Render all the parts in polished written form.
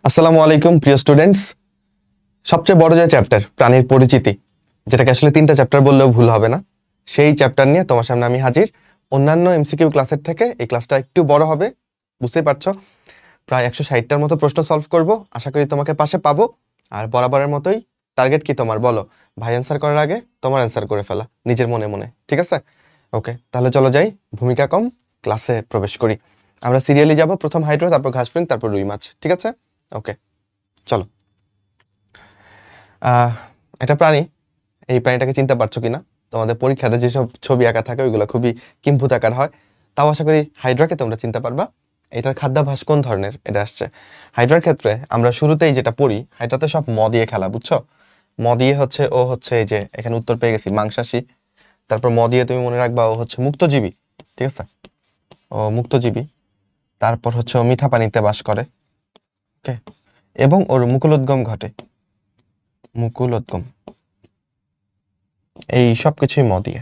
আসসালামু আলাইকুম প্রিয় স্টুডেন্টস। সবচেয়ে বড় যে চ্যাপ্টার প্রাণীর পরিচিতি, যেটাকে আসলে 3টা চ্যাপ্টার বললেও ভুল হবে না, সেই চ্যাপ্টার নিয়ে তোমার সামনে আমি হাজির। অন্যান্য এমসিকিউ ক্লাসের থেকে এই ক্লাসটা একটু বড় হবে, বুঝতেই পারছো। প্রায় 160টার মতো প্রশ্ন সলভ করব, আশা করি তোমাকে পাশে পাবো। আর বরাবরের মতোই টার্গেট কি তোমার বলো, ভাই অ্যান্সার করার আগে তোমার অ্যান্সার করে ফেলা নিজের মনে মনে, ঠিক আছে? ওকে, তাহলে চলো যাই, ভূমিকা কম, ক্লাসে প্রবেশ করি। আমরা সিরিয়ালি যাব, প্রথম হাইড্রা, তারপর ঘাসফড়িং, তারপর রুই মাছ, ঠিক আছে? ওকে চলো। একটা প্রাণী, এই প্রাণীটাকে চিনতে পারছো কিনা? তোমাদের পরীক্ষাতে যেসব ছবি আঁকা থাকে ওইগুলো খুবই কিম্ভূত আকার হয়, তাও আশা করি হাইড্রাকে তোমরা চিনতে পারবা। এটার খাদ্যাভ্যাস কোন ধরনের এটা আসছে। হাইড্রার ক্ষেত্রে আমরা শুরুতেই যেটা পড়ি, হাইড্রাতে সব ম দিয়ে খেলা, বুঝছো? ম দিয়ে হচ্ছে ও হচ্ছে এই যে এখানে উত্তর পেয়ে গেছি, মাংসাশী। তারপর ম দিয়ে তুমি মনে রাখবা ও হচ্ছে মুক্তজীবী, ঠিক আছে? ও মুক্তজীবী। তারপর হচ্ছে ও মিঠা পানিতে বাস করে, ওকে, এবং ওর মুকুলোদ্গম ঘটে, মুকুলোদ্গম, এই সব কিছুই ম দিয়ে।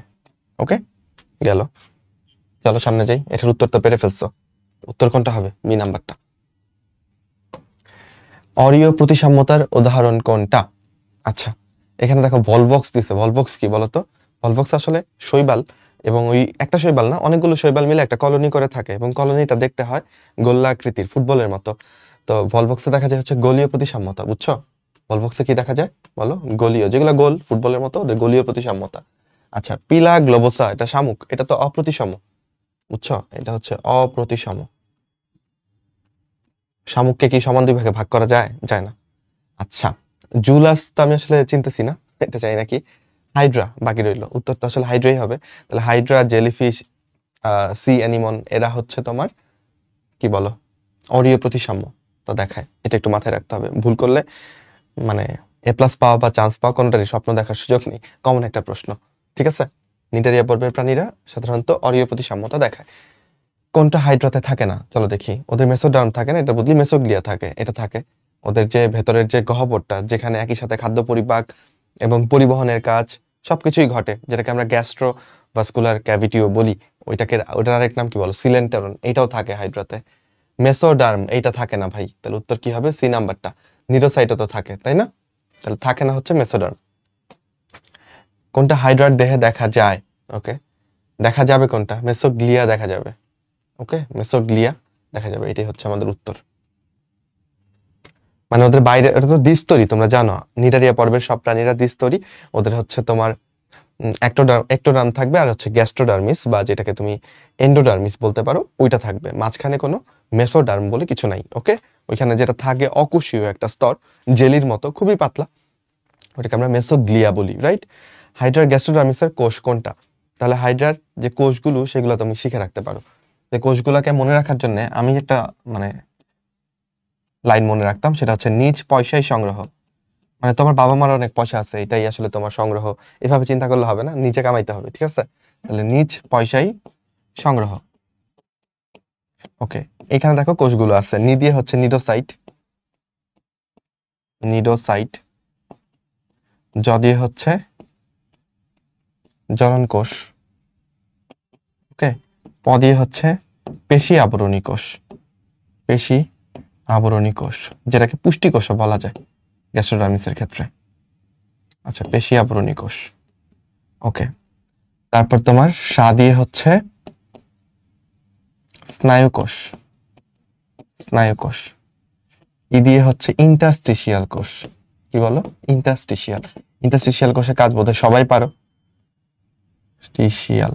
ওকে গেল, চলো সামনে যাই। এটার উত্তর তো পেরে ফেলছো, উত্তর কোনটা হবে? বি নাম্বারটা। অরীয় প্রতিসাম্যতার উদাহরণ কোনটা? আচ্ছা, এখানে দেখো ভলভক্স দিছে। ভলভক্স কি বলতো? ভলভক্স আসলে শৈবাল, এবং ওই একটা শৈবাল না, অনেকগুলো শৈবাল মিলে একটা কলোনি করে থাকে, এবং কলোনিটা দেখতে হয় গোল্লাকৃতির, ফুটবলের মতো। তো ভলভক্সে দেখা যায় হচ্ছে গোলীয় প্রতিসাম্যতা, বুঝছো? ভলভক্সে কি দেখা যায় বলো? গোলীয়, যেগুলো গোল ফুটবলের মতো ওদের গোলীয় প্রতিসাম্যতা। আচ্ছা, পিলা গ্লোবোসা, এটা শামুক, এটা তো অপ্রতিসম, বুঝছো? এটা হচ্ছে অপ্রতিসম। শামুককে কি সমান দুই ভাগে ভাগ করা যায়? যায় না। আচ্ছা, জুলাস তো আমি আসলে চিনতেছি না, এটা চাই নাকি। হাইড্রা বাকি রইল, উত্তর তো আসলে হাইড্রাই হবে। তাহলে হাইড্রা, জেলিফিশ, সি অ্যানিমন, এরা হচ্ছে তোমার কি বলো, অরীয় প্রতিসাম্য তো দেখায়। এটা একটু মাথায় রাখতে হবে, ভুল করলে মানে এ প্লাস পাওয়া বা চান্স পাওয়া কোনটারই স্বপ্ন দেখার সুযোগ নেই। কমন একটা প্রশ্ন, ঠিক আছে? নিডারিয়া পর্বের প্রাণীরা সাধারণত অরীয় প্রতিসাম্যতা দেখায়। কোনটা হাইড্রাতে থাকে না চলো দেখি। ওদের মেসোডার্ম থাকে না, এটা বদলি মেসোগ্লিয়া থাকে, এটা থাকে। ওদের যে ভেতরের যে গহ্বরটা, যেখানে একই সাথে খাদ্য পরিপাক এবং পরিবহনের কাজ সবকিছুই ঘটে, যেটাকে আমরা গ্যাস্ট্রো ভাস্কুলার ক্যাভিটিও বলি, ওটার আরেক নাম কি বলো, সিলেন্টারন, এইটাও থাকে হাইড্রাতে। মেসোডার্ম এইটা থাকে না ভাই, তাহলে উত্তর কি হবে? সি নাম্বারটা। নিডোসাইটও তো থাকে, তাই না? তাহলে থাকে না হচ্ছে মেসোডার্ম। কোনটা হাইড্রার দেহে দেখা যায়? ওকে, দেখা যাবে কোনটা? মেসোগ্লিয়া দেখা যাবে, ওকে, মেসোগ্লিয়া দেখা যাবে, এটাই হচ্ছে আমাদের উত্তর। মানে ওদের বাইরে, এটা তো দ্বিস্তরী, তোমরা জানো নিডারিয়া পর্বের সব প্রাণীরা দ্বিস্তরী। ওদের হচ্ছে তোমার একটোডার্ম থাকবে, আর হচ্ছে গ্যাস্ট্রোডার্মিস, বা যেটাকে তুমি এন্ডোডার্মিস বলতে পারো, ওইটা থাকবে। মাঝখানে কোনো মেসোডার্ম বলে কিছু নাই, ওকে? ওইখানে যেটা থাকে অকোষীয় একটা স্তর, জেলির মতো, খুবই পাতলা, ওটাকে আমরা মেসোগ্লিয়া বলি, রাইট? হাইড্রার গ্যাস্ট্রোডার্মিসের কোষ কোনটা? তাহলে হাইড্রার যে কোষগুলো সেগুলো তুমি শিখে রাখতে পারো। যে কোষগুলোকে মনে রাখার জন্য আমি একটা মানে লাইন মনে রাখতাম, সেটা হচ্ছে নিজ পয়সায় সংগ্রহ। মানে তোমার বাবা মার অনেক পয়সা আছে, এটাই আসলে তোমার সংগ্রহ, এভাবে চিন্তা করলে হবে না, নিজে কামাইতে হবে, ঠিক আছে? তাহলে নিজ পয়সায় সংগ্রহ। ওকে, এখানে দেখো কোষগুলো আছে, নি দিয়ে হচ্ছে নিডোসাইট, নিডোসাইট, জ দিয়ে হচ্ছে জ্বলন কোষ, ওকে, প দিয়ে হচ্ছে পেশি আবরণী কোষ, পেশি আবরণী কোষ, যেটাকে পুষ্টি কোষও বলা যায় গ্যাস্ট্রোডার্মিসের ক্ষেত্রে। আচ্ছা, পেশি আবরণী কোষ, ওকে। তারপর তোমার সা দিয়ে হচ্ছে স্নায়ুকোষ, স্নায়ুকোষ। ই দিয়ে হচ্ছে ইন্টারস্টিশিয়াল কোষ। কি বলো? ইন্টারস্টিশিয়াল। ইন্টারস্টিশিয়াল কোষের কাজ বোধহয় সবাই পারো, স্টিশিয়াল,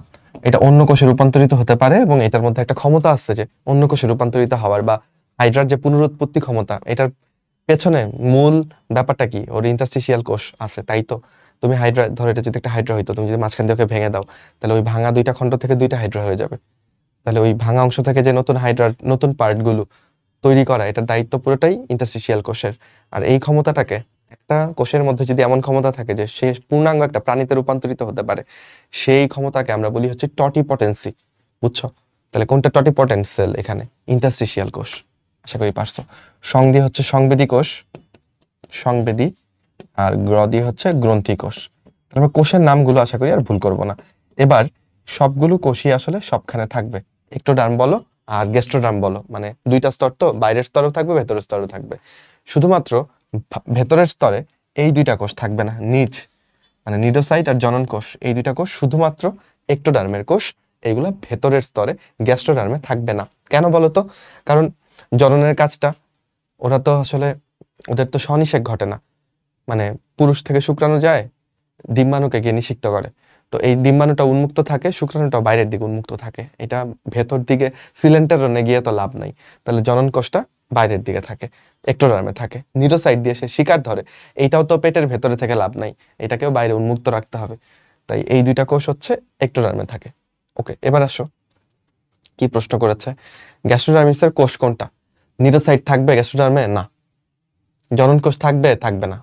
এটা অন্য কোষে রূপান্তরিত হতে পারে, এবং এটার মধ্যে একটা ক্ষমতা আছে যে অন্য কোষে রূপান্তরিত হওয়ার, বা হাইড্রার যে পুনরুৎপত্তি ক্ষমতা, এটার পেছনে মূল ব্যাপারটা কি? ওর ইন্টারস্টিশিয়াল কোষ আছে, তাই তো। তুমি হাইড্রা ধরো, এটা যদি একটা হাইড্রা হইতো, তুমি যদি মাঝখান দিয়ে ওকে ভেঙে দাও, তাহলে ওই ভাঙা দুইটা খণ্ড থেকে দুইটা হাইড্রা হয়ে যাবে। তাহলে ওই ভাঙা অংশ থেকে যে নতুন হাইড্রার নতুন পার্টগুলো তৈরি করা, এটার দায়িত্ব পুরোটাই ইন্টারস্টিশিয়াল কোষের। আর এই ক্ষমতাটাকে, একটা কোষের মধ্যে যদি এমন ক্ষমতা থাকে যে সে পূর্ণাঙ্গ একটা প্রাণীতে রূপান্তরিত হতে পারে, সেই ক্ষমতাকে আমরা বলি হচ্ছে টটিপটেন্সি, বুঝছো? তাহলে কোনটা টটিপটেন্ট সেল এখানে? ইন্টারস্টিশিয়াল কোষ। আশা করি পারছো। সং দিয়ে হচ্ছে সংবেদী কোষ, সংবেদী, আর গ্র দিয়ে হচ্ছে গ্রন্থি কোষ। তারপর কোষের নামগুলো আশা করি আর ভুল করব না। এবার সবগুলো কোষই আসলে সবখানে থাকবে। একটোডার্ম বলো, আর গ্যাস্ট্রোডার্ম বলো, মানে দুইটা স্তর তো, বাইরের স্তরেও থাকবে ভেতরের স্তরেও থাকবে। শুধুমাত্র ভেতরের স্তরে এই দুইটা কোষ থাকবে না, নিচ মানে নিডোসাইট আর জনন কোষ, এই দুইটা কোষ শুধুমাত্র একটোডার্মের কোষ, এইগুলা ভেতরের স্তরে গ্যাস্ট্রোডার্মে থাকবে না। কেন বলো তো? কারণ জননের কাজটা, ওরা তো আসলে ওদের তো স্বনিষেক ঘটে না, মানে পুরুষ থেকে শুক্রাণু যায় ডিম্বাণুকে গিয়ে নিষিক্ত করে, তো এই ডিম্বাণুটা উন্মুক্ত থাকে, শুক্রাণুটা বাইরের দিকে উন্মুক্ত থাকে, এটা ভেতর দিকে সিলেন্টারনে গিয়ে তো লাভ নাই। তাহলে জনন কোষটা বাইরের দিকে থাকে, একটোডার্মে থাকে, নিডোসাইট দিয়ে সে শিকার ধরে, এইটাও তো পেটের ভেতরে থেকে লাভ নাই, এটাকেও বাইরে উন্মুক্ত রাখতে হবে। তাই এই দুইটা কোষ হচ্ছে একটোডার্মে থাকে। ওকে, এবার আসো কি প্রশ্ন করেছে, গ্যাস্ট্রোডার্মিসের কোষ কোনটা? নিডোসাইট থাকবে গ্যাস্ট্রোডার্মে? না। জনন কোষ থাকবে? থাকবে না।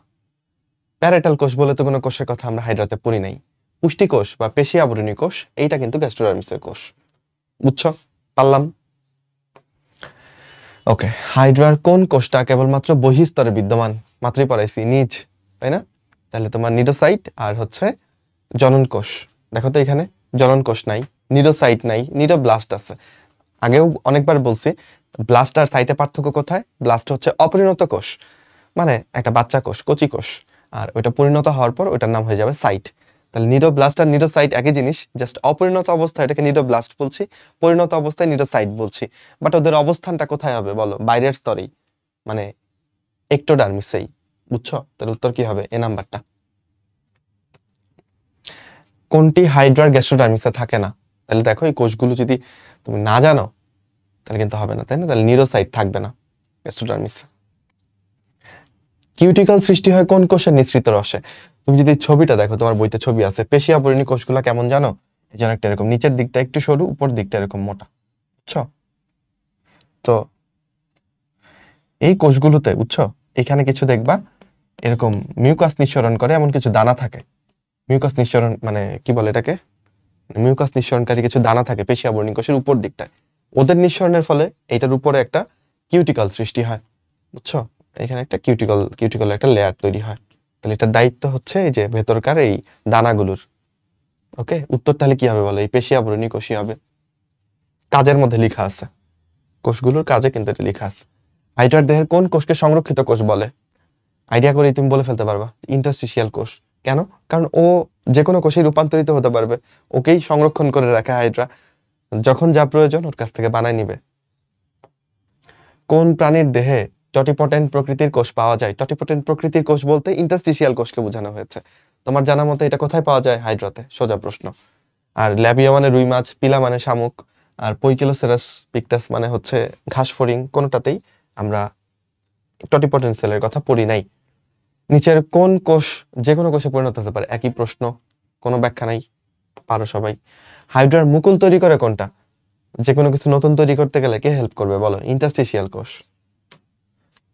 প্যারেটাল কোষ বলে তো কোনো কোষের কথা আমরা হাইড্রাতে পড়ি নাই। পুষ্টি কোষ বা পেশি আবরণী কোষ, এইটা কিন্তু গ্যাস্ট্রোডার্মিসের কোষ। বুঝছো? পারলাম? ওকে, হাইড্রার কোন কোষটা কেবলমাত্র বহিস্তরে বিদ্যমান? মাত্রই পড়াইছি, নিচ, তাই না? তাহলে তোমার নিডোসাইট আর হচ্ছে জনন কোষ। দেখো তো এখানে জনন কোষ নাই, নিডোসাইট নাই, নিডোব্লাস্ট আছে। আগেও অনেকবার বলছি, ব্লাস্ট আর সাইটে পার্থক্য কোথায়? ব্লাস্ট হচ্ছে অপরিণত কোষ, মানে একটা বাচ্চা কোষ, কচি কোষ, আর ওইটা পরিণত হওয়ার পর ওইটার নাম হয়ে যাবে সাইট। তাহলে নিডোব্লাস্ট আর নিডোসাইট একই জিনিস, জাস্ট অপরিণত অবস্থায় এটাকে নিডোব্লাস্ট বলছি, পরিণত অবস্থায় নিডোসাইট বলছি। বাট ওদের অবস্থানটা কোথায় হবে বলো? বাইরের স্তরেই, মানে একটোডার্মিসেই। বুঝছো? তাহলে উত্তর কি হবে? এ নাম্বারটা। কোনটি হাইড্রার গ্যাস্ট্রোডার্মিসে থাকে না? তাহলে দেখো এই কোষগুলো যদি তুমি না জানো তাহলে কিন্তু হবে না, তাই না? তাহলে নিউরোসাইট থাকবে না গ্যাস্ট্রোডার্মিসে। কিউটিকল সৃষ্টি হয় কোন কোষের নিঃসৃত রসে? তুমি যদি ছবিটা দেখো, তোমার বইতে ছবি আছে, পেশি আবরণী কোষগুলো কেমন জানো? এই যেন একটা এরকম নিচের দিকটা একটু সরু, উপর দিকটা এরকম মোটা, বুঝছো? তো এই কোষগুলোতে, বুঝছো, এখানে কিছু দেখবা এরকম মিউকাস নিঃসরণ করে এমন কিছু দানা থাকে। মিউকাস নিঃসরণ মানে কি বলে এটাকে, মিউকাস নিঃসরণকারী কিছু দানা থাকে পেশি আবরণী কোষের উপর দিকটায়। ওদের নিঃসরণের ফলে এইটার উপরে একটা কিউটিকল সৃষ্টি হয়, বুঝছো? এখানে একটা কিউটিকল একটা লেয়ার তৈরি হয়। তাহলে এটার দায়িত্ব হচ্ছে এই যে ভেতরকার এই দানাগুলোর। ওকে, উত্তর তাহলে কি হবে বলো? এই পেশি আবরণী কোষই হবে। কাজের মধ্যে লেখা আছে, কোষগুলোর কাজে কিন্তু এটা লেখা আছে। হাইড্রার দেহের কোন কোষকে সংরক্ষিত কোষ বলে? আইডিয়া করে তুমি বলে ফেলতে পারবা, ইন্টারস্টিশিয়াল কোষ। কেন? কারণ ও যে কোনো কোষে রূপান্তরিত হতে পারবে, ওকেই সংরক্ষণ করে রাখে হাইড্রা, যখন যা প্রয়োজন ওর কাছ থেকে বানায় নিবে। কোন প্রাণীর দেহে টটিপটেন্ট প্রকৃতির কোষ পাওয়া যায়? টটিপটেন্ট প্রকৃতির কোষ বলতে ইন্টারস্টিশিয়াল কোষকে বোঝানো হয়েছে। তোমার জানা মতে এটা কোথায় পাওয়া যায়? হাইড্রাতে, সোজা প্রশ্ন। আর ল্যাবিয়া মানে রুই মাছ, পিলা মানে শামুক, আর পৈকিলোসেরাস পিকটাস মানে হচ্ছে ঘাস ফড়িং, কোনোটাতেই আমরা টটিপটেন্ট সেলের কথা পড়ি নাই। নিচের কোন কোষ যে কোনো কোষে পরিণত হতে পারে? একই প্রশ্ন, কোনো ব্যাখ্যা নাই, পারো সবাই। হাইড্রার মুকুল তৈরি করে কোনটা? যে কোনো কিছু নতুন তৈরি করতে গেলে কে হেল্প করবে বলো? ইন্টারস্টিশিয়াল কোষ।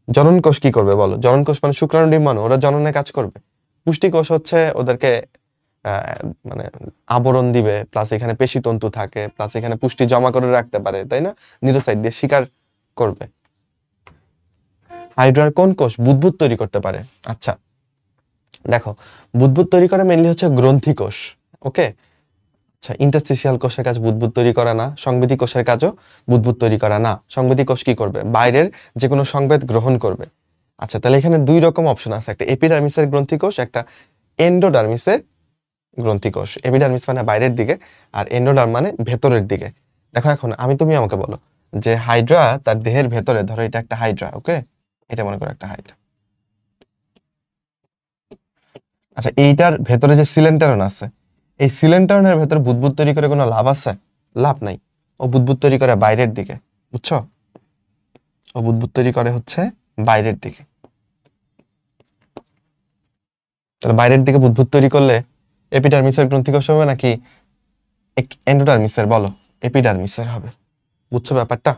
জনন কোষ কি করবে বলো? জনন কোষ মানে শুক্রাণু ডিম্বাণু, ওরা জননে কাজ করবে। পুষ্টি কোষ হচ্ছে ওদেরকে মানে আবরণ দিবে, প্লাস এখানে পেশিতন্তু থাকে, প্লাস এখানে পুষ্টি জমা করে রাখতে পারে, তাই না? নিউরোসাইট দিয়ে শিকার করবে। হাইড্রার কোন কোষ বুদবুদ তৈরি করতে পারে? আচ্ছা দেখো, বুদবুদ তৈরি করে মেইনলি হচ্ছে গ্রন্থি কোষ। ওকে, আচ্ছা, ইন্টারস্টিশিয়াল কোষের কাজ বুদবুদ তৈরি করা না, সংবেদী কোষের কাজও বুদবুদ তৈরি করা না। সংবেদী কোষ কি করবে? বাইরের যে কোনো সংবেদ গ্রহণ করবে। আচ্ছা, তাহলে এখানে দুই রকম অপশন আছে, একটা এপিডার্মিসের গ্রন্থি কোষ, একটা এন্ডোডার্মিসের গ্রন্থি কোষ। এপিডার্মিস মানে বাইরের দিকে, আর এন্ডোডার্ম মানে ভেতরের দিকে। দেখো এখন তুমি আমাকে বলো যে হাইড্রা তার দেহের ভেতরে, ধরো এটা একটা হাইড্রা, ওকে, এটা মনে করো একটা হাইড্রা। আচ্ছা, এইটার ভেতরে যে সিলেন্টারন আছে, এই সিলেন্টারনের ভেতরে বুদবুদ তৈরি করে কোনো লাভ আছে? লাভ নাই। ও বুদবুদ তৈরি করে বাইরের দিকে, বুঝছো? ও বুদবুদ তৈরি করে হচ্ছে বাইরের দিকে। তাহলে বাইরের দিকে বুদবুদ তৈরি করলে এপিডার্মিসের গ্রন্থিকোষ হবে নাকি এন্ডোডার্মিসের? বলো, এপিডার্মিসের হবে। বুঝছো ব্যাপারটা?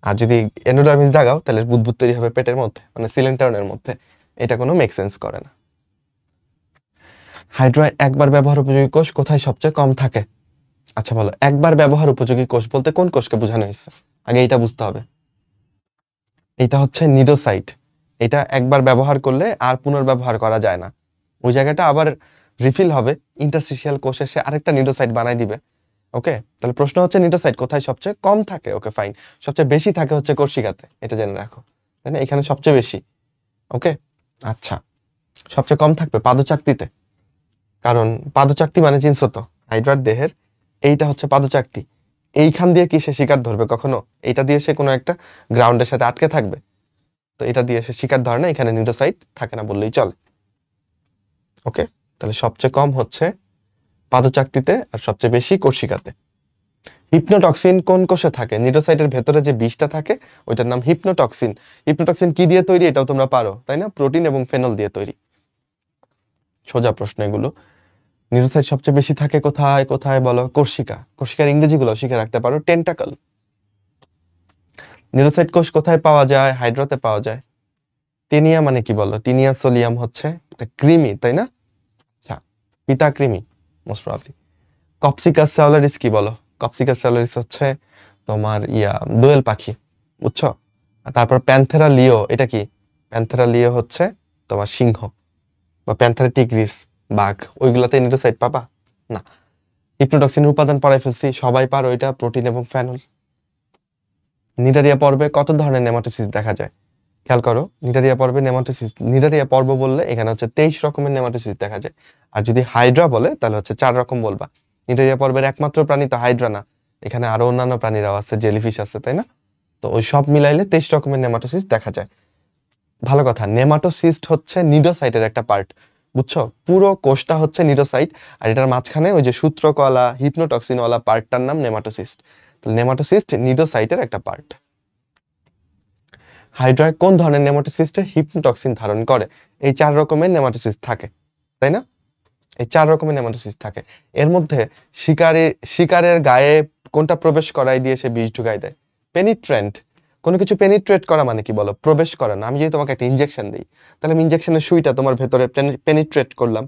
আর যদি এন্ডোডার্মিস দাগাও তাহলে বুদবুদ তৈরি হবে পেটের মধ্যে, মানে সিলেন্টারনের মধ্যে। এটা কোনো মেক সেন্স করে না। হাইড্রায় একবার ব্যবহার উপযোগী কোষ কোথায় সবচেয়ে কম থাকে? আচ্ছা বলো, একবার ব্যবহার উপযোগী কোষ বলতে কোন কোষকে বোঝানো হয়েছে? আগে এটা বুঝতে হবে। এটা হচ্ছে নিডোসাইট। এটা একবার ব্যবহার করলে আর পুনর্ব্যবহার করা যায় না, ওই জায়গাটা আবার রিফিল হবে, ইন্টারস্টিশিয়াল কোষ এসে আরেকটা নিডোসাইট বানাই দিবে, ওকে, তাহলে প্রশ্ন হচ্ছে নিউটোসাইট কোথায় সবচেয়ে কম থাকে? ওকে ফাইন, সবচেয়ে বেশি থাকে হচ্ছে কোর্সিকাতে, এটা জেনে রাখো, তাই না? এখানে সবচেয়ে বেশি। ওকে, আচ্ছা, সবচেয়ে কম থাকবে পাদচাকতিতে, কারণ পাদচাকতি মানে চিনছো তো, হাইড্রার দেহের এইটা হচ্ছে পাদচাকতি। এইখান দিয়ে কি সে শিকার ধরবে কখনো? এইটা দিয়ে সে কোনো একটা গ্রাউন্ডের সাথে আটকে থাকবে, তো এটা দিয়ে সে শিকার ধরে না, এখানে নিউটোসাইট থাকে না বললেই চলে। ওকে, তাহলে সবচেয়ে কম হচ্ছে পাদচাকতিতে আর সবচেয়ে বেশি কোর্সিকাতে। হিপনোটক্সিন কোন কোষে থাকে? নিউটোসাইটের ভেতরে যে বিষটা থাকে ওইটার নাম হিপনোটক্সিন। হিপনোটক্সিন কি দিয়ে তৈরি এটাও তোমরা পারো, তাই না? প্রোটিন এবং ফেনল দিয়ে তৈরি। সোজা প্রশ্ন এগুলো। নিউটোসাইট সবচেয়ে বেশি থাকে কোথায় কোথায় বলো? কোর্সিকা। কোর্সিকার ইংরেজিগুলো শিখে রাখতে পারো, টেন্টাকল। নিউটোসাইট কোষ কোথায় পাওয়া যায়? হাইড্রাতে পাওয়া যায়। টিনিয়া মানে কি বলো? টিনিয়া সোলিয়াম হচ্ছে একটা কৃমি, তাই না? আচ্ছা, পিতা কৃমি মোস্ট প্রবাবলি। কপসিকাস সেলুলারিস কি বলো? কপসিকাস সেলুলারিস হচ্ছে তোমার দোয়েল পাখি, বুঝছো? তারপর প্যান্থেরা লিও, এটা কি? প্যান্থেরা লিও হচ্ছে তোমার সিংহ, বা প্যান্থেরা টিগ্রিস বাঘ, ওইগুলাতে নিউটোসাইট পাবা না। হিপনোটক্সিন উপাদান পড়াই ফেলছি, সবাই পারো এটা, প্রোটিন এবং ফেনল। নিডারিয়া পর্বে কত ধরনের নেমাটোসিস দেখা যায়? খেয়াল করো, নিডারিয়া পর্বে নেমাটোসিস, নিডারিয়া পর্ব বললে এখানে হচ্ছে 23 রকমের নেমাটোসিস দেখা যায়। আর যদি হাইড্রা বলে তাহলে হচ্ছে 4 রকম বলবা। নিডারিয়া পর্বের একমাত্র প্রাণী তো হাইড্রা না, এখানে আরো অন্যান্য প্রাণীরাও আছে, জেলিফিশ আছে, তাই না? তো ওই সব মিলাইলে 23 রকমের নেমাটোসিস দেখা যায়। ভালো কথা, নেমাটোসিস্ট হচ্ছে নিডোসাইটের একটা পার্ট, বুঝছো? পুরো কোষটা হচ্ছে নিডোসাইট, আর এটার মাঝখানে ওই যে সূত্রকলা হিপনোটক্সিনওয়ালা পার্টটার নাম নেমাটোসিস্ট। তো নেমাটোসিস্ট নিডোসাইটের একটা পার্ট। হাইড্রায় কোন ধরনের নেমাটোসিস্টে হিপনোটক্সিন ধারণ করে? এই 4 রকমের নেমাটোসিস্ট থাকে, তাই না? এই 4 রকমের নেমাটোসিস্ট থাকে। এর মধ্যে শিকারের গায়ে কোনটা প্রবেশ করাই দিয়ে সে বিষ ঢুকাই দেয়? পেনিট্রেন্ট। কোনো কিছু পেনিট্রেট করা মানে কি বলো? প্রবেশ করা না। আমি যদি তোমাকে একটা ইনজেকশন দিই, তাহলে আমি ইনজেকশনের সুইটা তোমার ভেতরে পেনিট্রেট করলাম,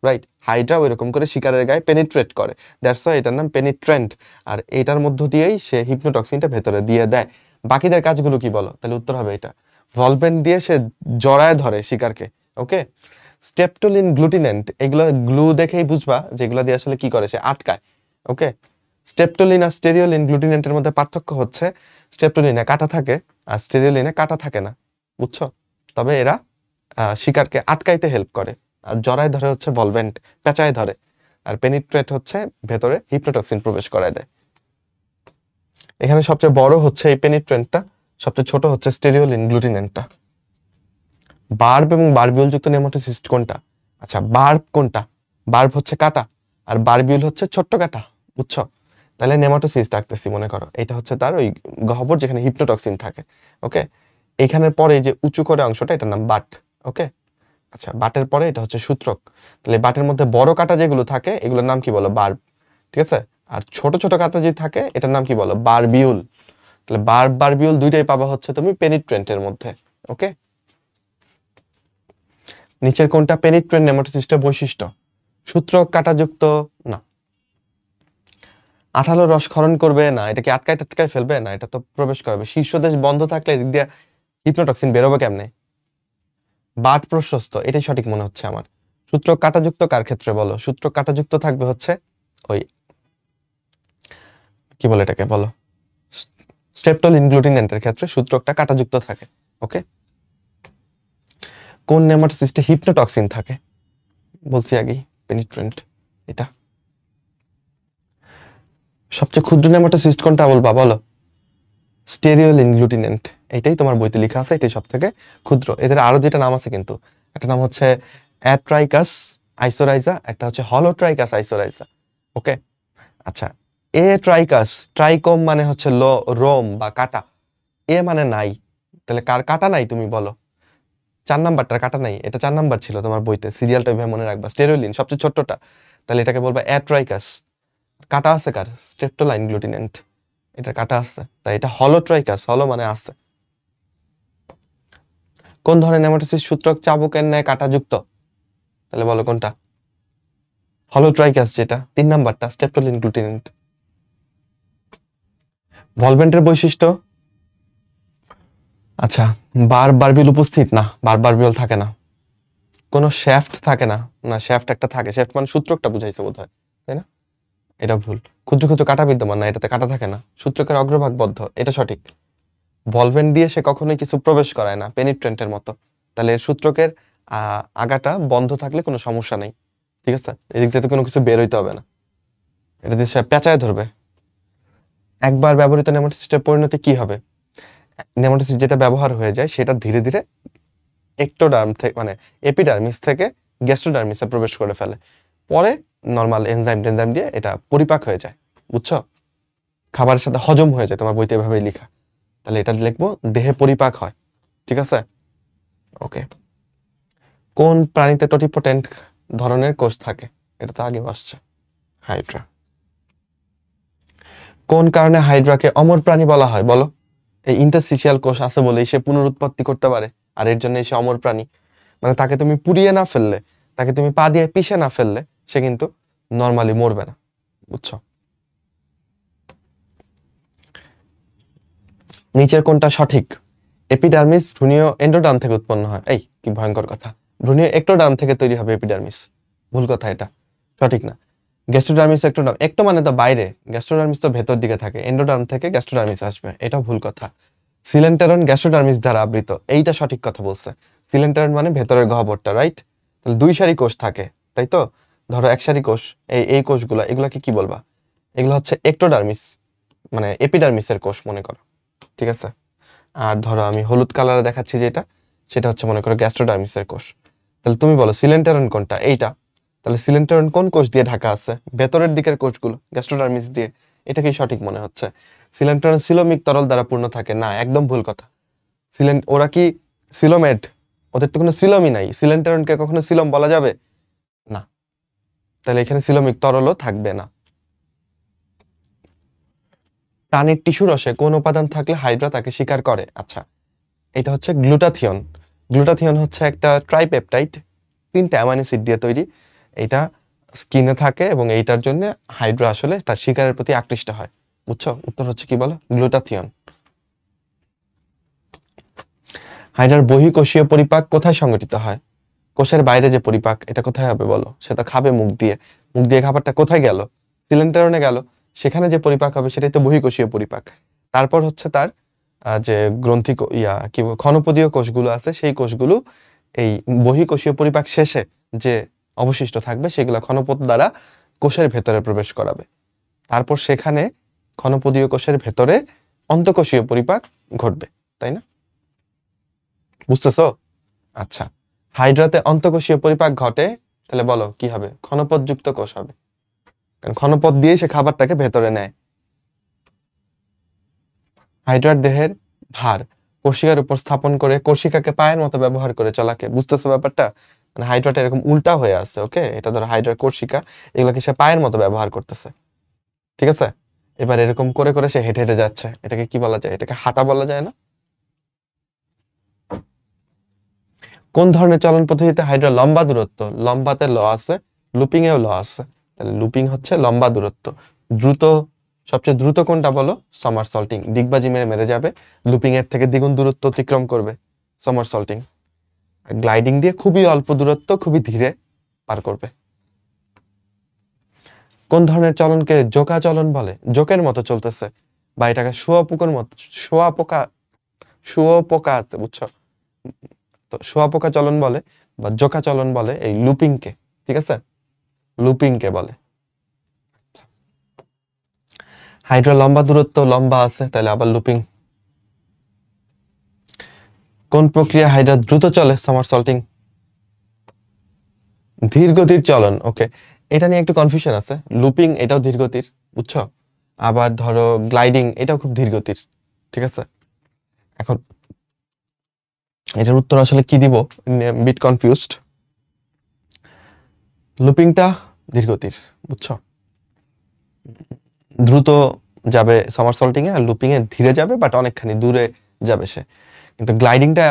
রাইট? হাইড্রা ওইরকম করে শিকারের গায়ে পেনিট্রেট করে, দ্যাটস ওয়াই এটার নাম পেনিট্রেন্ট। আর এটার মধ্য দিয়েই সে হিপনোটক্সিনটা ভেতরে দিয়ে দেয়। বাকিদের কাজগুলো কি বলো? তাহলে উত্তর হবে এটা, ভলভেন দিয়ে সে জড়ায় ধরে শিকারকে। ওকে, স্টেপটোলিন গ্লুটিনেন্ট, এগুলো গ্লু দেখেই বুঝবা যেগুলো দিয়ে আসলে কি করে, সে আটকায়। ওকে, স্টেপটোলিন আর স্টেরিওলিন গ্লুটিনেন্টের মধ্যে পার্থক্য হচ্ছে স্টেপটোলিনে কাটা থাকে আর স্টেরিওলিনে কাটা থাকে না, বুঝছো? তবে এরা শিকারকে আটকাইতে হেল্প করে, আর জড়ায় ধরে হচ্ছে ভলভেন্ট, পেঁচায় ধরে, আর পেনিট্রেট হচ্ছে ভেতরে হিপনোটক্সিন প্রবেশ করায় দেয়। এখানে সবচেয়ে বড় হচ্ছে এই পেনিট্রেন্টটা, সবচেয়ে ছোট হচ্ছে স্টেরিওলিন গ্লুটিনেন্টটা। বার্ব এবং বারবিউল যুক্ত নেমাটোসিস্ট কোনটা? আচ্ছা, বার্ব কোনটা? বার্ব হচ্ছে কাটা, আর বারবিউল হচ্ছে ছোট্ট কাটা, বুঝছো? তাহলে নেমাটোসিস্ট রাখতেছি, মনে করো এটা হচ্ছে তার ওই গহ্বর যেখানে হিপনোটক্সিন থাকে। ওকে, এখানের পরে যে উঁচু করে অংশটা এটার নাম বাট। ওকে, আচ্ছা, বাটের পরে এটা হচ্ছে সূত্রক। তাহলে বাটের মধ্যে বড় কাটা যেগুলো থাকে এগুলোর নাম কি বলো? বার্ব, ঠিক আছে? আর ছোট ছোট কাটা যদি থাকে এটার নাম কি বলো? বারবিউল। তাহলে বার্ব বারবিউল দুইটাই পাবা হচ্ছে তুমি পেনিট্রেন্টের মধ্যে। ওকে, নিচের কোনটা পেনিট্রেন্ট নেমাটোসিস্টের বৈশিষ্ট্য? সূত্রক কাটাযুক্ত না। আঠালো রস ক্ষরণ করবে না, এটা কি আটকায় টাটকায় ফেলবে না, এটা তো প্রবেশ করবে। শীর্ষদেশ বন্ধ থাকলে এদিক দিয়ে হিপনোটক্সিন বেরোবে কেমনে? বাট প্রশস্ত, এটাই সঠিক মনে হচ্ছে আমার। সূত্রক কাটাযুক্ত কার ক্ষেত্রে বলো? সূত্রক কাটাযুক্ত থাকবে হচ্ছে ওই কি বলে এটাকে বলো, স্টেপটোলিন গ্লুটিনেন্টের ক্ষেত্রে সূত্রকটা কাটাযুক্ত থাকে। ওকে, কোন নেমাটোসিস্টে হিপনোটক্সিন থাকে? বলছি আগেই, পেনিট্রেন্ট এটা। সবচেয়ে ক্ষুদ্র নেমাটোসিস্ট কোনটা বলবা বলো? স্টেরিওলিন গ্লুটিনেন্ট, এটাই তোমার বইতে লেখা আছে, এটাই সব থেকে ক্ষুদ্র। এদের আরো যেটা নাম আছে কিন্তু, একটা নাম হচ্ছে অ্যাট্রাইকাস আইসোরাইজা, একটা হচ্ছে হলোট্রাইকাস আইসোরাইজা। ওকে, আচ্ছা, এ ট্রাইকাস, ট্রাইকোম মানে হচ্ছে রোম বা কাটা, এ মানে নাই, তাহলে কার কাটা নাই তুমি বলো? 4 নাম্বারটার কাটা নাই, এটা 4 নাম্বার ছিল তোমার বইতে, সিরিয়ালটা এভাবে মনে রাখবা। স্টেরিওলিন সবচেয়ে ছোটটা, তাহলে এটাকে বলবা অ্যাট্রাইকাস। কাটা আছে কার? স্টেপটোলাইন গ্লুটিনেন্ট, এটা কাটা আছে, তাই এটা হলোট্রাইকাস, হলো মানে আছে। কোন ধরনের নেমাটোসিস সূত্রক চাবুকের ন্যায় কাটাযুক্ত? তাহলে বলো কোনটা? হলোট্রাইকাস, যেটা 3 নাম্বারটা, স্টেপটোলিন গ্লুটিনেন্ট। ভলভেন্টের বৈশিষ্ট্য? আচ্ছা, বারবিউল উপস্থিত না, বারবিউল থাকে না। কোনো শ্যাফট থাকে না, না শ্যাফট একটা থাকে, শ্যাফট মানে সূত্রকটা বুঝাইছে বোধহয়, তাই না? এটা ভুল। ক্ষুদ্র ক্ষুদ্র কাঁটা বিদ্যমান না, এটাতে কাঁটা থাকে না। সূত্রকের অগ্রভাগ বদ্ধ, এটা সঠিক। ভলভেন দিয়ে সে কখনোই কিছু প্রবেশ করায় না, পেনিট্রেন্টের মতো। তাহলে এর সূত্রকের আগাটা বন্ধ থাকলে কোনো সমস্যা নেই, ঠিক আছে? এদিক দিয়ে তো কোনো কিছু বের হইতে হবে না, এটা দিয়ে সে পেঁচায় ধরবে। একবার ব্যবহৃত নেমাটোসিস্টের পরিণতি কি হবে? নেমাটোসিস যেটা ব্যবহার হয়ে যায় সেটা ধীরে ধীরে একটোডার্ম থেকে মানে এপিডার্মিস থেকে গ্যাস্ট্রোডার্মিসে প্রবেশ করে ফেলে, পরে নর্মাল এনজাইম টেনজাইম দিয়ে এটা পরিপাক হয়ে যায়, বুঝছো? খাবারের সাথে হজম হয়ে যায়, তোমার বইতে এভাবেই লেখা। তাহলে এটা লিখবো দেহে পরিপাক হয়, ঠিক আছে? ওকে। কোন প্রাণীতে টোটিপোটেন্ট ধরনের কোষ থাকে? এটা তো আগে আসছে, হাইড্রা। কোন কারণে হাইড্রাকে অমর প্রাণী বলা হয় বলো? এই ইন্টারস্টিশিয়াল কোষ আছে বলেই সে পুনরুৎপত্তি করতে পারে, আর এর জন্য সে অমর প্রাণী। মানে তাকে তুমি পুড়িয়ে না ফেললে, তাকে তুমি পা দিয়ে পিষে না ফেললে সে কিন্তু নর্মালি মরবে না, বুঝছো? নিচের কোনটা সঠিক? এপিডার্মিস ভ্রূণীয় এন্ডোডার্ম থেকে উৎপন্ন হয়। এই কি ভয়ঙ্কর কথা! ভ্রূণীয় একটোডার্ম থেকে তৈরি হবে এপিডার্মিস। ভুল কথা, এটা সঠিক না। গ্যাস্ট্রোডার্মিস একটোডার্ম, একটো মানে তো বাইরে, গ্যাস্ট্রোডার্মিস তো ভেতর দিকে থাকে, এন্ডোডার্ম থেকে গ্যাস্ট্রোডার্মিস আসবে, এটা ভুল কথা। সিলেন্টারন গ্যাস্ট্রোডার্মিস দ্বারা আবৃত, এইটা সঠিক কথা বলছে। সিলেন্টারন মানে ভেতরের গহ্বরটা, রাইট? তাহলে 2 সারি কোষ থাকে, তাই তো? ধরো 1 সারি কোষ, এই কোষগুলা, এগুলাকে কি বলবা? এগুলো হচ্ছে একটোডার্মিস, মানে এপিডার্মিসের কোষ মনে করো, ঠিক আছে? আর ধরো আমি হলুদ কালারে দেখাচ্ছি যেটা, সেটা হচ্ছে মনে করো গ্যাস্ট্রোডার্মিসের কোষ। তাহলে তুমি বলো সিলেন্টারন কোনটা? এইটা। তাহলে সিলেন্টারন কোন কোষ দিয়ে ঢাকা আছে? ভেতরের দিকের কোষগুলো, গ্যাস্ট্রোডার্মিস দিয়ে। এটা কি সঠিক মনে হচ্ছে? সিলেন্টারন সিলোমিক তরল দ্বারা পূর্ণ থাকে না, একদম ভুল কথা। ওরা কি সিলোমেট? ওদের তো কোনো সিলমই নাই। সিলেন্টারনকে কখনো সিলম বলা যাবে না, তাহলে এখানে সিলোমিক তরলও থাকবে না। প্রাণীর টিস্যু রসে কোন উপাদান থাকলে হাইড্রা তাকে শিকার করে? আচ্ছা, এটা হচ্ছে গ্লুটাথিয়ন। গ্লুটাথিয়ন হচ্ছে একটা ট্রাইপেপটাইড, 3টা অ্যামাইনো অ্যাসিড দিয়ে তৈরি। এটা স্কিনে থাকে এবং এইটার জন্য হাইড্রা আসলে তার শিকারের প্রতি আকৃষ্ট হয়, বুঝছো? উত্তর হচ্ছে কি বলো? গ্লুটাথিয়ন। হাইড্রার বহিঃকোষীয় পরিপাক কোথায় সংঘটিত হয়? কোষের বাইরে যে পরিপাক, এটা কোথায় হবে বলো? সে তো খাবে মুখ দিয়ে, মুখ দিয়ে খাবারটা কোথায় গেল? সিলেন্টারনে গেল, সেখানে যে পরিপাক হবে সেটাই তো বহিঃকোষীয় পরিপাক। তারপর হচ্ছে তার যে গ্রন্থি কি ক্ষণপদীয় কোষগুলো আছে, সেই কোষগুলো এই বহিঃকোষীয় পরিপাক শেষে যে অবশিষ্ট থাকবে সেগুলো ক্ষণপদ দ্বারা কোষের ভেতরে প্রবেশ করাবে। তারপর সেখানে ক্ষণপদীয় কোষের ভেতরে অন্তঃকোষীয় পরিপাক ঘটবে, তাই না? বুঝতেছো? আচ্ছা, হাইড্রাতে অন্তঃকোষীয় পরিপাক ঘটে, তাহলে বলো কি হবে? ক্ষণপদযুক্ত কোষ হবে, কারণ ক্ষণপদ দিয়ে সে খাবারটাকে ভেতরে নেয়। হাইড্রার দেহের ভার কর্ষিকার উপর স্থাপন করে কর্ষিকাকে পায়ের মতো ব্যবহার করে চলাকে, বুঝতেছো ব্যাপারটা? মানে হাইড্রাটা এরকম উল্টা হয়ে আছে, ওকে? এটা ধরো হাইড্রার কর্ষিকা, এগুলোকে সে পায়ের মতো ব্যবহার করতেছে, ঠিক আছে? এবার এরকম করে করে সে হেঁটে হেঁটে যাচ্ছে, এটাকে কি বলা যায়? এটাকে হাঁটা বলা যায় না? কোন ধরনের চলন পদ্ধতিতে হাইড্রা লম্বা দূরত্ব? লম্বাতে ল আছে, লুপিং এও ল আছে, তাহলে লুপিং হচ্ছে লম্বা দূরত্ব। দ্রুত, সবচেয়ে দ্রুত কোনটা বলো? সমারসল্টিং, ডিগবাজি মেরে মেরে যাবে, লুপিং এর থেকে দ্বিগুণ দূরত্ব অতিক্রম করবে সমারসল্টিং। গ্লাইডিং দিয়ে খুবই অল্প দূরত্ব খুবই ধীরে পার করবে। কোন ধরনের চলনকে জোকা চলন বলে? জোকের মতো চলতেছে, বা এটাকে শুয়োপোকার মতো, শুয়োপোকা, বুঝছো? তো শুয়োপোকা চলন বলে বা জোকা চলন বলে এই লুপিংকে, ঠিক আছে? লুপিংকে বলে। হাইড্রা লম্বা দূরত্ব লম্বা আছে, তাহলে আবার লুপিং। কোন প্রক্রিয়া হাইড্রা দ্রুত চলে? সামারসল্টিং। ধীর গতির চলন, ওকে, এটা নিয়ে একটু কনফিউশন আছে। লুপিং এটাও ধীর গতির, বুঝছো? আবার ধরো গ্লাইডিং, এটাও খুব ধীর গতির, ঠিক আছে? এখন এটার উত্তর আসলে কি দিব, বিট কনফিউজড। লুপিংটা ধীর গতির, বুঝছো? দ্রুত যাবে সামারসল্টিং এ, আর লুপিং এ ধীরে যাবে, বাট অনেকখানি দূরে যাবে সে। কিন্তু গ্লাইডিংটা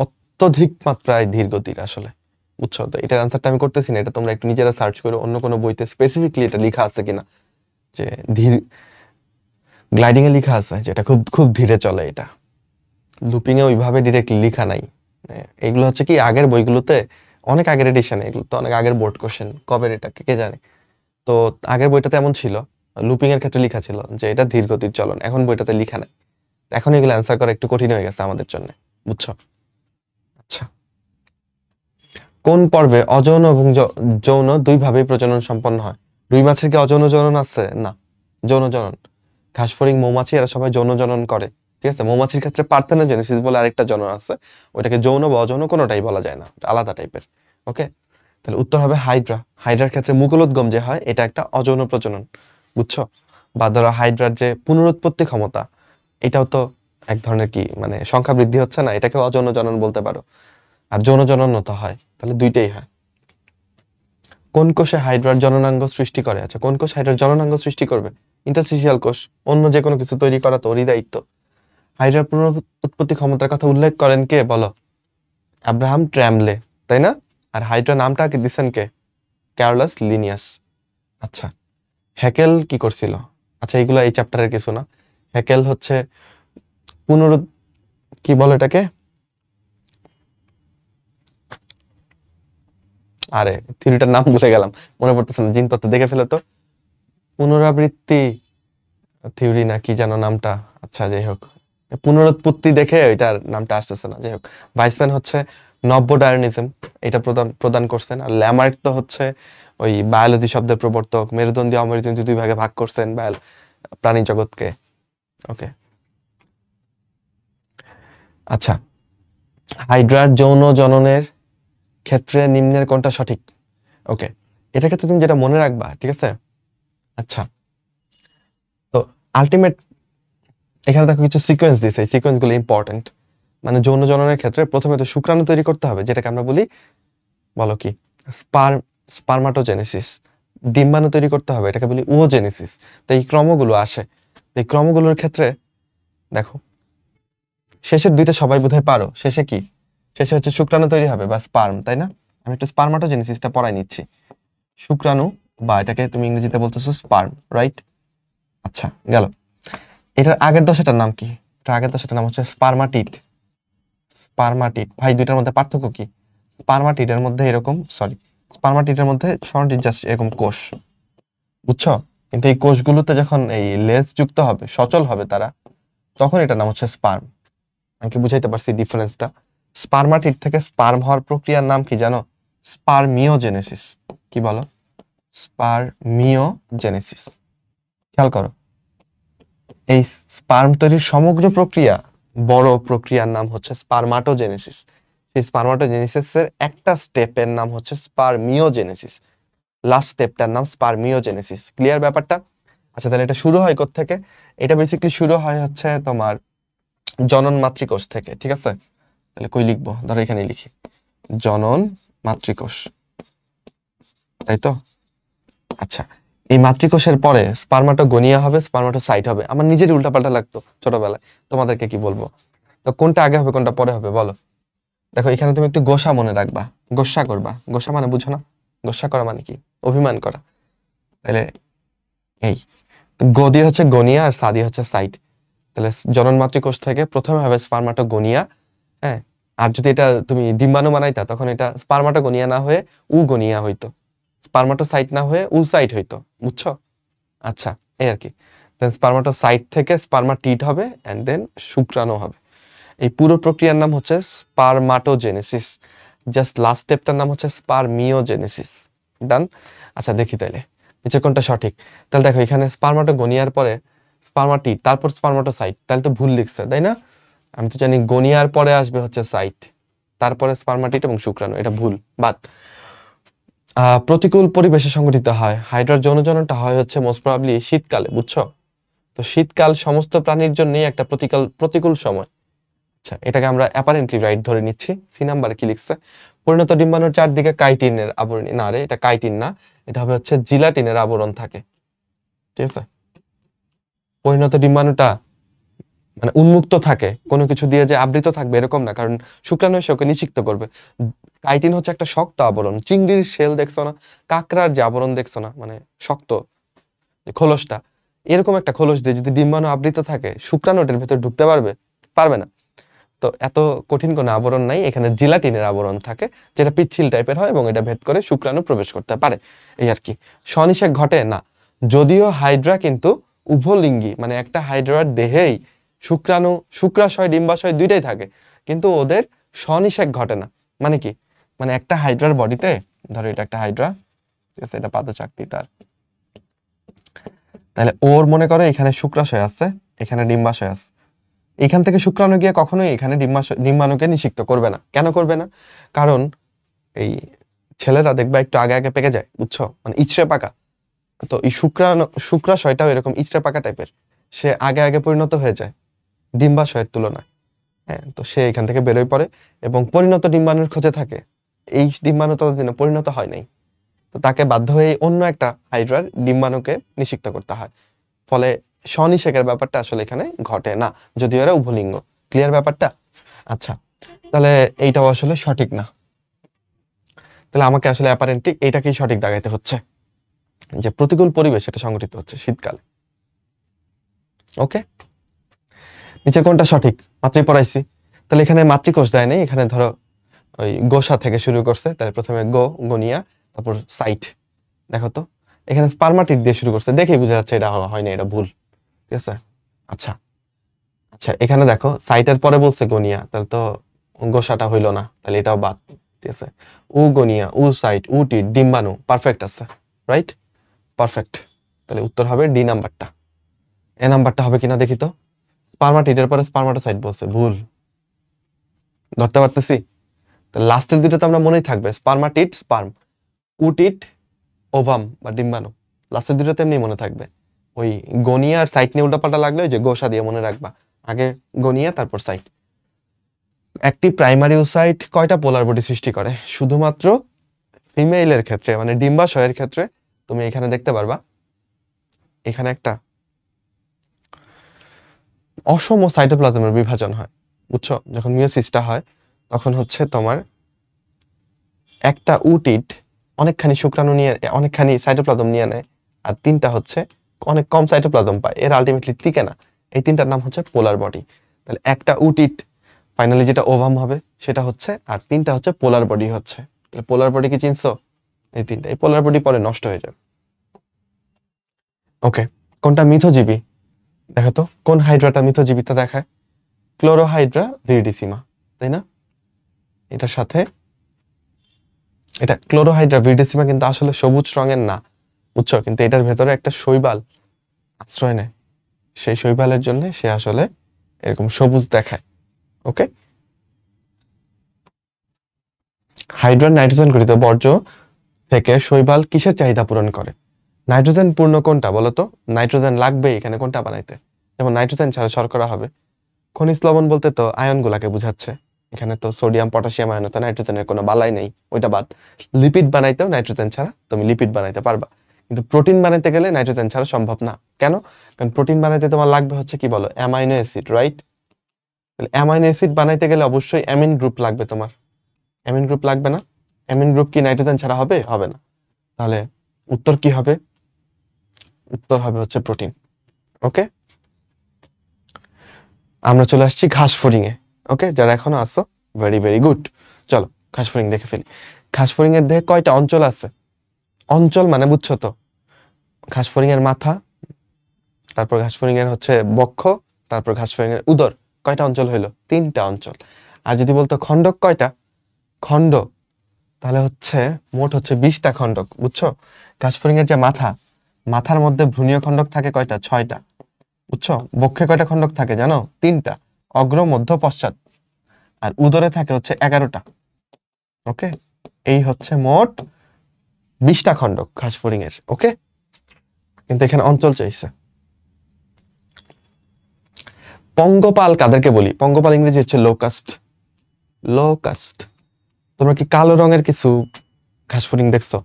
অত্যধিক মাত্রায় ধীর গতির আসলে, বুঝছো? তো এটার আনসারটা আমি করতেছি না, এটা তোমরা একটু নিজেরা সার্চ করো, অন্য কোনো বইতে স্পেসিফিকলি এটা লেখা আছে কিনা, যে ধীর গ্লাইডিং এ লেখা আছে যেটা খুব খুব ধীরে চলে। এটা লুপিং এ ওইভাবে ডিরেক্টলি লেখা নাই। এগুলো হচ্ছে কি আগের বইগুলোতে, অনেক আগের এডিশনে, এগুলো তো অনেক আগের বোর্ড কোশ্চেন, কবের এটা কে জানে। তো আগের বইটাতে এমন ছিল, লুপিং এর ক্ষেত্রে লেখা ছিল যে এটা ধীর গতির চলন, এখন বইটাতে লেখা নাই। এখন এগুলো অ্যান্সার করা একটু কঠিন হয়ে গেছে আমাদের জন্য, বুঝছো? আচ্ছা, কোন পর্বে অযৌন এবং যৌন দুইভাবেই প্রজনন সম্পন্ন হয়? রুই মাছের কি অযৌন জনন আছে? না, যৌন জনন। ঘাসফড়িং, মৌমাছি এরা সবাই যৌন জনন করে, ঠিক আছে? মৌমাছির ক্ষেত্রে পার্থেনোজেনেসিস বলে আরেকটা জনন আছে, ওইটাকে যৌন বা অযৌন কোনোটাই বলা যায় না, আলাদা টাইপের। ওকে, তাহলে উত্তর হবে হাইড্রা। হাইড্রার ক্ষেত্রে মুকুলোদ্গম যে হয় এটা একটা অযৌন প্রজনন, বুঝছো? বা ধরো হাইড্রার যে পুনরুৎপত্তি ক্ষমতা, এটাও তো এক ধরনের কি মানে সংখ্যা বৃদ্ধি হচ্ছে না, এটাকে অযৌন জনন বলতে পারো। আর যৌন জনন তো হয়, তাহলে দুইটাই হয়। কোন কোষে হাইড্রার জননাঙ্গ সৃষ্টি করে? আচ্ছা, কোন কোষ হাইড্রার জননাঙ্গ সৃষ্টি করবে? ইন্টারস্টিশিয়াল কোষ। অন্য যে কোনো কিছু তৈরি করা তো ওরই দায়িত্ব। হাইড্রার পুনরুৎপত্তি ক্ষমতার কথা উল্লেখ করেন কে বলো? আব্রাহাম ট্র্যামলে, তাই না? আর হাইড্রা নামটা কি দিচ্ছেন কে? Carolus Linnaeus. আচ্ছা, হ্যাকেল কি করছিল? আচ্ছা, এইগুলো এই চ্যাপ্টারের কিছু না। হ্যাকেল হচ্ছে কি বলে এটাকে, আরে থিওরিটার নাম ভুলে গেলাম, মনে পড়তেছে না, জিনতত্ত্ব দেখে ফেলে তো। পুনরাবৃত্তি থিওরি না কি যেন নামটা, আচ্ছা যাই হোক, পুনরুৎপত্তি দেখে এটার নামটা আসতেছে না, যাই হোক। ভাইসম্যান হচ্ছে নব্য ডায়নিজম, এটা প্রদান করছেন। আর ল্যামার্ক তো হচ্ছে ওই বায়োলজি শব্দের প্রবর্তক, মেরুদণ্ডী অমেরুদণ্ডী দুই ভাগে ভাগ করছেন প্রাণী জগৎকে। ওকে, আচ্ছা, হাইড্রার যৌন জননের ক্ষেত্রে নিম্নের কোনটা সঠিক? ওকে, এটার ক্ষেত্রে তুমি যেটা মনে রাখবা, ঠিক আছে? আচ্ছা, তো আলটিমেট এখানে দেখো কিছু সিকোয়েন্স দিয়েছে, এই সিকোয়েন্সগুলো ইম্পর্টেন্ট। মানে যৌন জননের ক্ষেত্রে প্রথমে তো শুক্রাণু তৈরি করতে হবে, যেটাকে আমরা বলি, বলো কি, স্পারমাটোজেনেসিস। ডিম্বাণু তৈরি করতে হবে, এটাকে বলি ওজেনেসিস। তো এই ক্রমগুলো আসে, এই ক্রমগুলোর ক্ষেত্রে দেখো শেষের দুইটা সবাই বোধহয় পারো। শেষে কি? শেষে হচ্ছে শুক্রাণু তৈরি হবে বা স্পার্ম, তাই না? আমি একটু স্পারমাটোজেনেসিসটা পড়াই নিচ্ছি। শুক্রাণু, বা এটাকে তুমি ইংরেজিতে বলতেছো স্পার্ম, রাইট? আচ্ছা, গেল। এটার আগের দশাটার নাম কি? এটার আগের দশাটার নাম হচ্ছে স্পারমাটিড। স্পারমাটিড। ভাই, দুইটার মধ্যে পার্থক্য কি? স্পারমাটিডের মধ্যে এরকম, সরি, স্পারমাটিডের মধ্যে স্বর্ণটিড জাস্ট এরকম কোষ, বুঝছো? কিন্তু এই কোষগুলোতে যখন এই লেজ যুক্ত হবে, সচল হবে তারা, তখন এটার নাম হচ্ছে স্পার্ম। আমি কি বুঝাইতে পারছি ডিফারেন্সটা? স্পারমাটিড থেকে স্পার্ম হওয়ার প্রক্রিয়ার নাম কি জানো? স্পারমিওজেনেসিস। কি বলো? স্পারমিওজেনেসিস। খেয়াল করো, এই স্পার্ম তৈরির সমগ্র প্রক্রিয়া, বড় প্রক্রিয়ার নাম হচ্ছে স্পারমাটোজেনেসিস। সেই স্পারমাটোজেনেসিসের একটা স্টেপের নাম হচ্ছে স্পারমিওজেনেসিস। লাস্ট স্টেপটার নাম স্পারমিওজেনেসিস। ক্লিয়ার ব্যাপারটা? আচ্ছা, তাহলে এটা শুরু হয় কোত্থেকে? এটা বেসিক্যালি শুরু হয় হচ্ছে তোমার জনন মাতৃকোষ থেকে, ঠিক আছে? তাহলে কই লিখবো, ধরো এখানে লিখি জনন মাতৃকোষ, তাই তো? আচ্ছা, এই মাতৃকোষের পরে স্পারমাটোগোনিয়া হবে, স্পারমাটোসাইট হবে। আমার নিজেরই উল্টাপাল্টা লাগতো ছোটবেলায়, তোমাদেরকে কি বলবো। তো কোনটা আগে হবে কোনটা পরে হবে বলো? দেখো, এখানে তুমি একটু গোসা মনে রাখবা, গোসা করবা। গোসা মানে বুঝো না? গোসা করা মানে কি? অভিমান করা। তাহলে এই গদি হচ্ছে গনিয়া আর সাদি হচ্ছে সাইট। তাহলে জনন মাতৃকোষ থেকে প্রথমে হবে স্পারমাটোগোনিয়া, হ্যাঁ। আর যদি এটা তুমি ডিম্বাণু বানাইতা, তখন এটা স্পারমাটোগোনিয়া না হয়ে উগোনিয়া হইতো, স্পারমাটোসাইট না হয়ে উসাইট হইতো, বুঝছো? আচ্ছা, এই আর কি। দেন স্পারমাটোসাইট থেকে স্পারমাটিড হবে, এন্ড দেন শুক্রাণু হবে। এই পুরো প্রক্রিয়ার নাম হচ্ছে স্পারমাটোজেনেসিস। জাস্ট লাস্ট স্টেপটার নাম হচ্ছে স্পারমিওজেনেসিস। ডান? আচ্ছা, দেখি তাইলে নিচের কোনটা সঠিক। তাহলে দেখো, এখানে স্পারমাটোগোনিয়ার পরে স্পারমাটিড, তারপর স্পারমাটোসাইট, তাহলে তো ভুল লিখছে, তাই না? আমি তো জানি গনিয়ার পরে আসবে হচ্ছে সাইট, তারপরে স্পারমাটিড এবং শুক্রাণু, এটা ভুল, বাদ। প্রতিকূল পরিবেশে সংঘটিত হয়। হাইড্রার যৌন জননটা হয় হচ্ছে মোস্ট প্রবাবলি শীতকালে, বুঝছো? তো শীতকাল সমস্ত প্রাণীর জন্যই একটা প্রতিকূল সময়। আচ্ছা, এটাকে আমরা অ্যাপারেন্টলি রাইট ধরে নিচ্ছি। সি নাম্বারে কি লিখছে? পরিণত ডিম্বাণুর চারদিকে কাইটিনের আবরণ, না রে, এটা কাইটিন না, এটা হবে হচ্ছে জিলাটিনের আবরণ থাকে, ঠিক আছে? পরিণত ডিম্বাণুটা মানে উন্মুক্ত থাকে, কোনো কিছু দিয়ে যে আবৃত থাকবে এরকম না, কারণ শুক্রাণু এসে ওকে নিষিক্ত করবে। কাইটিন হচ্ছে একটা শক্ত আবরণ। চিংড়ির শেল দেখছো না, কাঁকড়ার যে আবরণ দেখছো না, মানে শক্ত খোলসটা, এরকম একটা খোলস দিয়ে যদি ডিম্বাণু আবৃত থাকে, শুক্রাণু এটার ভেতর ঢুকতে পারবে না। তো এত কঠিন কোনো আবরণ নাই, এখানে জিলাটিনের আবরণ থাকে, যেটা পিচ্ছিল টাইপের হয় এবং এটা ভেদ করে শুক্রাণু প্রবেশ করতে পারে, এই আর কি। স্বনিষেক ঘটে না। যদিও হাইড্রা কিন্তু উভলিঙ্গী, মানে একটা হাইড্রার দেহেই শুক্রাশয় ডিম্বাশয় দুইটাই থাকে, কিন্তু ওদের স্বনিষেক ঘটে না। মানে কি, মানে একটা হাইড্রার বডিতে, ধরো এটা একটা হাইড্রা, ঠিক আছে, এটা পাদচাকতি তার, তাহলে ওর মনে করো এখানে শুক্রাশয় আছে, এখানে ডিম্বাশয় আছে, এখান থেকে শুক্রাণু গিয়ে কখনোই এখানে ডিম্বাণুকে নিষিক্ত করবে না। কেন করবে না? কারণ এই ছেলেরা দেখবা একটু আগে আগে পেকে যায়, বুঝছো, মানে ইচড়ে পাকা। তো এই শুক্রাশয়টাও এরকম ইচড়ে পাকা টাইপের, সে আগে আগে পরিণত হয়ে যায় ডিম্বাশয়ের তুলনায়। হ্যাঁ, তো সে এখান থেকে বেরোয় পড়ে এবং পরিণত ডিম্বাণুর খোঁজে থাকে। এই ডিম্বাণু ততদিনে পরিণত হয় নাই, তো তাকে বাধ্য হয়ে অন্য একটা হাইড্রার ডিম্বাণুকে নিষিক্ত করতে হয়। ফলে স্বনিষেকের ব্যাপারটা আসলে এখানে ঘটে না, যদিও এরা উভলিঙ্গ। ক্লিয়ার ব্যাপারটা? আচ্ছা, তাহলে এইটাও আসলে সঠিক না। তাহলে আমাকে আসলে অ্যাপারেন্টলি এইটাকেই সঠিক দাগাইতে হচ্ছে, যে প্রতিকূল পরিবেশ এটা সংঘটিত হচ্ছে শীতকালে। ওকে, নিচের কোনটা সঠিক? মাত্রই পড়াইছি। তাহলে এখানে মাতৃকোষ দেয় নেই, এখানে ধরো ওই গোসা থেকে শুরু করছে, তাহলে প্রথমে গনিয়া, তারপর সাইট। দেখো তো এখানে স্পার্মাটিড দিয়ে শুরু করছে, দেখেই বোঝা যাচ্ছে এটা হয় না, এটা ভুল। ঠিক আছে, আচ্ছা আচ্ছা, এখানে দেখো সাইটের পরে বলছে গনিয়া, তাহলে তো গোসাটা হইলো না, তাহলে এটাও বাদ। ঠিক আছে, উ গনিয়া, উ সাইট, উ টি, ডিম্বাণু, পারফেক্ট আছে, রাইট, পারফেক্ট। তাহলে উত্তর হবে ডি নাম্বারটা। এ নাম্বারটা হবে কিনা দেখি তো। স্পার্মাটিডের পরে স্পার্মাটোসাইট বলছে, ভুল। ধরতে পারতেছি? তাহলে লাস্টের দুটো তো আমরা মনেই থাকবে, স্পার্মাটিড স্পার্ম, উটিড ওভাম বা ডিম্বাণু, লাস্টের দুটো তেমনি মনে থাকবে। ওই গনিয়া আর সাইট নিয়ে উল্টাপাল্টা লাগলে ওই যে গোসা দিয়ে মনে রাখবা, আগে গনিয়া তারপর সাইট। একটি প্রাইমারি ওসাইট কয়টা পোলার বডি সৃষ্টি করে? শুধুমাত্র ফিমেইলের ক্ষেত্রে, মানে ডিম্বাশয়ের ক্ষেত্রে তুমি এখানে দেখতে পারবা, এখানে একটা অসম সাইটোপ্লাজমের বিভাজন হয়, বুঝছো? যখন মিওসিসটা হয় তখন হচ্ছে তোমার একটা উটিড অনেকখানি শুক্রাণু নিয়ে, অনেকখানি সাইটোপ্লাজম নিয়ে নেয়, আর তিনটা হচ্ছে অনেক কম সাইটোপ্লাজম পায়, এর আলটিমেটলি টিকে না। এই তিনটার নাম হচ্ছে পোলার বডি। তাহলে একটা উটিড ফাইনালি যেটা ওভাম হবে সেটা হচ্ছে, আর তিনটা হচ্ছে পোলার বডি হচ্ছে। তাহলে পোলার বডি কি চিনছো? এই তিনটা, এই পোলার বডি পরে নষ্ট হয়ে যাবে। ওকে, কোনটা মিথজীবী? দেখো তো কোন হাইড্রাটা মিথজীবিতা দেখায়? ক্লোরোহাইড্রা ভিরিডিসিমা, তাই না? এটার সাথে এটা ক্লোরোহাইড্রা ভিরিডিসিমা কিন্তু আসলে সবুজ রঙের না, বুঝছো, কিন্তু এটার ভেতরে একটা শৈবাল আশ্রয় নেয়, সেই শৈবালের জন্য সে আসলে এরকম সবুজ দেখায়। ওকে, হাইড্রার নাইট্রোজেন গঠিত বর্জ্য থেকে শৈবাল কিসের চাহিদা পূরণ করে? নাইট্রোজেন পূর্ণ কোনটা বলো তো? নাইট্রোজেন লাগবে এখানে কোনটা বানাইতে? যেমন নাইট্রোজেন ছাড়া শর্করা হবে। খনিজ লবণ বলতে তো আয়ন গুলাকে বুঝাচ্ছে, এখানে তো সোডিয়াম পটাশিয়াম আয়ন, তো নাইট্রোজেনের কোনো বালাই নেই, ওইটা বাদ। লিপিড বানাইতেও নাইট্রোজেন ছাড়া তুমি লিপিড বানাইতে পারবা, কিন্তু প্রোটিন বানাইতে গেলে নাইট্রোজেন ছাড়া সম্ভব না। কেন? কারণ প্রোটিন বানাইতে তোমার লাগবে হচ্ছে কি বলো, অ্যামাইনো অ্যাসিড, রাইট? তাহলে অ্যামাইনো অ্যাসিড বানাইতে গেলে অবশ্যই অ্যামিন গ্রুপ লাগবে তোমার। অ্যামিন গ্রুপ লাগবে না? অ্যামিন গ্রুপ কি নাইট্রোজেন ছাড়া হবে? হবে না। তাহলে উত্তর কি হবে? উত্তর হবে হচ্ছে প্রোটিন। ওকে, আমরা চলে আসছি ঘাসফড়িং এ। ওকে, যারা এখনো আসছো, ভেরি ভেরি গুড। চলো ঘাসফড়িং দেখে ফেলি। ঘাসফড়িং এর দেহে কয়টা অঞ্চল আছে? অঞ্চল মানে বুঝছো তো, ঘাসফড়িং এর মাথা, তারপর ঘাসফড়িং এর হচ্ছে বক্ষ, তারপর ঘাসফড়িং এর উদর, কয়টা অঞ্চল হইলো? তিনটা অঞ্চল। আর যদি বলতো খণ্ডক কয়টা? খণ্ড, তাহলে হচ্ছে মোট হচ্ছে 20টা খণ্ডক, বুঝছো? ঘাসফড়িং এর যে মাথা, মাথার মধ্যে ভ্রূণীয় খণ্ডক থাকে কয়টা? 6টা, বুঝছো? বক্ষে কয়টা খণ্ডক থাকে জানো? 3টা, অগ্র মধ্য পশ্চাৎ। আর উদরে থাকে হচ্ছে 11টা। ওকে, এই হচ্ছে মোট 20টা খণ্ডক ঘাসফড়িং এর। ওকে, কিন্তু এখানে অঞ্চল চাইছে। পঙ্গপাল কাদেরকে বলি? পঙ্গপাল ইংরেজি হচ্ছে লোকাস্ট। লোকাস্ট। তোমরা কি কালো রঙের কিছু ঘাসফড়িং দেখছো?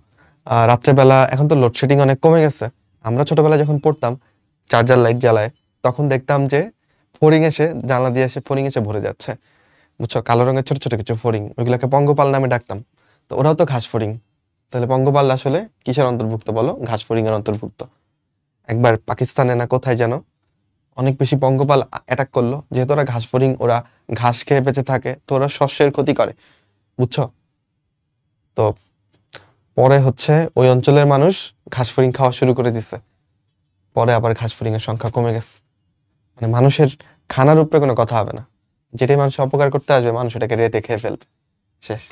রাত্রেবেলা, এখন তো লোডশেডিং অনেক কমে গেছে, আমরা ছোটবেলা যখন পড়তাম চার্জার লাইট জ্বালায়, তখন দেখতাম যে ফড়িং এসে জানলা দিয়ে এসে ফড়িং এসে ভরে যাচ্ছে, বুঝছো? কালো রঙের ছোট ছোট কিছু ফড়িং, ওইগুলোকে পঙ্গপাল নামে ডাকতাম। তো ওরাও তো ঘাসফড়িং। তাহলে পঙ্গপাল আসলে কিসের অন্তর্ভুক্ত বলো? ঘাসফড়িং এর অন্তর্ভুক্ত। একবার পাকিস্তানে না কোথায় যেন অনেক বেশি পঙ্গপাল অ্যাটাক করলো, যেহেতু ওরা ঘাসফড়িং, ওরা ঘাস খেয়ে বেঁচে থাকে, তো ওরা শস্যের ক্ষতি করে, বুঝছো? তো পরে হচ্ছে ওই অঞ্চলের মানুষ ঘাসফড়িং খাওয়া শুরু করে দিছে, পরে আবার ঘাসফড়িং এর সংখ্যা কমে গেছে। মানে মানুষের খানার উপরে কোনো কথা হবে না, যেটাই মানুষ অপকার করতে আসবে মানুষ এটাকে রেতে খেয়ে ফেলবে, শেষ।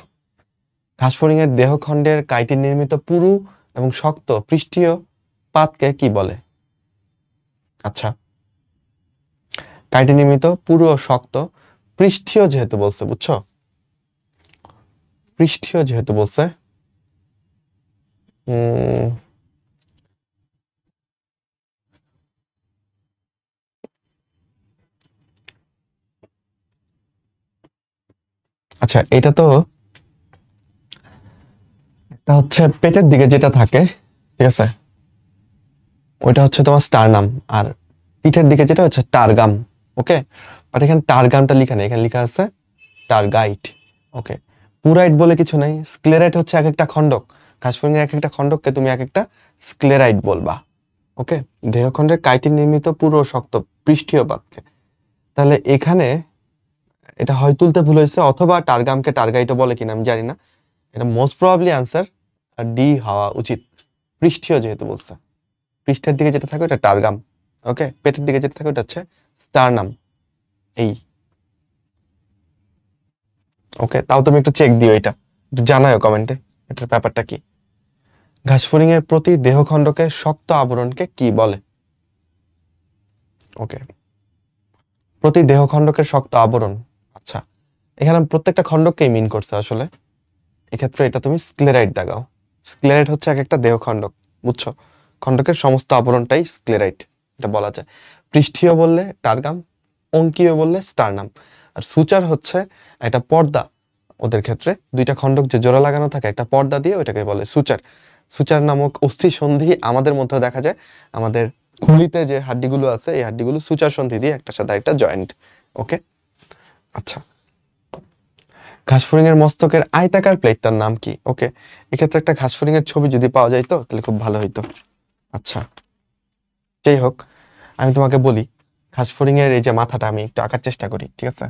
ঘাসফড়িং এর দেহখণ্ডের কাইটিন নির্মিত পুরু এবং শক্ত পৃষ্ঠীয় পাতকে কি বলে? আচ্ছা, কাইটিন নির্মিত পুরু ও শক্ত পৃষ্ঠীয় যেহেতু বলছে, বুঝছো, পৃষ্ঠীয় যেহেতু বলছে, আচ্ছা এটা তো এটা হচ্ছে পেটের দিকে যেটা থাকে, ঠিক আছে, ওইটা হচ্ছে তোমার স্টারনাম, আর পিঠের দিকে যেটা হচ্ছে টারগাম। ওকে, বাট এখানে টারগামটা লিখা নেই, এখানে লিখা আছে টারগাইট। ওকে, পুরাইট বলে কিছু নাই, স্ক্লেরাইট হচ্ছে এক একটা খণ্ডক, ঘাসফড়িংয়ের এক একটা খণ্ডককে তুমি এক একটা স্ক্লেরাইট বলবা। ওকে, দেহখণ্ডের কাইটিন নির্মিত পুরো শক্ত পৃষ্ঠীয় পাতকে, তাহলে এখানে এটা হয় তুলতে ভুল হয়েছে, অথবা টারগামকে টারগাইটও বলে কিনা আমি জানি না, এটা মোস্ট প্রবাবলি আনসার ডি হওয়া উচিত, পৃষ্ঠীয় যেহেতু বলছে। পৃষ্ঠের দিকে যেটা থাকে ওটা টারগাম, ওকে, পেটের দিকে যেটা থাকে ওটা হচ্ছে স্টারনাম। এই ওকে, তাও তুমি একটু চেক দিও, এটা একটু জানাও কমেন্টে এটার ব্যাপারটা কি। ঘাসফড়িং এর প্রতি দেহখণ্ডকে শক্ত আবরণকে কি বলে? ওকে, প্রতি দেহখণ্ডকে শক্ত আবরণ, আচ্ছা এখানে প্রত্যেকটা খণ্ডককেই মিন করছে আসলে, এক্ষেত্রে এটা তুমি স্ক্লেরাইট দাগাও। স্ক্লেরাইট হচ্ছে এক একটা দেহখণ্ডক, বুঝছো, খণ্ডকের সমস্ত আবরণটাই স্ক্লেরাইট এটা বলা যায়। পৃষ্ঠীয় বললে টারগাম, অঙ্কীয় বললে স্টারনাম, আর সুচার হচ্ছে একটা পর্দা, ওদের ক্ষেত্রে দুইটা খণ্ডক যে জোড়া লাগানো থাকে একটা পর্দা দিয়ে, ওইটাকে বলে সুচার। সুচার নামক অস্থি সন্ধি আমাদের মধ্যে দেখা যায়, আমাদের খুলিতে যে হাড্ডিগুলো আছে এই হাড্ডিগুলো সুচার সন্ধি দিয়ে একটার সাথে একটা জয়েন্ট। ওকে, আচ্ছা, ঘাসফড়িং এর মস্তকের আয়তাকার প্লেটটার নাম কি? ওকে, এক্ষেত্রে একটা ঘাসফড়িং এর ছবি যদি পাওয়া যায় তো তাহলে খুব ভালো হইতো। আচ্ছা, যাই হোক, আমি তোমাকে বলি ঘাসফড়িং এর এই যে মাথাটা আমি একটু আঁকার চেষ্টা করি, ঠিক আছে,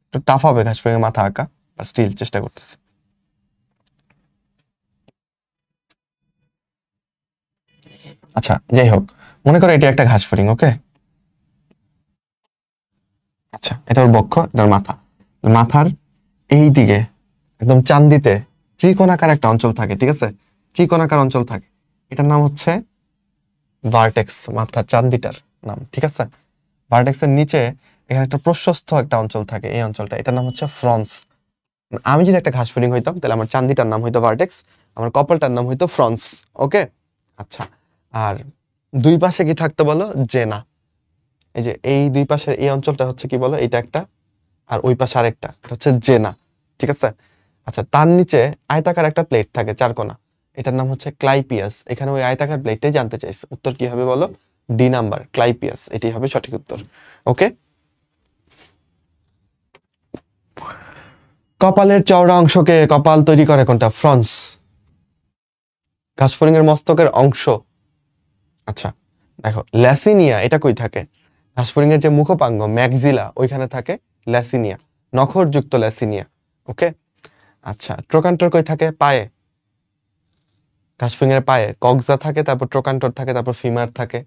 একটু টাফ হবে ঘাসফড়িং এর মাথা আঁকা, স্টিল চেষ্টা করতেছি। আচ্ছা, যাই হোক, মনে করো এটা একটা ঘাসফড়িং। ওকে, আচ্ছা এটা ওর বক্ষ, এটার মাথা, মাথার এই দিকে একদম চান্দিতে ত্রিকোণাকার একটা অঞ্চল থাকে, ঠিক আছে, ত্রিকোণাকার অঞ্চল থাকে, এটার নাম হচ্ছে ভার্টেক্স, মাথার চান্দিটার নাম, ঠিক আছে। ভার্টেক্সের নিচে এখানে একটা প্রশস্ত একটা অঞ্চল থাকে, এই অঞ্চলটা, এটার নাম হচ্ছে ফ্রন্স। আমি যদি একটা ঘাসফড়িং হইতাম তাহলে আমার চান্দিটার নাম হইতো ভার্টেক্স, আমার কপালটার নাম হইতো ফ্রন্স। ওকে, আচ্ছা, আর দুই পাশে কি থাকতো বলো? জেনা। এই যে এই দুই পাশের এই অঞ্চলটা হচ্ছে কি বলো, এটা একটা, আর ওই পাশে আরেকটা, এটা হচ্ছে জেনা, ঠিক আছে। আচ্ছা, তার নিচে আয়তাকার একটা প্লেট থাকে চারকোনা, এটার নাম হচ্ছে ক্লাইপিয়াস। এখানে ওই আয়তাকার প্লেটটাই জানতে চাইছে, উত্তর কি হবে বলো? ডি নাম্বার, ক্লাইপিয়াস, এটি হবে সঠিক উত্তর। ওকে, কপালের চওড়া অংশকে কপাল তৈরি করে কোনটা? ফ্রন্স। ঘাসফড়িং এর মস্তকের অংশ, আচ্ছা দেখো ল্যাসিনিয়া এটা কই থাকে? ঘাসফড়িং এর যে মুখপাঙ্গ ম্যাক্সিলা ওইখানে থাকে ল্যাসিনিয়া, নখরযুক্ত ল্যাসিনিয়া। ওকে, আচ্ছা ট্রোকান্টর কই থাকে? পায়ে। ঘাসফড়িং এর পায়ে কক্সা থাকে, তারপর ট্রোকান্টর থাকে, তারপর ফিমার থাকে,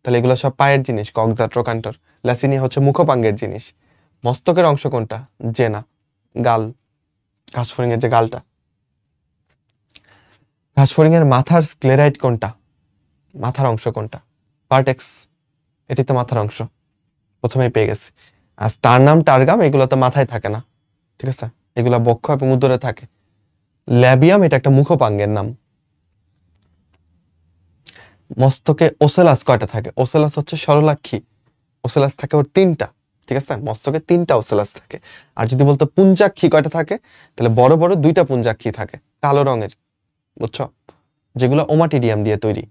তাহলে এগুলো সব পায়ের জিনিস, কক্সা ট্রোকান্টর। ল্যাসিনিয়া হচ্ছে মুখপাঙ্গের জিনিস। মস্তকের অংশ কোনটা? জেনা, গাল, ঘাসফড়িং এর যে গালটা। ঘাসফড়িং এর মাথার স্ক্লেরাইট কোনটা? মাথার অংশ কোনটা? ভার্টেক্স, এটি তো মাথার অংশ, প্রথমেই পেয়ে গেছি। আর স্টারনাম টারগাম এগুলো তো মাথায় থাকে না, ঠিক আছে, এগুলা বক্ষ এবং উদরে থাকে। ল্যাবিয়াম এটা একটা মুখপাঙ্গের নাম। মস্তকে ওসেলাস কয়টা থাকে? ওসেলাস হচ্ছে সরলাক্ষী, ওসেলাস থাকে ওর তিনটা, ঠিক আছে, মস্তকে তিনটা ওসেলাস থাকে। আর যদি বলতো পুঞ্জাক্ষী কয়টা থাকে, তাহলে বড় বড় দুইটা পুঞ্জাক্ষী থাকে কালো রঙের, বুঝছো, যেগুলো ওমাটিডিয়াম দিয়ে তৈরি।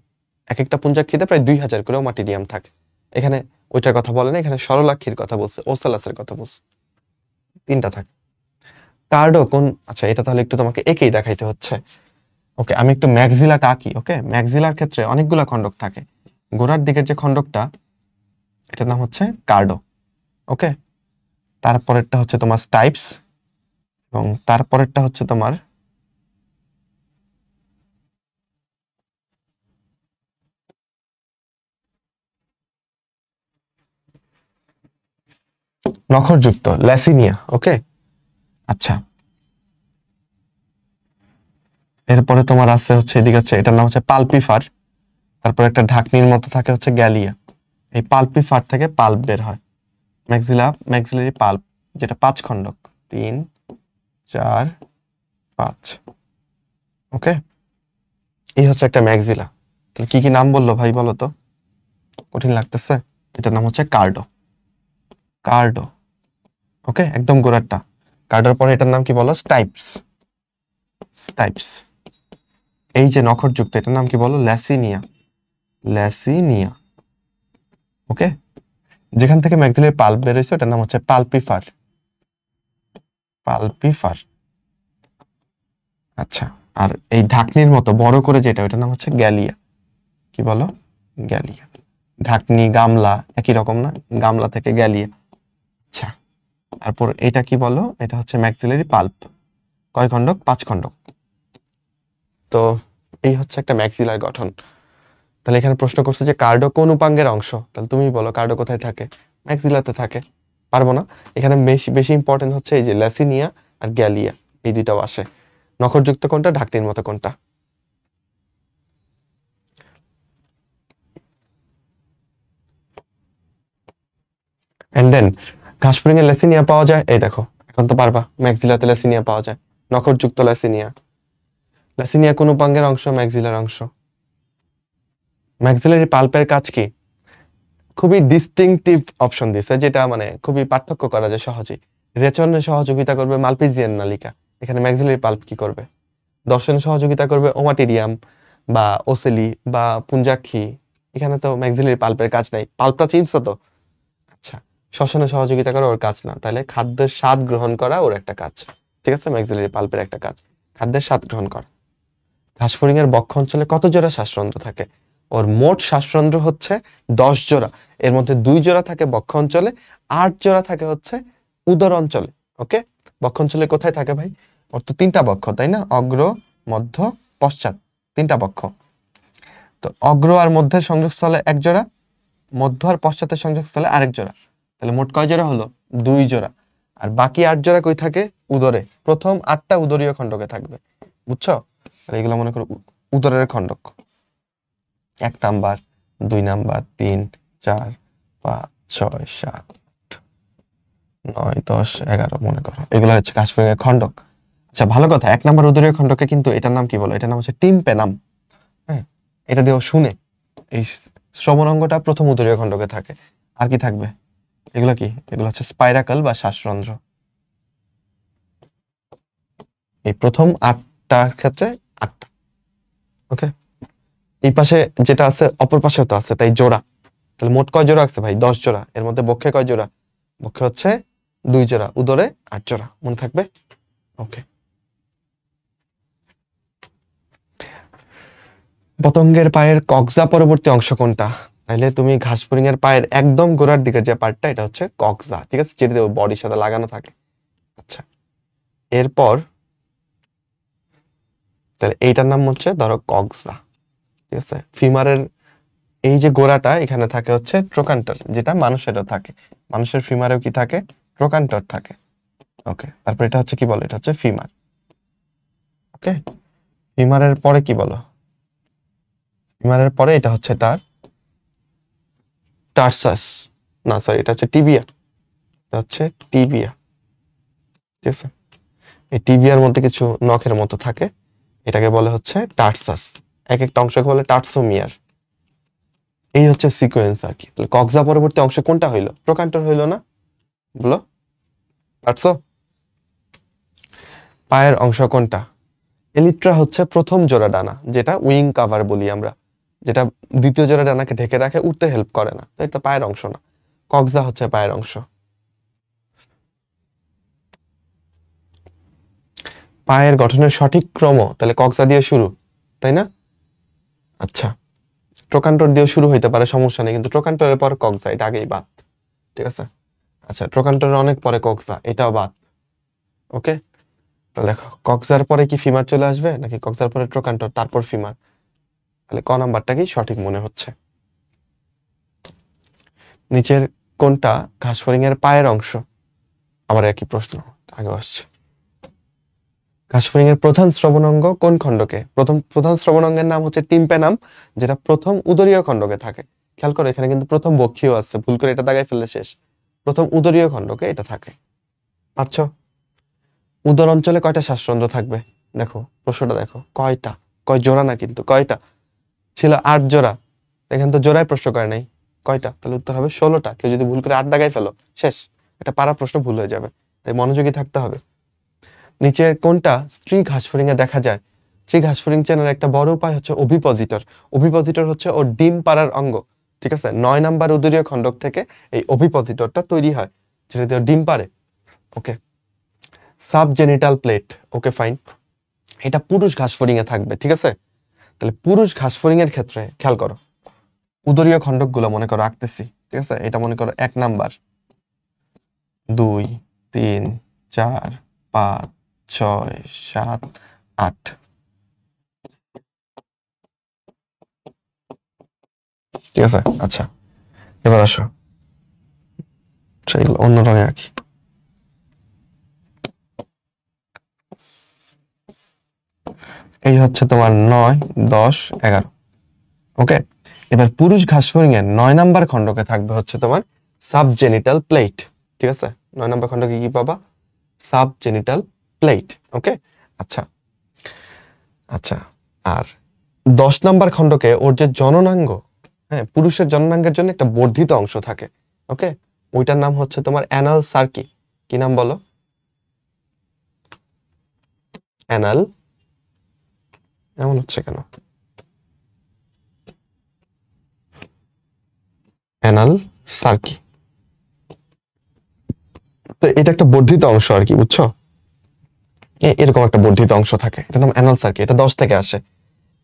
এক একটা পুঞ্জাক্ষীতে প্রায় 2000 করে ওমাটিডিয়াম থাকে। এখানে ওইটার কথা বলে না, এখানে সরলাক্ষীর কথা বলছে, ওসেলাসের কথা বলছে, তিনটা থাকে। কার্ডো কোন, আচ্ছা এটা তাহলে একটু তোমাকে একেই দেখাইতে হচ্ছে। ওকে, আমি একটু ম্যাক্সিলাটা আঁকি। ওকে, ম্যাক্সিলার ক্ষেত্রে অনেকগুলা খণ্ডক থাকে, গোড়ার দিকের যে খণ্ডকটা এটার নাম হচ্ছে কার্ডো। ওকে, তারপরেরটা হচ্ছে তোমার স্টাইপস, এবং তারপরেরটা হচ্ছে তোমার নখরযুক্ত ল্যাসিনিয়া। ওকে, আচ্ছা এরপরে তোমার আছে হচ্ছে এদিকে হচ্ছে এটার নাম হচ্ছে পালপিফার, তারপর একটা ঢাকনির মতো থাকে হচ্ছে গ্যালিয়া। এই পালপিফার থেকে পাল্প বের হয়, ম্যাক্সিলারি পাল্প, যেটা 5 খণ্ডক, 3 4 5। ওকে, এই হচ্ছে একটা ম্যাক্সিলা। তাহলে কি কি নাম বললো ভাই বলো তো, কঠিন লাগতেছে? এটার নাম হচ্ছে কার্ডো। কার্ডো, ওকে, একদম গোড়ারটা। কার্ডোর পরে এটার নাম কি বলো? স্টাইপস। স্টাইপস। এই যে নখরযুক্ত এটার নাম কি বলো? ল্যাসিনিয়া। ল্যাসিনিয়া। ওকে, যেখান থেকে ম্যাক্সিলারি পাল্প বের হয়েছে ওটার নাম হচ্ছে পালপিফার। পালপিফার। আচ্ছা, আর এই ঢাকনির মতো বড় করে যেটা ওটার নাম হচ্ছে গ্যালিয়া। কি বলো? গ্যালিয়া। ঢাকনি গামলা একই রকম না? গামলা থেকে গ্যালিয়া। আচ্ছা, তারপর এটা কি বলো? এটা হচ্ছে ম্যাক্সিলারি পাল্প। কয় খণ্ডক? 5 খণ্ডক। তো এই হচ্ছে একটা ম্যাক্সিলার গঠন। তাহলে এখানে প্রশ্ন করছে যে কার্ডো কোন উপাঙ্গের অংশ, তাহলে তুমি বলো কার্ডো কোথায় থাকে? ম্যাক্সিলাতে থাকে। পারবো না, এখানে বেশি বেশি ইম্পর্টেন্ট হচ্ছে এই যে ল্যাসিনিয়া আর গ্যালিয়া, এই দুইটাও আসে। নখরযুক্ত কোনটা, ঢাকনির মতো কোনটা? এন্ড দেন ঘাসফড়িং এর ল্যাসিনিয়া পাওয়া যায়, এই দেখো এখন তো পারবা, ম্যাক্সিলাতে ল্যাসিনিয়া পাওয়া যায়, নখরযুক্ত ল্যাসিনিয়া। ল্যাসিনিয়া কোন উপাঙ্গের অংশ? ম্যাক্সিলার অংশ। ম্যাক্সিলারি পাল্পের কাজ কি? খুবই ডিস্টিংটিভ অপশন দিছে, যেটা মানে খুবই পার্থক্য করা যায় সহজেই। রেচনে সহযোগিতা করবে মালপিজিয়ান নালিকা, এখানে ম্যাক্সিলারি পাল্প কি করবে? দর্শনে সহযোগিতা করবে ওমাটিরিয়াম বা ওসেলি বা পুঞ্জাক্ষী, এখানে তো ম্যাক্সিলারি পাল্পের কাজ নাই। পাল্পটা চিনছো তো? আচ্ছা, শ্বসনে সহযোগিতা করা ওর কাজ না, তাহলে খাদ্যের স্বাদ গ্রহণ করা ওর একটা কাজ। ঠিক আছে, ম্যাক্সিলারি পাল্পের একটা কাজ খাদ্যের স্বাদ গ্রহণ করা। ঘাসফড়িং এর বক্ষ অঞ্চলে কত জোড়া শ্বাসরন্ধ্র থাকে? ওর মোট শ্বাসরন্ধ্র হচ্ছে 10 জোড়া, এর মধ্যে 2 জোড়া থাকে বক্ষ অঞ্চলে, 8 জোড়া থাকে হচ্ছে উদর অঞ্চলে। ওকে, বক্ষ অঞ্চলে কোথায় থাকে ভাই? ওর তো 3টা বক্ষ, তাই না? অগ্র, মধ্য, পশ্চাৎ, 3টা বক্ষ। তো অগ্র আর মধ্যের সংযোগস্থলে 1 জোড়া, মধ্য আর পশ্চাতের সংযোগস্থলে আরেক জোড়া, তাহলে মোট কয় জোড়া হলো? 2 জোড়া। আর বাকি 8 জোড়া কই থাকে? উদরে। প্রথম 8টা উদরীয় খণ্ডকে থাকবে, বুঝছো? তাহলে এগুলো মনে করো উদরের খণ্ডক। 1 নাম্বার, 2 নাম্বার, 3 4 5 6 7 9 10 11 মনে করো, এগুলো হচ্ছে ঘাসফড়িং এর খণ্ডক। আচ্ছা ভালো কথা, 1 নাম্বার উদরীয় খণ্ডকে কিন্তু এটার নাম কি বলো? এটার নাম হচ্ছে টিম্পেনাম। হ্যাঁ, এটা দিয়েও শুনে এই শ্রবণ অঙ্গটা প্রথম উদরীয় খণ্ডকে থাকে। আর কি থাকবে? এগুলো কি? এগুলো হচ্ছে স্পাইরাকল বা শ্বাসরন্ধ্র। এই প্রথম 8টার ক্ষেত্রে 8টা। ওকে, এই পাশে যেটা আছে অপর পাশেও তো আছে, তাই জোড়া। তাহলে মোট কয় জোড়া আছে ভাই? 10 জোড়া। এর মধ্যে বক্ষে কয় জোড়া? বক্ষে হচ্ছে 2 জোড়া, উদরে 8 জোড়া। মনে থাকবে? ওকে। পতঙ্গের পায়ের কক্সা পরবর্তী অংশ কোনটা? তাইলে তুমি ঘাসফড়িং এর পায়ের একদম গোড়ার দিকের যে পার্টটা, এটা হচ্ছে কক্সা। ঠিক আছে, যেটা বডির সাথে লাগানো থাকে। আচ্ছা, এরপর তাহলে এইটার নাম হচ্ছে ধরো কক্সা। ঠিক আছে, ফিমারের এই যে গোড়াটা, এখানে থাকে হচ্ছে ট্রোকান্টার, যেটা মানুষেরও থাকে। মানুষের ফিমারেও কি থাকে? ট্রোকান্টার থাকে। ওকে, তারপর এটা হচ্ছে কি বলো? এটা হচ্ছে ফিমার। ওকে, ফিমারের পরে কি বলো? ফিমারের পরে এটা হচ্ছে তার টার্সাস, না সরি, এটা হচ্ছে টিবিয়া। এটা হচ্ছে টিবিয়া। ঠিক আছে, এই টিবিয়ার মধ্যে কিছু নখের মতো থাকে, এটাকে বলে হচ্ছে টার্সাস। এক একটা অংশকে বলে টার্সোমিয়ার। এই হচ্ছে সিকোয়েন্স আর কি। তাহলে কক্সা পরবর্তী অংশ কোনটা হইলো? ট্রোকান্টার হইলো না? বলো, পারছো? পায়ের অংশ কোনটা? এলিট্রা হচ্ছে প্রথম জোড়া ডানা, যেটা উইং কাভার বলি আমরা, যেটা দ্বিতীয় জোড়া ডানাকে ঢেকে রাখে, উঠতে হেল্প করে না, তো এটা পায়ের অংশ না। কক্সা হচ্ছে পায়ের অংশ। পায়ের গঠনের সঠিক ক্রম তাহলে কক্সা দিয়ে শুরু, তাই না? আচ্ছা, ট্রোকান্টর দিয়ে শুরু হইতে পারে, সমস্যা নেই, কিন্তু ট্রোকান্টরের পর কক্সা, এটা আগেই বাদ। ঠিক আছে, আচ্ছা ট্রোকান্টরের অনেক পরে কক্সা, এটাও বাদ। ওকে, তাহলে দেখো কক্সার পরে কি ফিমার চলে আসবে, নাকি কক্সার পরে ট্রোকান্টর তারপর ফিমার? তাহলে ক নাম্বারটা কি সঠিক মনে হচ্ছে? নিচের কোনটা ঘাসফড়িং এর পায়ের অংশ? আবার একই প্রশ্ন আগে আসছে। ঘাসফড়িং এর প্রধান শ্রবণাঙ্গ কোন খণ্ডকে? প্রধান শ্রবণাঙ্গের নাম হচ্ছে টিম্প্যানাম, যেটা প্রথম উদরীয় খণ্ডকে থাকে। খেয়াল করো এখানে কিন্তু প্রথম বক্ষীয় আছে, ভুল করে এটা দাগায় ফেললে শেষ। প্রথম উদরীয় খণ্ডকে এটা থাকে। পারছো? উদর অঞ্চলে কয়টা শ্বাসরন্ধ্র থাকবে? দেখো প্রশ্নটা দেখো, কয়টা, কয় জোড়া না কিন্তু কয়টা ছিল? 8 জোড়া। এখানে তো জোড়ায় প্রশ্ন করে নাই, কয়টা? তাহলে উত্তর হবে 16টা। কেউ যদি ভুল করে 8 দাগায় ফেলো শেষ, এটা পারা প্রশ্ন ভুল হয়ে যাবে, তাই মনোযোগী থাকতে হবে। নিচের কোনটা স্ত্রী ঘাসফড়িং এ দেখা যায়? স্ত্রী ঘাসফড়িং চেনার একটা বড় উপায় হচ্ছে ওভিপজিটর। ওভিপজিটর হচ্ছে ওর ডিম পাড়ার অঙ্গ, ঠিক আছে? 9 নাম্বার উদরীয় খণ্ডক থেকে এই ওভিপজিটরটা তৈরি হয়, যেটা দিয়ে ডিম পাড়ে। ওকে, সাবজেনিটাল প্লেট, ওকে ফাইন, এটা পুরুষ ঘাসফড়িং এ থাকবে, ঠিক আছে? তাহলে পুরুষ ঘাসফড়িং এর ক্ষেত্রে খেয়াল করো, উদরীয় খণ্ডকগুলো মনে করো আঁকতেছি, ঠিক আছে? এটা মনে করো 1 নাম্বার, 2, 3, 4, 5, 6, 7, 8। ঠিক আছে? আচ্ছা, এবার আসো, এগুলো অন্য রঙে আঁকি। এই হচ্ছে তোমার 9, 10, 11। ওকে, এবার পুরুষ ঘাসফড়িং এর 9 নাম্বার খণ্ডকে থাকবে হচ্ছে তোমার সাবজেনিটাল প্লেট, ঠিক আছে? 9 নাম্বার খণ্ডকে কি পাবা? Subgenital plate. ওকে, আচ্ছা আচ্ছা, আর 10 নাম্বার খণ্ডকে ওর যে জননাঙ্গ, হ্যাঁ, পুরুষের জননাঙ্গের জন্য একটা বর্ধিত অংশ থাকে। ওকে, ওইটার নাম হচ্ছে তোমার অ্যানাল সার্কি। কি নাম বলো? অ্যানাল, এমন হচ্ছে কেন? অ্যানাল সার্কি। তো এটা একটা বর্ধিত অংশ আর কি, বুঝছো? এরকম একটা বর্ধিত অংশ থাকে, এটার নাম অ্যানাল সার্কি। এটা 10 থেকে আসে।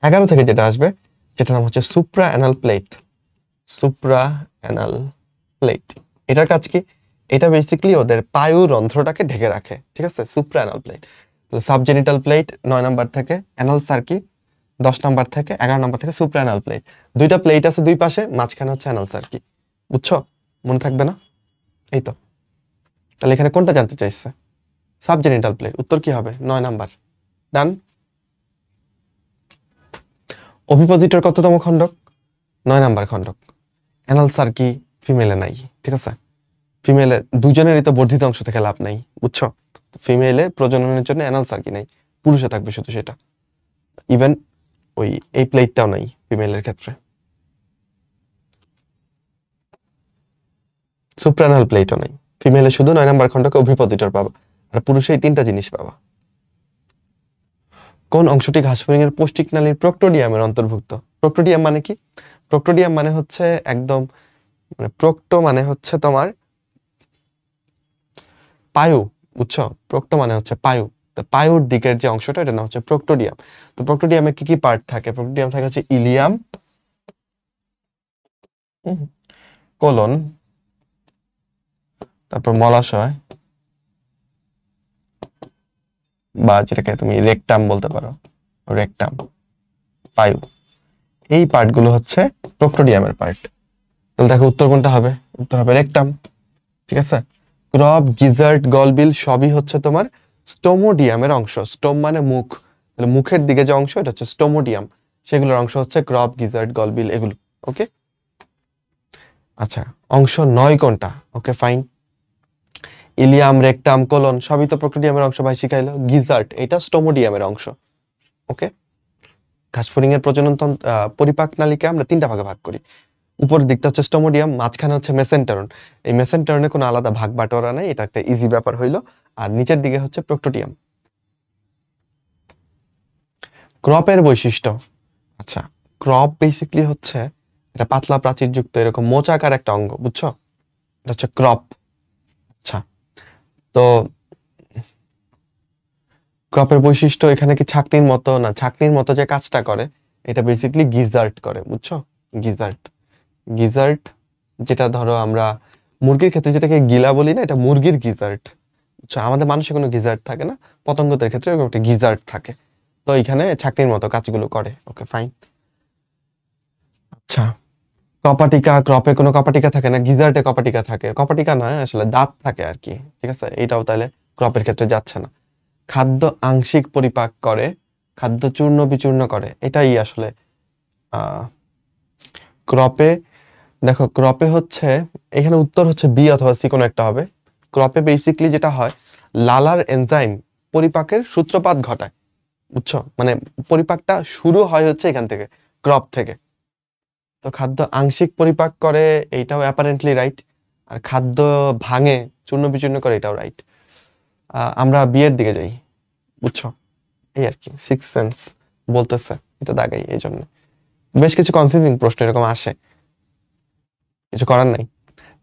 11 থেকে যেটা আসবে যেটার নাম হচ্ছে supra anal plate. Supra anal plate, এটার কাজ কি? এটা বেসিক্যালি ওদের পায়ুরন্ধ্রটাকে ঢেকে রাখে, ঠিক আছে? Supra anal plate. তাহলে সাবজেনিটাল প্লেট 9 নাম্বার থেকে, অ্যানাল সার্কি 10 নাম্বার থেকে, 11 নাম্বার থেকে সুপ্রা অ্যানাল প্লেট। দুইটা প্লেট আছে দুই পাশে, মাঝখানে হচ্ছে অ্যানাল সার্কি। বুঝছো? মনে থাকবে না? এই তো। তাহলে এখানে কোনটা জানতে চাইছে? Subgenital plate. উত্তর কি হবে? 9 নাম্বার। ডান। ওভিপজিটর কততম খণ্ডক? 9 নাম্বার খণ্ডক। অ্যানাল সার্কি ফিমেলে নাই, ঠিক আছে? ফিমেলে দুজনেরই তো বর্ধিত অংশ থেকে লাভ নাই, বুঝছো? ফিমেলে প্রজননের জন্য অ্যানাল সার্কি নাই, পুরুষে থাকবে শুধু সেটা। ইভেন ওই এই প্লেটটাও নাই ফিমেলের ক্ষেত্রে, সুপ্রানাল প্লেটও নাই। ফিমেলে শুধু 9 নাম্বার খণ্ডকে ওভিপজিটর পাবা, আর পুরুষে এই 3টা জিনিস পাবা। কোন অংশটি ঘাসফড়িং এর পৌষ্টিক নালীর প্রক্টোডিয়ামের অন্তর্ভুক্ত? প্রক্টোডিয়াম মানে কি? প্রক্টোডিয়াম মানে হচ্ছে একদম, মানে প্রক্টো মানে হচ্ছে তোমার পায়ু, বুঝছো? প্রক্টো মানে হচ্ছে পায়ু। তো পায়ুর দিকের যে অংশটা, এটা না হচ্ছে প্রক্টোডিয়াম। তো প্রক্টোডিয়ামে কি কি পার্ট থাকে? প্রক্টোডিয়াম থাকে হচ্ছে ইলিয়াম, কোলন, তারপর মলাশয়, বা যেটাকে তুমি রেকটাম বলতে পারো, রেকটাম, পায়ু। এই পার্টগুলো হচ্ছে প্রক্টোডিয়ামের পার্ট। তাহলে দেখো উত্তর কোনটা হবে? উত্তর হবে রেকটাম, ঠিক আছে? ক্রপ, গিজার্ড, গলবিল সবই হচ্ছে তোমার স্টোমোডিয়ামের অংশ। স্টোম মানে মুখ, তাহলে মুখের দিকে যে অংশ এটা হচ্ছে স্টোমোডিয়াম, সেগুলোর অংশ হচ্ছে ক্রপ, গিজার্ড, গলবিল, এগুলো। ওকে, আচ্ছা, অংশ 9 কোনটা? Okay fine, Ilium, rectum, colon সবই তো প্রক্টোডিয়ামের অংশ, ভাই শিখাইলো। গিজার্ড এটা স্টোমোডিয়ামের অংশ। ওকে, ঘাসফড়িং এর প্রজনন পরিপাক নালীকে আমরা 3টা ভাগে ভাগ করি। উপরের দিকটা হচ্ছে স্টোমোডিয়াম, মাঝখানে হচ্ছে মেসেন্টেরন। এই মেসেন্টেরনে কোনো আলাদা ভাগ বাটোয়ারা নাই, এটা একটা ইজি ব্যাপার হইলো। আর নিচের দিকে হচ্ছে প্রক্টোডিয়াম। ক্রপের বৈশিষ্ট্য, আচ্ছা, ক্রপ বেসিক্যালি হচ্ছে এটা পাতলা প্রাচীরযুক্ত এরকম মোচাকার একটা অঙ্গ, বুঝছো? এটা হচ্ছে ক্রপ। আচ্ছা, তো ক্রপের বৈশিষ্ট্য এখানে কি ছাকনির মতো না, ছাকনির মতো যে কাজটা করে এটা বেসিক্যালি গিজার্ট করে, বুঝছো? গিজার্ট, গিজার্ট যেটা ধরো আমরা মুরগির ক্ষেত্রে যেটাকে গিলা বলি না, এটা মুরগির গিজার্ট, বুঝছো? আমাদের মানুষের কোনো গিজার্ট থাকে না, পতঙ্গদের ক্ষেত্রে এরকম একটা গিজার্ট থাকে। তো এখানে ছাকনির মতো কাজগুলো করে। Okay fine. আচ্ছা, কপাটিকা, ক্রপে কোনো কপাটিকা থাকে না, গিজার্টে কপাটিকা থাকে। কপাটিকা নয় আসলে, দাঁত থাকে আর কি, ঠিক আছে? এটাও তাহলে ক্রপের ক্ষেত্রে যাচ্ছে না। খাদ্য আংশিক পরিপাক করে, খাদ্য চূর্ণ বিচূর্ণ করে, এটাই আসলে ক্রপে। দেখো ক্রপে হচ্ছে, এখানে উত্তর হচ্ছে বি অথবা সি কোনো একটা হবে। ক্রপে বেসিক্যালি যেটা হয়, লালার এনজাইম পরিপাকের সূত্রপাত ঘটায়, বুঝছো? মানে পরিপাকটা শুরু হয় হচ্ছে এখান থেকে, ক্রপ থেকে। তো খাদ্য আংশিক পরিপাক করে, এইটাও অ্যাপারেন্টলি রাইট। আর খাদ্য ভাঙে, চূর্ণ বিচূর্ণ করে, এটাও রাইট। আমরা বিয়ের দিকে যাই, বুঝছো? এই আর কি, সিক্স সেন্স বলতেছে, এটা দাগাই এই জন্য। বেশ কিছু কনফিউজিং প্রশ্ন এরকম আসে, কিছু করার নাই।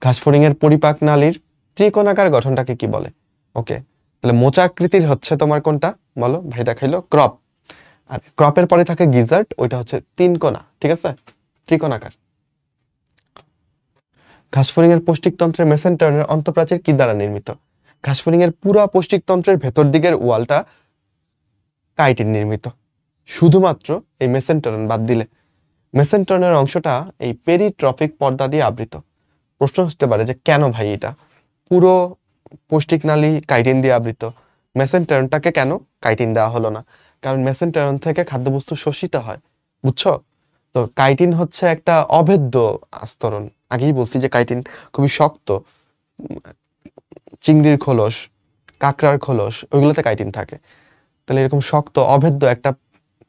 ঘাসফড়িং এর পরিপাক নালীর ত্রিকোণাকার গঠনটাকে কি বলে? ওকে, তাহলে মোচাকৃতির হচ্ছে তোমার কোনটা বলো? ভাই দেখাইলো ক্রপ। আর ক্রপের পরে থাকে গিজার্ট, ওইটা হচ্ছে তিন কোণা, ঠিক আছে? ত্রিকোণাকার। ঘাসফড়িং এর পৌষ্টিকতন্ত্রের মেসেন্টারনের অন্তঃপ্রাচীর কি দ্বারা নির্মিত? ঘাসফড়িং এর পুরো পৌষ্টিকতন্ত্রের ভেতর দিকের ওয়ালটা কাইটিন নির্মিত, শুধুমাত্র এই মেসেন্টারন বাদ দিলে। মেসেন্টারনের অংশটা এই পেরিট্রফিক পর্দা দিয়ে আবৃত। প্রশ্ন হতে পারে যে কেন ভাই এটা পুরো পৌষ্টিক নালী কাইটিন দিয়ে আবৃত, মেসেন্টারনটাকে কেন কাইটিন দেওয়া হলো না? কারণ মেসেন্টারন থেকে খাদ্যবস্তু শোষিত হয়, বুঝছো? তো কাইটিন হচ্ছে একটা অভেদ্য আস্তরণ। আগেই বলছি যে কাইটিন খুবই শক্ত। চিংড়ির খোলস, কাঁকড়ার খোলস, ওইগুলোতে কাইটিন থাকে। তাহলে এরকম শক্ত অভেদ্য একটা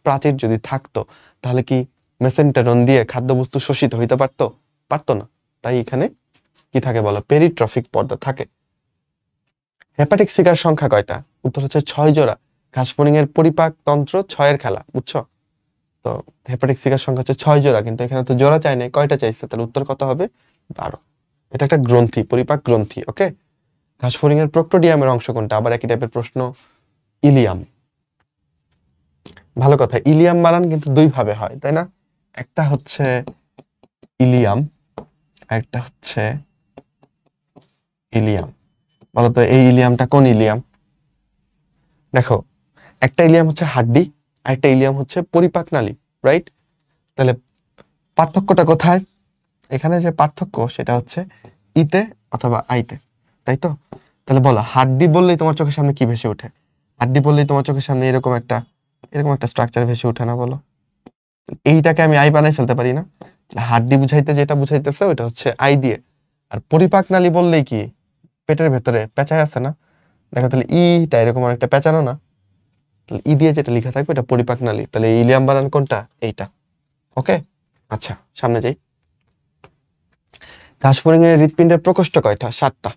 প্রাচীর যদি থাকতো, তাহলে কি মেসেন্টারন দিয়ে খাদ্যবস্তু শোষিত হইতে পারতো? পারতো না। তাই এখানে কি থাকে বলো? পেরিট্রফিক পর্দা থাকে। হেপাটিক সিকার সংখ্যা কয়টা? উত্তর হচ্ছে 6 জোড়া। ঘাসফড়িং এর পরিপাক তন্ত্র 6-এর খেলা, বুঝছো? তো হেপাটিক সিকার সংখ্যা হচ্ছে 6 জোড়া, কিন্তু এখানে তো জোড়া চাই নাই, কয়টা চাইছে? তাহলে উত্তর কত হবে? 12। এটা একটা গ্রন্থি, পরিপাক গ্রন্থি, ওকে? ঘাসফড়িং এর প্রোক্টোডিয়ামের অংশ কোনটা? আবার একই টাইপের প্রশ্ন। ইলিয়াম। ভালো কথা, ইলিয়াম বানান কিন্তু দুই ভাবে হয়, তাই না? একটা হচ্ছে ইলিয়াম, একটা হচ্ছে ইলিয়াম। বলতো এই ইলিয়ামটা কোন ইলিয়াম? দেখো, একটা ইলিয়াম হচ্ছে হাড্ডি, আর একটা ইলিয়াম হচ্ছে পরিপাক নালী, রাইট? তাহলে পার্থক্যটা কোথায়? এখানে যে পার্থক্য সেটা হচ্ছে ইতে অথবা আইতে, তাই তো? তাহলে বলো, হাড্ডি বললেই তোমার চোখের সামনে কি ভেসে ওঠে? হাড্ডি বললেই তোমার চোখের সামনে এরকম একটা স্ট্রাকচার ভেসে ওঠে না, বলো? এইটাকে আমি আই বানাই ফেলতে পারি না? হাড্ডি বুঝাইতে যেটা বুঝাইতেছে ওইটা হচ্ছে আই দিয়ে। আর পরিপাক নালী বললেই কি, পেটের ভেতরে পেঁচায় আছে না? দেখো তাহলে ইটা এরকম একটা পেঁচানো না? তাহলে ই দিয়ে যেটা লেখা থাকবে এটা পরিপাক নালী। তাহলে ইলিয়াম বানান কোনটা? এইটা, ওকে? আচ্ছা, সামনে যাই। ঘাসফড়িং এর হৃৎপিণ্ডের প্রকোষ্ঠ কয়টা? 7টা।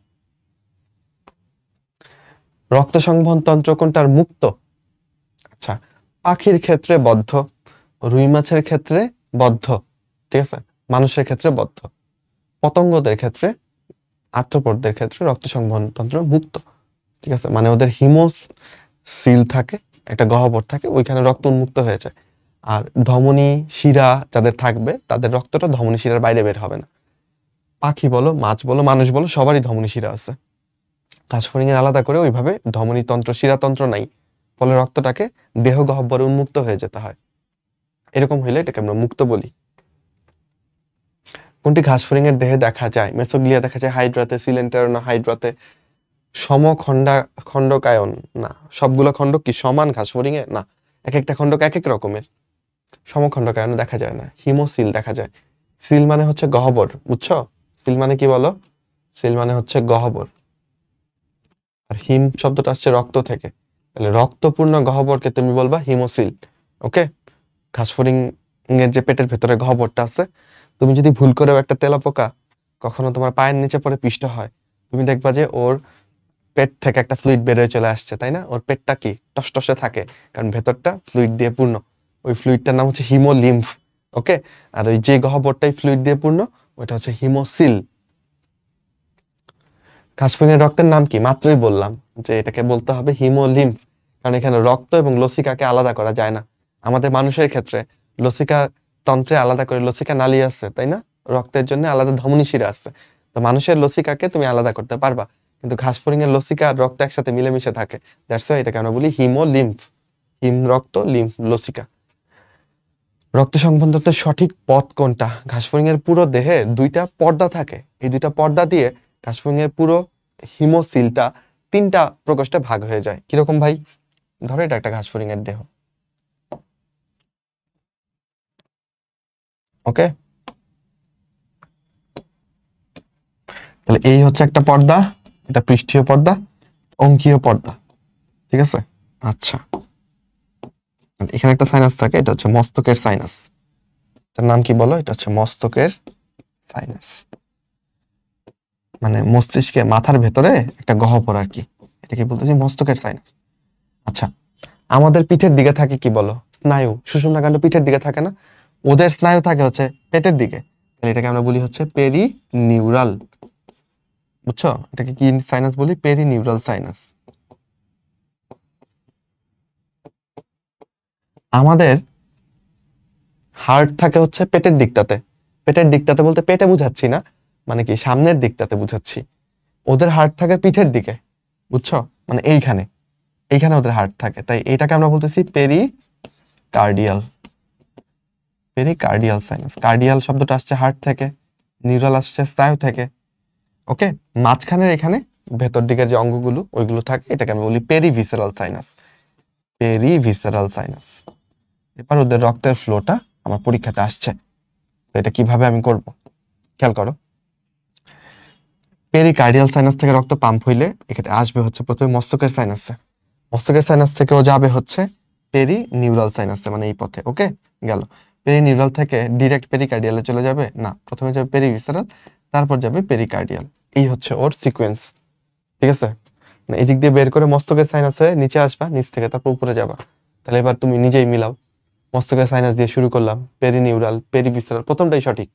রক্ত সংবহন তন্ত্র কোনটার মুক্ত? আচ্ছা, পাখির ক্ষেত্রে বদ্ধ, রুই মাছের ক্ষেত্রে বদ্ধ, ঠিক আছে? মানুষের ক্ষেত্রে বদ্ধ। পতঙ্গদের ক্ষেত্রে, আর্থ্রোপোডদের ক্ষেত্রে রক্ত সংবহন তন্ত্র মুক্ত, ঠিক আছে? মানে ওদের হিমোস সিল থাকে, একটা গহ্বর থাকে, ওইখানে রক্ত উন্মুক্ত হয়ে যায়। আর ধমনী শিরা যাদের থাকবে, তাদের রক্তটা ধমনী শিরার বাইরে বের হবে না। পাখি বলো, মাছ বলো, মানুষ বলো, সবারই ধমনী শিরা আছে। ঘাসফড়িং এর আলাদা করে ওইভাবে ধমনী তন্ত্র, শিরাতন্ত্র নাই, ফলে রক্তটাকে দেহ গহ্বরে উন্মুক্ত হয়ে যেতে হয়। এরকম হইলে এটাকে আমরা মুক্ত বলি। কোনটি ঘাসফড়িং এর দেহে দেখা যায়? মেসোগ্লিয়া দেখা যায় হাইড্রাতে, সিলেন্টারনা হাইড্রাতে। খণ্ডকায়ন না, সবগুলো খণ্ডক কি সমান ঘাসফড়িং এ? না, এক একটা খণ্ডক এক এক রকমের। সমখণ্ডকায়ন দেখা যায় না। হিমোসিল দেখা যায়। সিল মানে হচ্ছে গহ্বর, বুঝছো? সিল মানে কি বলো? সিল মানে হচ্ছে গহ্বর। আর হিম শব্দটা আসছে রক্ত থেকে, তাহলে রক্তপূর্ণ গহ্বরকে তুমি বলবা হিমোসিল, ওকে? ঘাসফড়িং এর যে পেটের ভেতরে গহ্বরটা আছে, তুমি যদি ভুল করেও একটা তেলাপোকা কখনো তোমার পায়ের নিচে পড়ে পিষ্ট হয়, তুমি দেখবা যে ওর পেট থেকে একটা ফ্লুইড বের হয়ে চলে আসছে, তাই না? ওর পেটটা কি টসটসে থাকে, কারণ ভেতরটা ফ্লুইড দিয়ে পূর্ণ। ওই ফ্লুইডটার নাম হচ্ছে হিমোলিম্ফ, ওকে? আর ওই যে গহ্বরটাই ফ্লুইড দিয়ে পূর্ণ, ওইটা হচ্ছে হিমোসিল। ঘাসফড়িং এর রক্তের নাম কি? মাত্রই বললাম যে এটাকে বলতে হবে হিমোলিম্ফ, কারণ এখানে রক্ত এবং লসিকাকে আলাদা করা যায় না। আমাদের মানুষের ক্ষেত্রে লসিকা তন্ত্রে আলাদা করে লসিকা নালী আছে, তাই না? রক্তের জন্য আলাদা ধমনী শিরা আছে। তো মানুষের লসিকাকে তুমি আলাদা করতে পারবা, কিন্তু ঘাসফড়িং এর লসিকা আর রক্ত একসাথে মিলেমিশে থাকে। দ্যাটস ওয়াই এটাকে আমরা বলি হিমোলিম্ফ। হিম রক্ত, লিম্ফ লসিকা। রক্ত সংবহনের সঠিক পথ কোনটা? ঘাসফড়িং এর পুরো দেহে দুইটা পর্দা থাকে, এই দুইটা পর্দা দিয়ে ঘাসফড়িং এর পুরো হিমোসিলটা 3টা প্রকোষ্ঠে ভাগ হয়ে যায়। কিরকম ভাই? ধরো এটা একটা ঘাসফড়িং এর দেহ, ওকে? তাহলে এই হচ্ছে একটা পর্দা, এটা পৃষ্ঠীয় পর্দা, অঙ্কীয় পর্দা, ঠিক আছে? আচ্ছা, এখানে একটা সাইনাস থাকে, এটা হচ্ছে মস্তকের সাইনাস। এটার নাম কি বলো? এটা হচ্ছে মস্তকের সাইনাস, মানে মস্তিষ্কে মাথার ভেতরে একটা গহ্বর আর কি, এটাকে বলতেছি মস্তকের সাইনাস। আচ্ছা, আমাদের পিঠের দিকে থাকে কি বলো? স্নায়ু, সুষুম্না কাণ্ড পিঠের দিকে থাকে না? ওদের স্নায়ু থাকে হচ্ছে পেটের দিকে, তাহলে এটাকে আমরা বলি হচ্ছে পেরি নিউরাল। বুঝছো? এটাকে কি সাইনাস বলি? Perineural sinus. আমাদের হার্ট থাকে হচ্ছে পেটের দিকটাতে, পেটের দিকটাতে বলতে পেটে বুঝাচ্ছি না, মানে কি সামনের দিকটাতে বুঝাচ্ছি। ওদের হার্ট থাকে পিঠের দিকে, বুঝছো? মানে এইখানে, এইখানে ওদের হার্ট থাকে, তাই এটাকে আমরা বলতেছি pericardial, pericardial sinus. Cardial শব্দটা আসছে হার্ট থেকে, নিউরাল আসছে স্নায়ু থেকে, ওকে? মাঝখানের এখানে ভেতর দিকের যে অঙ্গগুলো ওইগুলো থাকে, এটাকে আমি বলি পেরিভিসেরাল সাইনাস, পেরিভিসেরাল সাইনাস। এবার ওদের রক্তের ফ্লোটা আমার পরীক্ষাতে আসছে, তো এটা কিভাবে আমি করব খেয়াল করো। পেরিকার্ডিয়াল সাইনাস থেকে রক্ত পাম্প হইলে এখানে আসবে হচ্ছে প্রথমে মস্তকের সাইনাসে, মস্তকের সাইনাস থেকেও যাবে হচ্ছে পেরি নিউরাল সাইনাসে, মানে এই পথে, ওকে? গেল। পেরি নিউরাল থেকে ডিরেক্ট পেরিকার্ডিয়ালে চলে যাবে না, প্রথমে যাবে পেরিভিসেরাল, তারপর যাবে পেরিকার্ডিয়াল। এই হচ্ছে ওর সিকোয়েন্স, ঠিক আছে? না এদিক দিয়ে বের করে মস্তকের সাইনাস হয়ে নিচে আসবা, নিচ থেকে তারপর উপরে যাবা। তাহলে এবার তুমি নিজেই মিলাও, মস্তকের সাইনাস দিয়ে শুরু করলাম, পেরি নিউরাল, পেরিভিসেরাল, প্রথমটাই সঠিক,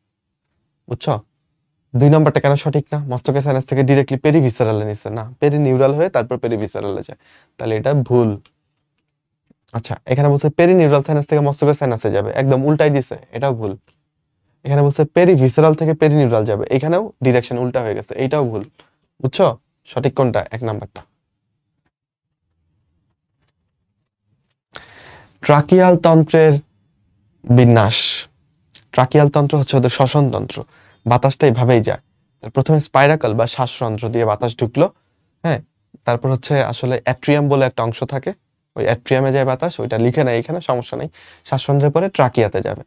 বুঝছো? 2 নম্বরটা কেন সঠিক না? মস্তকের সাইনাস থেকে ডিরেক্টলি পেরিভিসেরালে নিচ্ছে না, পেরি নিউরাল হয়ে তারপর পেরিভিসেরালে যায়, তাহলে এটা ভুল। আচ্ছা, এখানে বলছে পেরি নিউরাল সাইনাস থেকে মস্তকের সাইনাসে যাবে, একদম উল্টাই দিছে, এটাও ভুল। এখানে বলছে পেরিভিসেরাল থেকে পেরি নিউরাল যাবে, এখানেও ডিরেকশন উল্টা হয়ে গেছে, এইটাও ভুল, বুঝছো? সঠিক কোনটা? 1 নাম্বারটা। ট্রাকিয়াল তন্ত্রের বিন্যাস, ট্রাকিয়াল তন্ত্র হচ্ছে ওদের শ্বসন তন্ত্র, বাতাসটা এইভাবেই যায়। প্রথমে স্পাইরাকল বা শ্বাসরন্ধ্র দিয়ে বাতাস ঢুকলো, হ্যাঁ, তারপর হচ্ছে আসলে অ্যাট্রিয়াম বলে একটা অংশ থাকে, ওই অ্যাট্রিয়ামে যায় বাতাস, ওইটা লিখে নেয় এখানে, সমস্যা নেই। শ্বাসরন্ধ্রের পরে ট্রাকিয়াতে যাবে,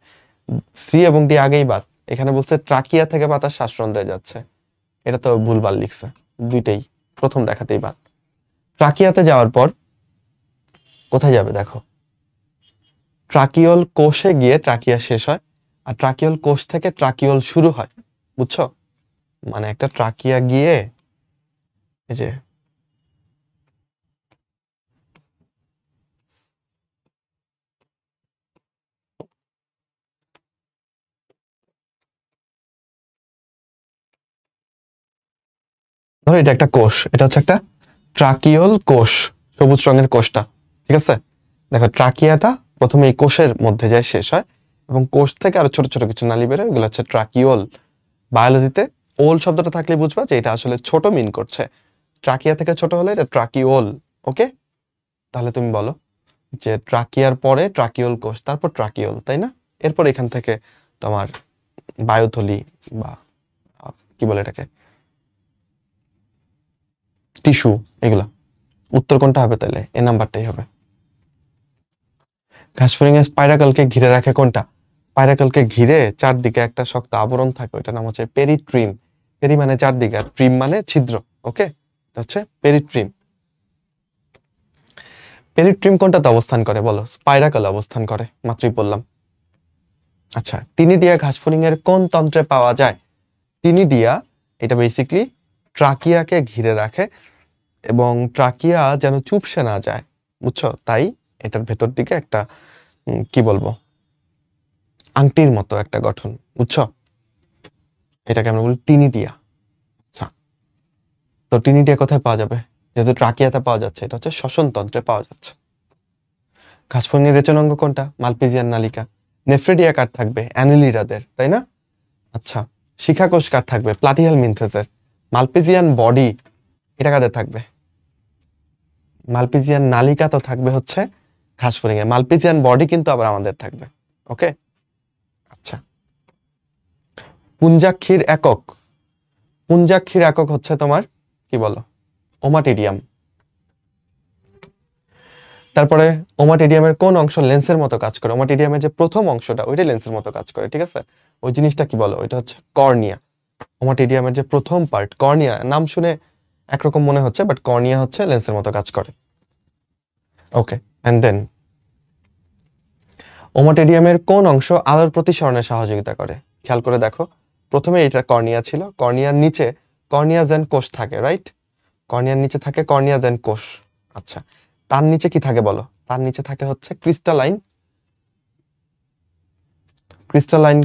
সি এবং ডি আগেই বাদ, এখানে বলছে ট্রাকিয়া থেকে বাতাস শ্বাসরন্ধ্রে যাচ্ছে, এটা তো ভুলভাল লিখছে, দুইটাই প্রথম দেখাতেই বাদ। ট্রাকিয়াতে যাওয়ার পর কোথায় যাবে দেখো, ট্রাকিওল কোষে গিয়ে ট্রাকিয়া শেষ হয়, আর ট্রাকিওল কোষ থেকে ট্রাকিওল শুরু হয়, বুঝছো? মানে একটা ট্রাকিয়া গিয়ে এই যে ধরো এটা একটা কোষ, এটা হচ্ছে একটা ট্রাকিওল কোষ, সবুজ রঙের কোষটা, ঠিক আছে? দেখো ট্রাকিয়াটা প্রথমে এই কোষের মধ্যে যায়, শেষ হয়, এবং কোষ থেকে আরো ছোট ছোট কিছু নালী বেরোয়, এগুলো হচ্ছে ট্রাকিওল। বায়োলজিতে ওল শব্দটা থাকলে বুঝবা যে এটা আসলে ছোট মিন করছে, ট্রাকিয়া থেকে ছোট হলে এটা ট্রাকিওল, ওকে? তাহলে তুমি বলো যে ট্রাকিয়ার পরে ট্রাকিওল কোষ, তারপর ট্রাকিওল, তাই না? এরপর এখান থেকে তোমার বায়ুথলি বা কি বলে এটাকে, টিস্যু, এগুলা। উত্তর কোনটা হবে তাহলে? এ নাম্বারটাই হবে। ঘাসফড়িং এর স্পাইরাকলকে ঘিরে রাখে কোনটা? স্পাইরাকলকে ঘিরে চারদিকে একটা শক্ত আবরণ থাকে, ওটার নাম হচ্ছে পেরিট্রিম। পেরি মানে চারদিকে, আর ট্রিম মানে ছিদ্র, ওকে? এটা হচ্ছে পেরিট্রিম। পেরিট্রিম কোনটাতে অবস্থান করে বলো? স্পাইরাকলে অবস্থান করে, মাত্রই বললাম। আচ্ছা, টিনিডিয়া ঘাসফড়িং এর কোন তন্ত্রে পাওয়া যায়? টিনিডিয়া এটা বেসিক্যালি ট্রাকিয়াকে ঘিরে রাখে, এবং ট্রাকিয়া যেন চুপসে না যায়, বুঝছো? তাই এটার ভেতর দিকে একটা কি বলবো, আংটির মতো একটা গঠন, বুঝছো? এটাকে আমরা বলি টিনিডিয়া। আচ্ছা, তো টিনিডিয়া কোথায় পাওয়া যাবে? যেহেতু ট্রাকিয়াতে পাওয়া যাচ্ছে, এটা হচ্ছে শ্বসন তন্ত্রে পাওয়া যাচ্ছে। ঘাসফড়িং এর রেচনাঙ্গ কোনটা? মালপিজিয়ান নালিকা। নেফ্রিডিয়া কার থাকবে? অ্যানিলিডাদের, তাই না? আচ্ছা, শিখাকোষ কার থাকবে? প্লাটিহেল মিনথেসের। মালপিজিয়ান বডি এটা কাদের থাকবে? মালপিজিয়ান নালিকা তো থাকবে হচ্ছে ঘাসফড়িং এর, মালপিজিয়ান বডি কিন্তু আবার আমাদের থাকবে, ওকে? আচ্ছা, পুঞ্জাক্ষীর একক, পুঞ্জাক্ষীর একক হচ্ছে তোমার কি বলো, ওমাটিডিয়াম। তারপরে ওমাটিডিয়ামের কোন অংশ লেন্সের মতো কাজ করে? ওমাটিডিয়ামের যে প্রথম অংশটা ওইটা লেন্সের মতো কাজ করে, ঠিক আছে? ওই জিনিসটা কি বলো? ওইটা হচ্ছে কর্নিয়া। ওমাটিডিয়ামের যে প্রথম পার্ট কর্নিয়া, নাম শুনে একরকম মনে হচ্ছে, বাট কর্নিয়া হচ্ছে লেন্সের মতো কাজ করে। ওকে, এন্ড দেন ওমাটিডিয়ামের কোন অংশ আলোর প্রতিসরণে সহযোগিতা করে? খেয়াল করে দেখো, প্রথমে এটা কর্নিয়া ছিল, কর্নিয়ার নিচে কর্নিয়া জেন কোষ থাকে, রাইট? কর্নিয়ার নিচে থাকে কর্নিয়া জেন কোষ। আচ্ছা, তার নিচে কি থাকে বলো? তার নিচে থাকে হচ্ছে ক্রিস্টালাইন, ক্রিস্টালাইন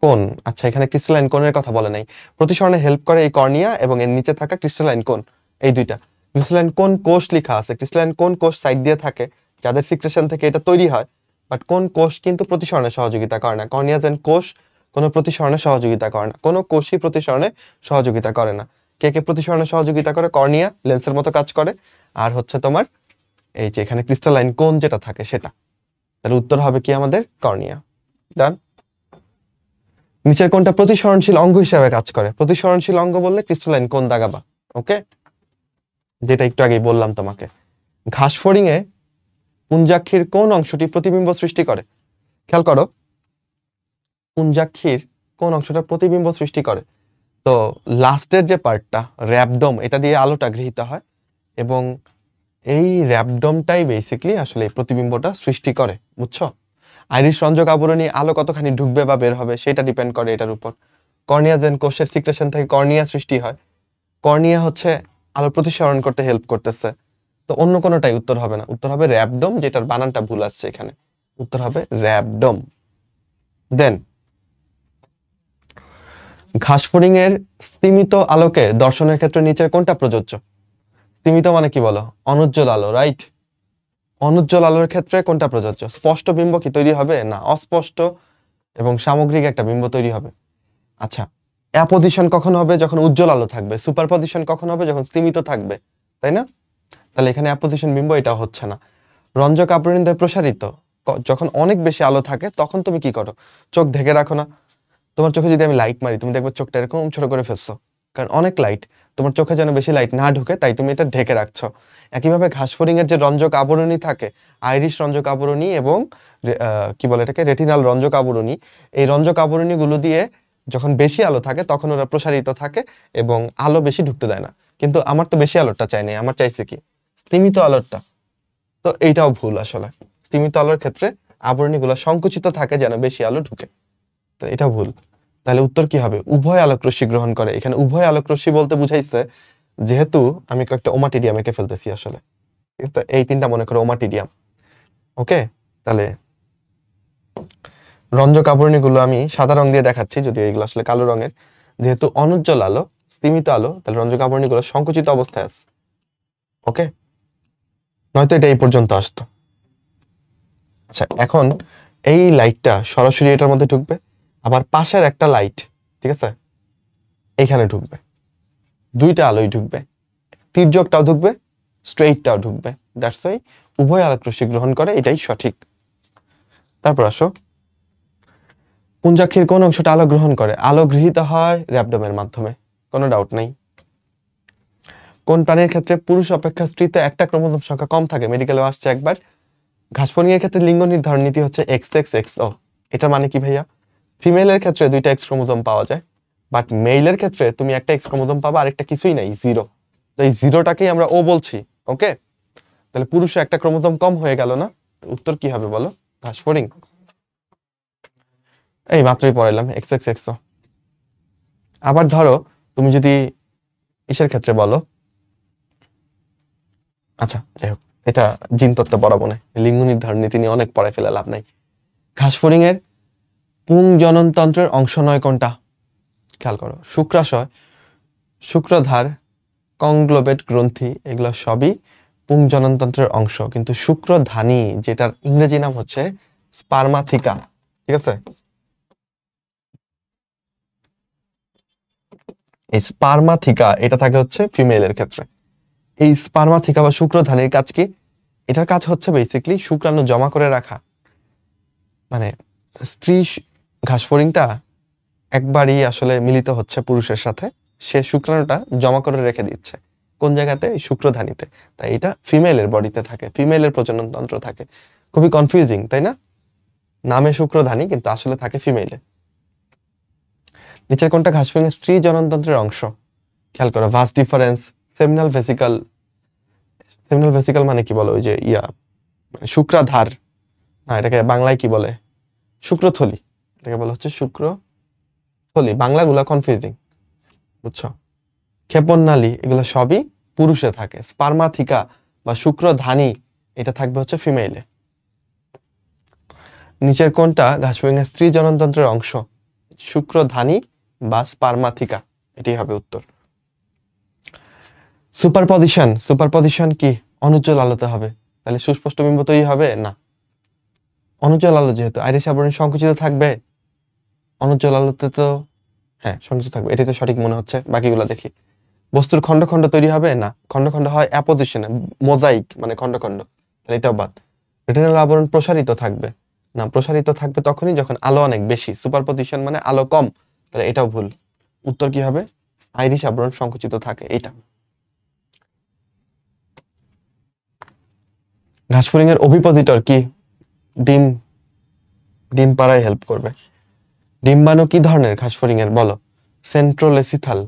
কোন। আচ্ছা, এখানে ক্রিস্টালাইন কোণের কথা বলে নাই। প্রতিসরণে হেল্প করে এই কর্নিয়া এবং এর নিচে থাকা ক্রিস্টালাইন কোণ, এই দুইটা। ক্রিস্টালাইন কোন কোষ লেখা আছে, ক্রিস্টালাইন কোন কোষ সাইড দিয়ে থাকে, যাদের সিক্রেশন থেকে এটা তৈরি হয়, বাট কোন কোষ কিন্তু প্রতিসরণে সহযোগিতা করে না। কর্নিয়া জেন কোষ কোনো প্রতিসরণে সহযোগিতা করে না, কোনো কোষই প্রতিসরণে সহযোগিতা করে না। কে কে প্রতিসরণে সহযোগিতা করে? কর্নিয়া লেন্সের মতো কাজ করে, আর হচ্ছে তোমার এই যে এখানে ক্রিস্টালাইন কোণ যেটা থাকে সেটা। তাহলে উত্তর হবে কি আমাদের? কর্নিয়া। ডান। নিচের কোনটা প্রতিসরণশীল অঙ্গ হিসেবে কাজ করে? প্রতিসরণশীল অঙ্গ বললে ক্রিস্টালাইন কোণ দাগাবা, ওকে, যেটা একটু আগেই বললাম তোমাকে। ঘাসফড়িং এ পুঞ্জাক্ষীর কোন অংশটি প্রতিবিম্ব সৃষ্টি করে? খেয়াল করো, পুঞ্জাক্ষীর কোন অংশটা প্রতিবিম্ব সৃষ্টি করে? তো লাস্টের যে পার্টটা র্যাবডম, এটা দিয়ে আলোটা গৃহীত হয় এবং এই র্যাবডমটাই বেসিক্যালি আসলে এই প্রতিবিম্বটা সৃষ্টি করে, বুঝছো? আইরিশ রঞ্জক আবরণী আলো কতখানি ঢুকবে বা বের হবে সেটা ডিপেন্ড করে এটার উপর। কর্নিয়া জেন কোষের সিক্রেশন থেকে কর্নিয়া সৃষ্টি হয়, কর্নিয়া হচ্ছে আলো প্রতিসরণ করতে হেল্প করতেছে। তো অন্য কোনোটাই উত্তর হবে না, উত্তর হবে র্যাবডম, যেটার বানানটা ভুল আসছে এখানে, উত্তর হবে র্যাবডম। দেন ঘাসফড়িং এর স্তিমিত আলোকে দর্শনের ক্ষেত্রে নিচের কোনটা প্রযোজ্য? স্তিমিত মানে কি বলো? অনুজ্জ্বল আলো, রাইট? অনুজ্জ্বল আলোর ক্ষেত্রে কোনটা প্রযোজ্য? স্পষ্ট বিম্ব কি তৈরি হবে? না, অস্পষ্ট এবং সামগ্রিক একটা বিম্ব তৈরি হবে। আচ্ছা, অ্যাপোজিশন কখন হবে? যখন উজ্জ্বল আলো থাকবে। সুপারপজিশন কখন হবে? যখন স্তিমিত থাকবে, তাই না? তাহলে এখানে অ্যাপোজিশন বিম্ব এটা হচ্ছে না। রঞ্জক আবরণী দ্বয় প্রসারিত, যখন অনেক বেশি আলো থাকে তখন তুমি কি করো? চোখ ঢেকে রাখো না? তোমার চোখে যদি আমি লাইট মারি, তুমি দেখবে চোখটা এরকম ছোট করে ফেলছো, কারণ অনেক লাইট, তোমার চোখে যেন বেশি লাইট না ঢুকে তাই তুমি এটা ঢেকে রাখছো। একইভাবে ঘাসফড়িং এর যে রঞ্জক আবরণী থাকে, আইরিশ রঞ্জক আবরণী এবং কি বলে এটাকে, রেটিনাল রঞ্জক আবরণী, এই রঞ্জক আবরণীগুলো দিয়ে যখন বেশি আলো থাকে তখন ওরা প্রসারিত থাকে এবং আলো বেশি ঢুকতে দেয় না। কিন্তু আমার তো বেশি আলোটা চাই নাই, আমার চাইছে কি? স্তিমিত আলোটা। তো এইটাও ভুল আসলে। স্তিমিত আলোর ক্ষেত্রে আবরণীগুলো সংকুচিত থাকে যেন বেশি আলো ঢুকে, তো এটা ভুল। তাহলে উত্তর কি হবে? উভয় আলোক রশ্মি গ্রহণ করে। এখানে উভয় আলোক রশ্মি বলতে বুঝাইছে যেহেতু আমি কয়েকটা ওমাটিডিয়াম এঁকে ফেলতেছি আসলে, ঠিক আছে? এই তিনটা মনে করো ওমাটিডিয়াম, ওকে? তাহলে রঞ্জক আবরণীগুলো আমি সাদা রং দিয়ে দেখাচ্ছি, যদিও এগুলো আসলে কালো রঙের। যেহেতু অনুজ্জ্বল আলো, স্তিমিত আলো, তাহলে রঞ্জক আবরণীগুলো সংকুচিত অবস্থায় আছে, ওকে? নয়তো এটা এই পর্যন্ত আসতো। আচ্ছা, এখন এই লাইটটা সরাসরি এটার মধ্যে ঢুকবে, আবার পাশের একটা লাইট, ঠিক আছে, এইখানে ঢুকবে, দুইটা আলোই ঢুকবে, তির্যকটাও ঢুকবে, স্ট্রেইটটাও ঢুকবে। দ্যাটস ওয়াই উভয় আলোক রশ্মি গ্রহণ করে, এটাই সঠিক। তারপর আসো, পুঞ্জাক্ষীর কোন অংশটা আলো গ্রহণ করে? আলো গৃহীত হয় র্যাবডমের মাধ্যমে, কোনো ডাউট নাই। কোন প্রাণীর ক্ষেত্রে পুরুষ অপেক্ষা স্ত্রীতে একটা ক্রোমোজোম সংখ্যা কম থাকে? মেডিকেলে আসছে একবার। ঘাসফড়িং এর ক্ষেত্রে লিঙ্গ নির্ধারণ নীতি হচ্ছে XX XO। এটার মানে কি ভাইয়া? ফিমেলের ক্ষেত্রে দুইটা এক্স ক্রোমোজোম পাওয়া যায়, বাট মেইলের ক্ষেত্রে তুমি একটা এক্স ক্রোমোজোম পাবা, আরেকটা কিছুই নাই, জিরো। তো এই জিরোটাকেই আমরা ও বলছি, ওকে? তাহলে পুরুষে একটা ক্রোমোজোম কম হয়ে গেল না? উত্তর কি হবে বলো? ঘাসফড়িং। এই মাত্রই পড়াইলাম XX XO। আবার ধরো তুমি যদি ইসের ক্ষেত্রে বলো, আচ্ছা যাই হোক, এটা জিন তত্ত্ব পড়াবো না, লিঙ্গ নির্ধারণ নীতি নিয়ে অনেক পড়ায় ফেলে লাভ নাই। ঘাসফড়িং এর পুংজননতন্ত্রের অংশ নয় কোনটা? খেয়াল করো, শুক্রাশয়, শুক্রধার, কংগ্লোবেট গ্রন্থি, এগুলো সবই পুংজননতন্ত্রের অংশ, কিন্তু শুক্রধানী যেটার ইংরেজি নাম হচ্ছে স্পার্মাথিকা, ঠিক আছে? এই স্পার্মাথিকা এটা থাকে হচ্ছে ফিমেলের ক্ষেত্রে। এই স্পার্মাথিকা বা শুক্রধানীর কাজ কি? এটার কাজ হচ্ছে বেসিক্যালি শুক্রাণু জমা করে রাখা, মানে স্ত্রী ঘাসফড়িংটা একবারই আসলে মিলিত হচ্ছে পুরুষের সাথে, সে শুক্রাণুটা জমা করে রেখে দিচ্ছে কোন জায়গাতে, শুক্রধানীতে। তাই এটা ফিমেলের বডিতে থাকে, ফিমেলের প্রজনন তন্ত্র থাকে। খুবই কনফিউজিং তাই না? নামে শুক্রধানী কিন্তু আসলে থাকে ফিমেলে। নিচের কোনটা ঘাসফড়িং এর স্ত্রী জননতন্ত্রের অংশ? খেয়াল করো, vas deferens, seminal vesicle. Seminal vesicle মানে কি বলো, ওই যে শুক্রাধার, না এটাকে বাংলায় কি বলে, শুক্রথলি, এটাকে বলা হচ্ছে শুক্রথলি। বাংলাগুলা কনফিউজিং, বুঝছো? ক্ষেপণ নালী এগুলো সবই পুরুষে থাকে। স্পার্মাথিকা বা শুক্রধানী এটা থাকবে হচ্ছে ফিমেইলে। নিচের কোনটা ঘাসফড়িং এর স্ত্রী জননতন্ত্রের অংশ? শুক্রধানী বা স্পার্মাথিকা, এটাই হবে উত্তর। সুপারপজিশন, সুপারপজিশন কি? অনুজ্জ্বল আলোতে হবে, তাহলে সুস্পষ্ট বিম্ব তৈরি হবে না। অনুজ্জ্বল আলো যেহেতু, আইরিশ আবরণ সংকুচিত থাকবে। অনুজ্জ্বল আলোতে তো হ্যাঁ সংকুচিত থাকবে, এটাই তো সঠিক মনে হচ্ছে। বাকিগুলো দেখি। বস্তুর খন্ড খন্ড তৈরি হবে না, খন্ড খন্ড হয় অ্যাপোজিশনে, মোজাইক মানে খন্ড খন্ড, তাহলে এটাও বাদ। রেটিনাল আবরণ প্রসারিত থাকবে না, প্রসারিত থাকবে তখনই যখন আলো অনেক বেশি। সুপারপজিশন মানে আলো কম, তাহলে এটাও ভুল। উত্তর কি হবে? আইরিশ আবরণ সংকুচিত থাকে, এইটা। ঘাসফড়িং এর অভিপজিটর কি? ডিম, ডিম পাড়ায় হেল্প করবে। ডিম্বাণু কি ধরনের ঘাসফড়িং এর বলো? সেন্ট্রোলেসিথাল।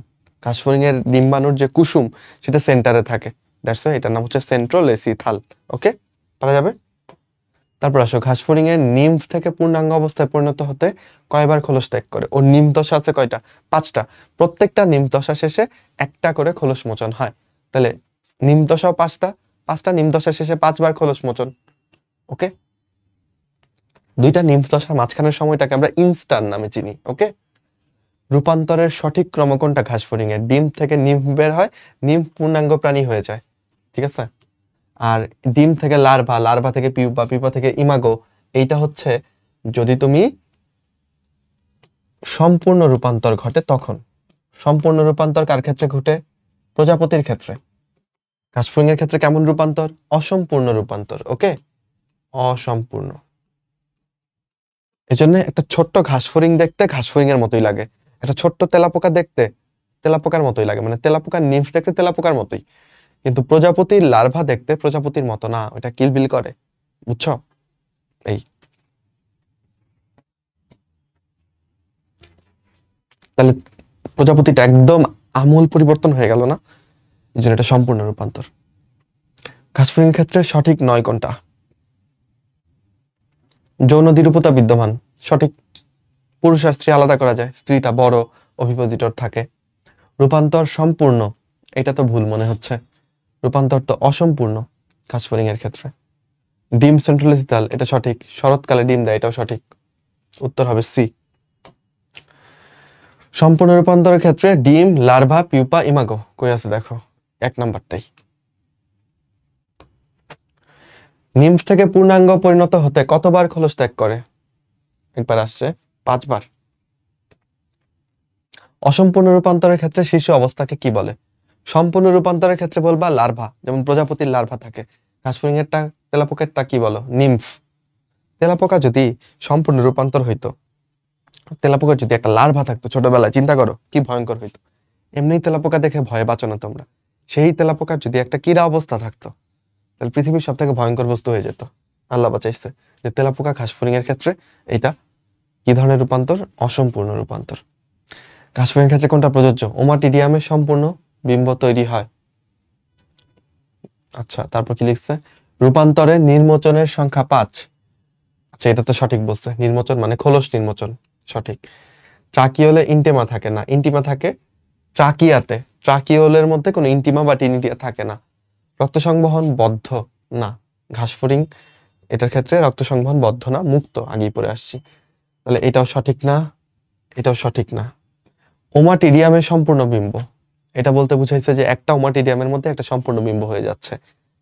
ঘাসফড়িং এর ডিম্বাণুর যে কুসুম সেটা সেন্টারে থাকে, দ্যাটস ওয়াই এটার নাম হচ্ছে সেন্ট্রোলেসিথাল। ওকে, পারা যাবে। তারপর আসো, ঘাসফড়িং এর নিম্ফ থেকে পূর্ণাঙ্গ অবস্থায় পরিণত হতে কয়বার খোলস ত্যাগ করে? ও নিম্ফ দশা আছে কয়টা? 5টা। প্রত্যেকটা নিম্ফ দশা শেষে একটা করে খোলস মোচন হয়, তাহলে নিম্ফ দশাও 5টা, 5টা নিম্ফ দশা শেষে 5বার খোলস মোচন। ওকে, 2টা নিম্ফ দশার মাঝখানের সময়টাকে আমরা ইনস্টার নামে চিনি। ওকে, রূপান্তরের সঠিক ক্রম কোনটা ঘাসফড়িং এর? ডিম থেকে নিম্ফ বের হয়, নিম্ফ পূর্ণাঙ্গ প্রাণী হয়ে যায়, ঠিক আছে। আর ডিম থেকে লার্ভা, লার্ভা থেকে পিউপা, পিউপা থেকে ইমাগো, এইটা হচ্ছে যদি তুমি সম্পূর্ণ রূপান্তর ঘটে তখন। সম্পূর্ণ রূপান্তর কার ক্ষেত্রে ঘটে? প্রজাপতির ক্ষেত্রে। ঘাসফড়িং এর ক্ষেত্রে কেমন রূপান্তর? অসম্পূর্ণ রূপান্তর। ওকে, অসম্পূর্ণ। এজন্য একটা ছোট্ট ঘাসফড়িং দেখতে ঘাসফড়িং এর মতোই লাগে, একটা ছোট্ট তেলাপোকা দেখতে তেলাপোকার মতোই লাগে, মানে তেলাপোকার নিম্ফ দেখতে তেলাপোকার মতোই, কিন্তু প্রজাপতির লার্ভা দেখতে প্রজাপতির মতো না, ওটা কিলবিল করে, বুঝছো? এই তাহলে প্রজাপতিটা একদম আমূল পরিবর্তন হয়ে গেল না, এই জন্য এটা সম্পূর্ণ রূপান্তর। ঘাসফড়িং ক্ষেত্রে সঠিক নয় কোনটা? যৌন দ্বিরূপতা বিদ্যমান, সঠিক। পুরুষ আর স্ত্রী আলাদা করা যায়, স্ত্রীটা বড়, অভিপজিটর থাকে। রূপান্তর সম্পূর্ণ, এটা তো ভুল মনে হচ্ছে, রূপান্তর তো অসম্পূর্ণ ঘাসফড়িং এর ক্ষেত্রে। ডিম সেন্ট্রোলেসিথাল, এটা সঠিক, শরৎকালে ডিম দেয়, এটাও সঠিক। উত্তর হবে সি। সম্পূর্ণ রূপান্তরের ক্ষেত্রে ডিম, লার্ভা, পিউপা, ইমাগো কই আছে দেখো, 1 নাম্বারটাই। নিম্ফ থেকে পূর্ণাঙ্গ পরিণত হতে কতবার খোলস ত্যাগ করে? একবার আসছে, 5বার। অসম্পূর্ণ রূপান্তরের ক্ষেত্রে শিশু অবস্থাকে কি বলে? সম্পূর্ণ রূপান্তরের ক্ষেত্রে বলবা লার্ভা, যেমন প্রজাপতির লার্ভা থাকে। ঘাসফড়িং এরটা, তেলাপোকারটা কি বলো? নিম্ফ। তেলাপোকা যদি সম্পূর্ণ রূপান্তর হইতো, তেলাপোকার যদি একটা লার্ভা থাকতো ছোটবেলায়, চিন্তা করো কি ভয়ঙ্কর হইতো। এমনি তেলাপোকা দেখে ভয়ে বাঁচো না তোমরা, সেই তেলাপোকার যদি একটা কিরা অবস্থা থাকতো, তাহলে পৃথিবীর সব থেকে ভয়ঙ্কর বস্তু হয়ে যেত। আল্লাহ বাঁচাইছে যে তেলাপোকা ঘাসফড়িং এর ক্ষেত্রে এইটা কি ধরনের রূপান্তর? অসম্পূর্ণ রূপান্তর। ঘাসফড়িং এর ক্ষেত্রে কোনটা প্রযোজ্য? ওমাটিডিয়ামে সম্পূর্ণ বিম্ব তৈরি হয়। আচ্ছা, তারপর কি লিখছে? রূপান্তরে নির্মোচনের সংখ্যা 5। আচ্ছা, এটা তো সঠিক বলছে, নির্মোচন মানে খোলস নির্মোচন, সঠিক। ট্রাকিওলে ইন্টিমা থাকে না, ইন্টিমা থাকে ট্রাকিয়াতে। ট্রাকিওলের মধ্যে কোনো ইন্টিমা বা টিনিটিয়া থাকে না। রক্ত সংবহন বদ্ধ না, ঘাসফড়িং এটার ক্ষেত্রে রক্ত সংবহন বদ্ধ না, মুক্ত, আগেই পড়ে আসছি। তাহলে এটাও সঠিক না, এটাও সঠিক না। ওমাটিডিয়ামে সম্পূর্ণ বিম্ব, এটা বলতে বুঝাইছে যে একটা ওমাটিডিয়ামের মধ্যে একটা সম্পূর্ণ বিম্ব হয়ে যাচ্ছে।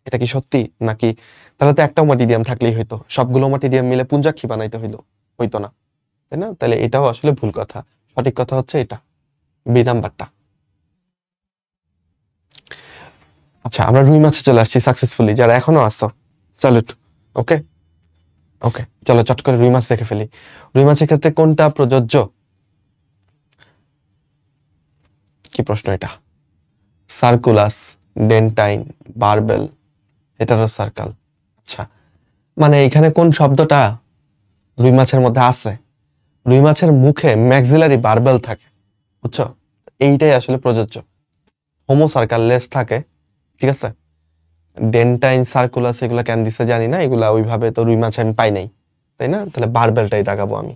এটা কি সত্যি নাকি? তাহলে তো একটা ওমাটিডিয়াম থাকলেই হইতো, সবগুলো ওমাটিডিয়াম মিলে পুঞ্জাক্ষী বানাইতে হইতো না, তাই না? তাহলে এটাও আসলে ভুল কথা, সঠিক কথা হচ্ছে এটা, বি নাম্বারটা। আচ্ছা, আমরা রুই মাছে চলে আসছি সাকসেসফুলি, যারা এখনো আসছো স্যালুট। ওকে, ওকে, চলো চট করে রুই মাছ দেখে ফেলি। রুই মাছের ক্ষেত্রে কোনটা প্রযোজ্য? কি প্রশ্ন এটা? সার্কুলাস, ডেন্টাইন, বারবেল, হেটারো সার্কাল। আচ্ছা, মানে এখানে কোন শব্দটা রুই মাছের মধ্যে আছে? রুই মাছের মুখে ম্যাক্সিলারি বারবেল থাকে, বুঝছো? এইটাই আসলে প্রযোজ্য। হোমো সার্কাল লেস থাকে, ঠিক আছে? ডেন্টাইন, সার্কুলাস এগুলা কেন দিছে জানি না, এগুলা ওইভাবে তো রুই মাছ আমি পাই নাই, তাই না? তাহলে বারবেলটাই দাগাবো আমি।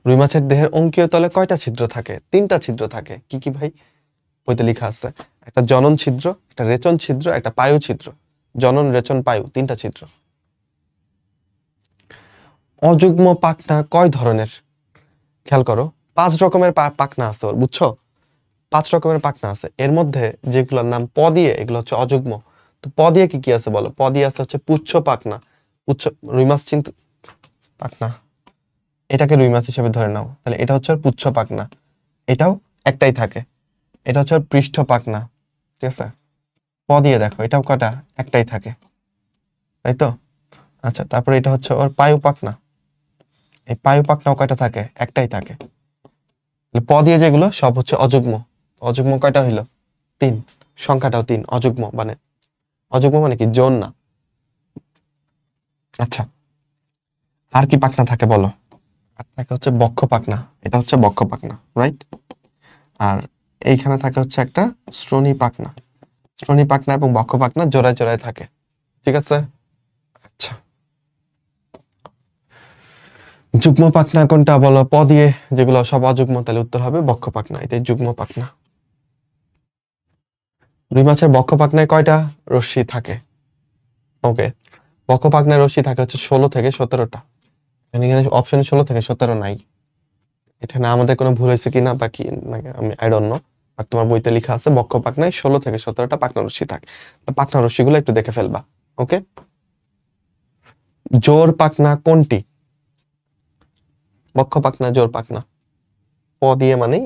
রুই মাছের দেহের অঙ্কীয় তলে কয়টা ছিদ্র থাকে? 3টা ছিদ্র থাকে। কি কি ভাই? বইতে লেখা আছে, একটা জনন ছিদ্র, একটা রেচন ছিদ্র, একটা পায়ু ছিদ্র। জনন, রেচন, পায়ু, 3টা ছিদ্র। অযুগ্ম পাখনা কয় ধরনের? খেয়াল করো, 5 রকমের পাখনা আছে ওর, বুঝছো? 5 রকমের পাখনা আছে, এর মধ্যে যেগুলোর নাম প দিয়ে, এগুলো হচ্ছে অযুগ্ম। তো প দিয়ে কি কি আছে বলো? প দিয়ে আছে হচ্ছে পুচ্ছ পাখনা। পুচ্ছ, রুই মাছ চিন্তা পাখনা, এটাকে রুই মাছ হিসেবে ধরে নাও, তাহলে এটা হচ্ছে পুচ্ছ পাখনা। এটাও একটাই থাকে। এটা হচ্ছে পৃষ্ঠ পাখনা, ঠিক আছে? প দিয়ে দেখো, এটাও কটা? একটাই থাকে, তাই তো? আচ্ছা, তারপরে এটা হচ্ছে ওর পায়ু পাখনা। এই পায়ু পাখনাও কয়টা থাকে? একটাই থাকে। প দিয়ে যেগুলো সব হচ্ছে অযুগ্ম। অযুগ্ম কয়টা হইলো? 3। সংখ্যাটাও 3। অযুগ্ম মানে, অযুগ্ম মানে কি? জোন না। আচ্ছা, আর কি পাখনা থাকে বলো? আর থাকে হচ্ছে বক্ষ পাখনা। এটা হচ্ছে বক্ষ পাখনা, রাইট? আর এইখানে থাকে হচ্ছে একটা শ্রোণী পাখনা। শ্রোণী পাখনা এবং বক্ষ পাখনা জোড়ায় জোড়ায় থাকে, ঠিক আছে? আচ্ছা, যুগ্ম পাখনা কোনটা বলো? প দিয়ে যেগুলো সব অযুগ্ম, তাহলে উত্তর হবে বক্ষ পাখনা। এটাই যুগ্ম পাখনা। রুই মাছের বক্ষ পাখনায় কয়টা রশ্মি থাকে? ওকে, বক্ষ পাখনায় রশ্মি থাকে হচ্ছে 16 থেকে 17টা। এখানে অপশন 16 থেকে 17 নাই। এটা না আমাদের কোনো ভুল হয়েছে কিনা বা কি, আমি আই ডোন্ট নো। আর তোমার বইতে লেখা আছে বক্ষ পাখনায় 16 থেকে 17টা পাখনা রশ্মি থাকে। পাখনা রশ্মিগুলো একটু দেখে ফেলবা, ওকে? জোর পাখনা কোনটি? বক্ষ পাখনা, জোর পাখনা। প দিয়ে মানেই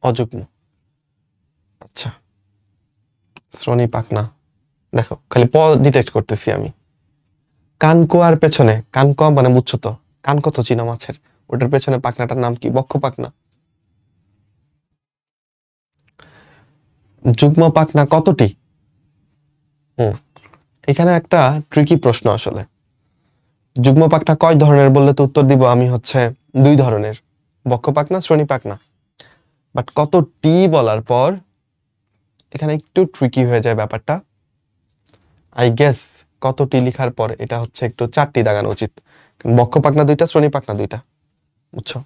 অযুগ্ম। আচ্ছা, শ্রোণী পাখনা, দেখো খালি প ডিটেক্ট করতেছি আমি। কানকোয়ার পেছনে, কানকোয়া মানে বুঝছো তো, কানকো তো চীনা মাছের, ওটার পেছনে পাখনাটার নাম কি? বক্ষ পাখনা। যুগ্ম পাখনা কতটি? এখানে একটা ট্রিকি প্রশ্ন আসলে। যুগ্ম পাখনা কয় ধরনের বললে তো উত্তর দিব আমি হচ্ছে 2 ধরনের, বক্ষ পাখনা, শ্রোণী পাখনা। বাট কতটি বলার পর এখানে একটু ট্রিকি হয়ে যায় ব্যাপারটা। আই গেস কতটি লেখার পর এটা হচ্ছে একটু 4টি দাগানো উচিত। বক্ষ পাখনা 2টা, শ্রোণী পাখনা 2টা, বুঝছো?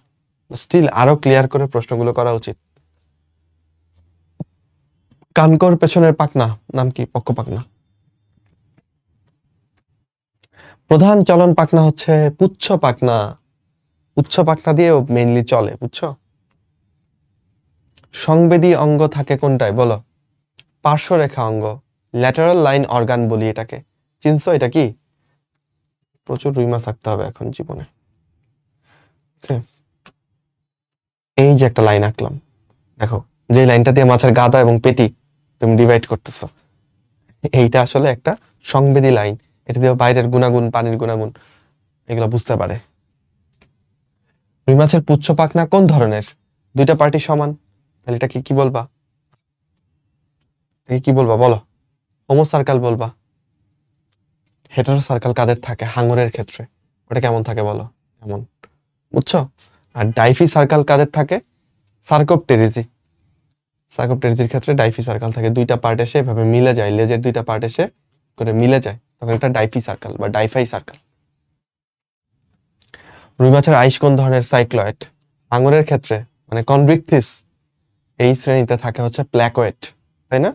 স্টিল আরো ক্লিয়ার করে প্রশ্নগুলো করা উচিত। কানকোর পেছনের পাখনা নাম কি? বক্ষ পাখনা। প্রধান চলন পাখনা হচ্ছে পুচ্ছ পাখনা। পুচ্ছ পাখনা দিয়েও মেইনলি চলে, বুঝছো? সংবেদী অঙ্গ থাকে কোনটায় বলো? পার্শ্বরেখা অঙ্গ, ল্যাটারাল লাইন অর্গান বলি এটাকে। চিনছো এটা কি? প্রচুর রুই মাছ থাকতে হবে এখন জীবনে। এই যে একটা লাইন আঁকলাম, দেখো যে লাইনটা দিয়ে মাছের গাদা এবং পেটি তুমি ডিভাইড করতেছো, এইটা আসলে একটা সংবেদী লাইন। এটা দিয়ে বাইরের গুণাগুণ, পানির গুণাগুণ এগুলো বুঝতে পারে। রুই মাছের পুচ্ছ পাখনা কোন ধরনের? 2টা পার্টি সমান, তাহলে এটা কি বলবা? কি বলবা বলো? হোমো সার্কাল বলবা। হেটারো সার্কাল কাদের থাকে? হাঙরের ক্ষেত্রে। ওটা কেমন থাকে বলো? এমন, বুঝছো? আর ডাইফি সার্কাল কাদের থাকে? সার্কোপটেরিজি। সার্কোপটেরিজির ক্ষেত্রে ডাইফি সার্কাল থাকে। 2টা পার্ট এসে এভাবে মিলে যায়, লেজের 2টা পার্ট এসে করে মিলে যায়, তখন এটা ডাইফি সার্কাল বা ডাইফাই সার্কাল। রুই মাছের আইস কোন ধরনের? সাইক্লয়েড। হাঙরের ক্ষেত্রে মানে কনভিকথিস এই শ্রেণীতে থাকে হচ্ছে প্ল্যাকোয়েট, তাই না?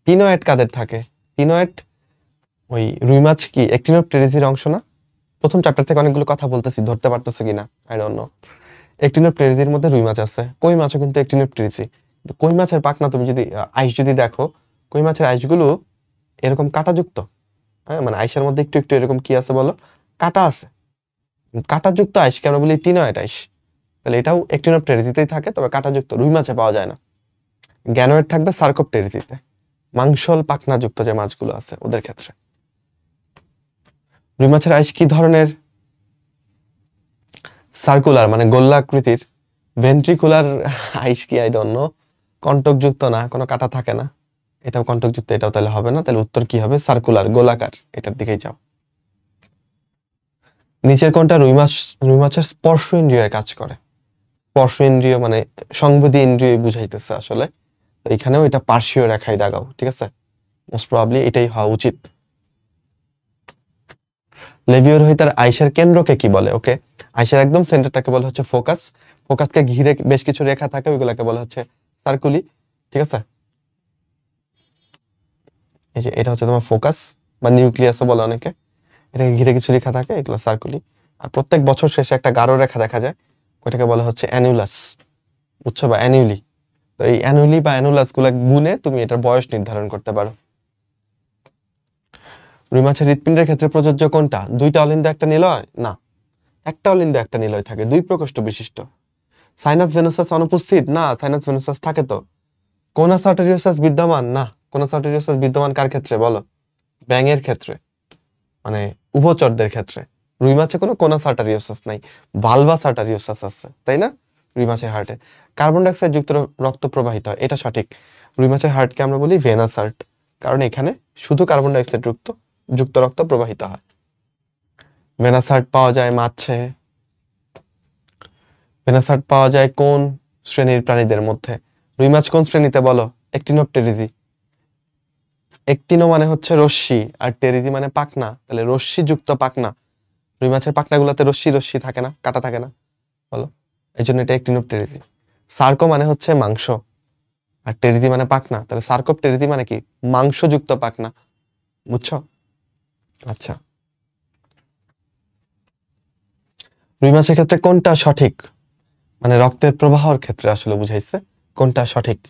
টিনোয়েট কাদের থাকে? টিনোয়েট ওই রুই মাছ কি অ্যাক্টিনোপটেরিজির অংশ না? প্রথম চ্যাপ্টার থেকে অনেকগুলো কথা বলতেছি, ধরতে পারতেছো কিনা আই ডোন্ট নো। অ্যাক্টিনোপটেরিজির মধ্যে রুই মাছ আছে, কই মাছও কিন্তু অ্যাক্টিনোপটেরিজি। কই মাছের পাখনা তুমি যদি আইস যদি দেখো, কই মাছের আইসগুলো এরকম কাঁটাযুক্ত, হ্যাঁ, মানে আইসের মধ্যে একটু একটু এরকম কি আছে বলো? কাঁটা আছে। কাঁটাযুক্ত আইসকে আমরা বলি টিনোয়েট আইস। তাহলে এটাও অ্যাক্টিনোপটেরিজিতেই থাকে, তবে কাঁটাযুক্ত রুই মাছে পাওয়া যায় না। গ্যানোয়েড থাকবে সার্কোপটেরিজিতে, মাংসল পাখনাযুক্ত যে মাছগুলো আছে ওদের ক্ষেত্রে। রুই মাছের আইস কি ধরনের? সার্কুলার মানে গোল্লাকৃতির। ভেন্ট্রিকুলার আইস কি? I don't know. কন্টকযুক্ত না, কোনো কাটা থাকে না। এটাও কন্টকযুক্ত, এটাও তাহলে হবে না। তাহলে উত্তর কি হবে? সার্কুলার, গোলাকার। এটার দিকেই যাও। নিচের কোনটা রুই মাছের স্পর্শ ইন্দ্রিয়ের কাজ করে? স্পর্শ ইন্দ্রিয় মানে সংবেদী ইন্দ্রিয় বুঝাইতেছে আসলে। তো এখানেও এটা পার্শ্বীয় রেখায় দাগাও, ঠিক আছে? মোস্ট প্রবাবলি এটাই হওয়া উচিত। লেবিওরহিতার আইসের কেন্দ্রকে কি বলে? ওকে, আইসের একদম সেন্টারটাকে বলা হচ্ছে ফোকাস। ফোকাসকে ঘিরে বেশ কিছু রেখা থাকে, ওইগুলোকে বলা হচ্ছে সার্কুলি, ঠিক আছে? এই যে এটা হচ্ছে তোমার ফোকাস বা নিউক্লিয়াসও বলে অনেকে। এটাকে ঘিরে কিছু রেখা থাকে, এগুলো সার্কুলি। আর প্রত্যেক বছর শেষে একটা গাঢ় রেখা দেখা যায়, ওইটাকে বলা হচ্ছে অ্যানুলাস, বুঝছো? বা অ্যানুলি। তো এই অ্যানুলি বা অ্যানুলাস গুলা গুনে তুমি এটার বয়স নির্ধারণ করতে পারো। রুই মাছের হৃৎপিণ্ডের ক্ষেত্রে প্রযোজ্য কোনটা? দুইটা অলিন্দ একটা নিলয়? না, একটা অলিন্দ একটা নিলয় থাকে, দুই প্রকোষ্ঠ বিশিষ্ট। সাইনাস ভেনুসাস অনুপস্থিত? না, সাইনাস ভেনুসাস থাকে তো। কোনাস আর্টেরিওসাস বিদ্যমান? না, কোনাস আর্টেরিওসাস বিদ্যমান কার ক্ষেত্রে বলো? ব্যাঙের ক্ষেত্রে, মানে উভচরদের ক্ষেত্রে। রুই মাছে কোনো কোনাস আর্টেরিওসাস নাই, ভালভাস আর্টেরিওসাস আছে, তাই না? রুই মাছের হার্টে কার্বন ডাইঅক্সাইড যুক্ত রক্ত প্রবাহিত হয়, এটা সঠিক। রুই মাছের হার্টকে আমরা বলি ভেনাস হার্ট, কারণ এখানে শুধু কার্বন ডাইঅক্সাইড যুক্ত রক্ত প্রবাহিত হয়। ভেনাস হার্ট পাওয়া যায় মাছে। ভেনাস হার্ট পাওয়া যায় কোন শ্রেণীর প্রাণীদের মধ্যে? রুই মাছ কোন শ্রেণীতে বলো? একটিনোপটেরিজি। একটিনো মানে হচ্ছে রশ্মি, আর টেরিজি মানে পাখনা, তাহলে রশ্মি যুক্ত পাখনা। রুই মাছের পাখনাগুলোতে রশ্মি থাকে না, কাটা থাকে না, বলো? এই জন্য এটা একটিনোপটেরিজি। সার্কো মানে হচ্ছে মাংস, আর টেরিজি মানে পাখনা, তাহলে সার্কোপ টেরিজি মানে কি? মাংসযুক্ত পাখনা, বুঝছো? আচ্ছা, রুই মাছের ক্ষেত্রে কোনটা সঠিক? মানে রক্তের প্রবাহের ক্ষেত্রে আসলে বুঝাইছে কোনটা সঠিক।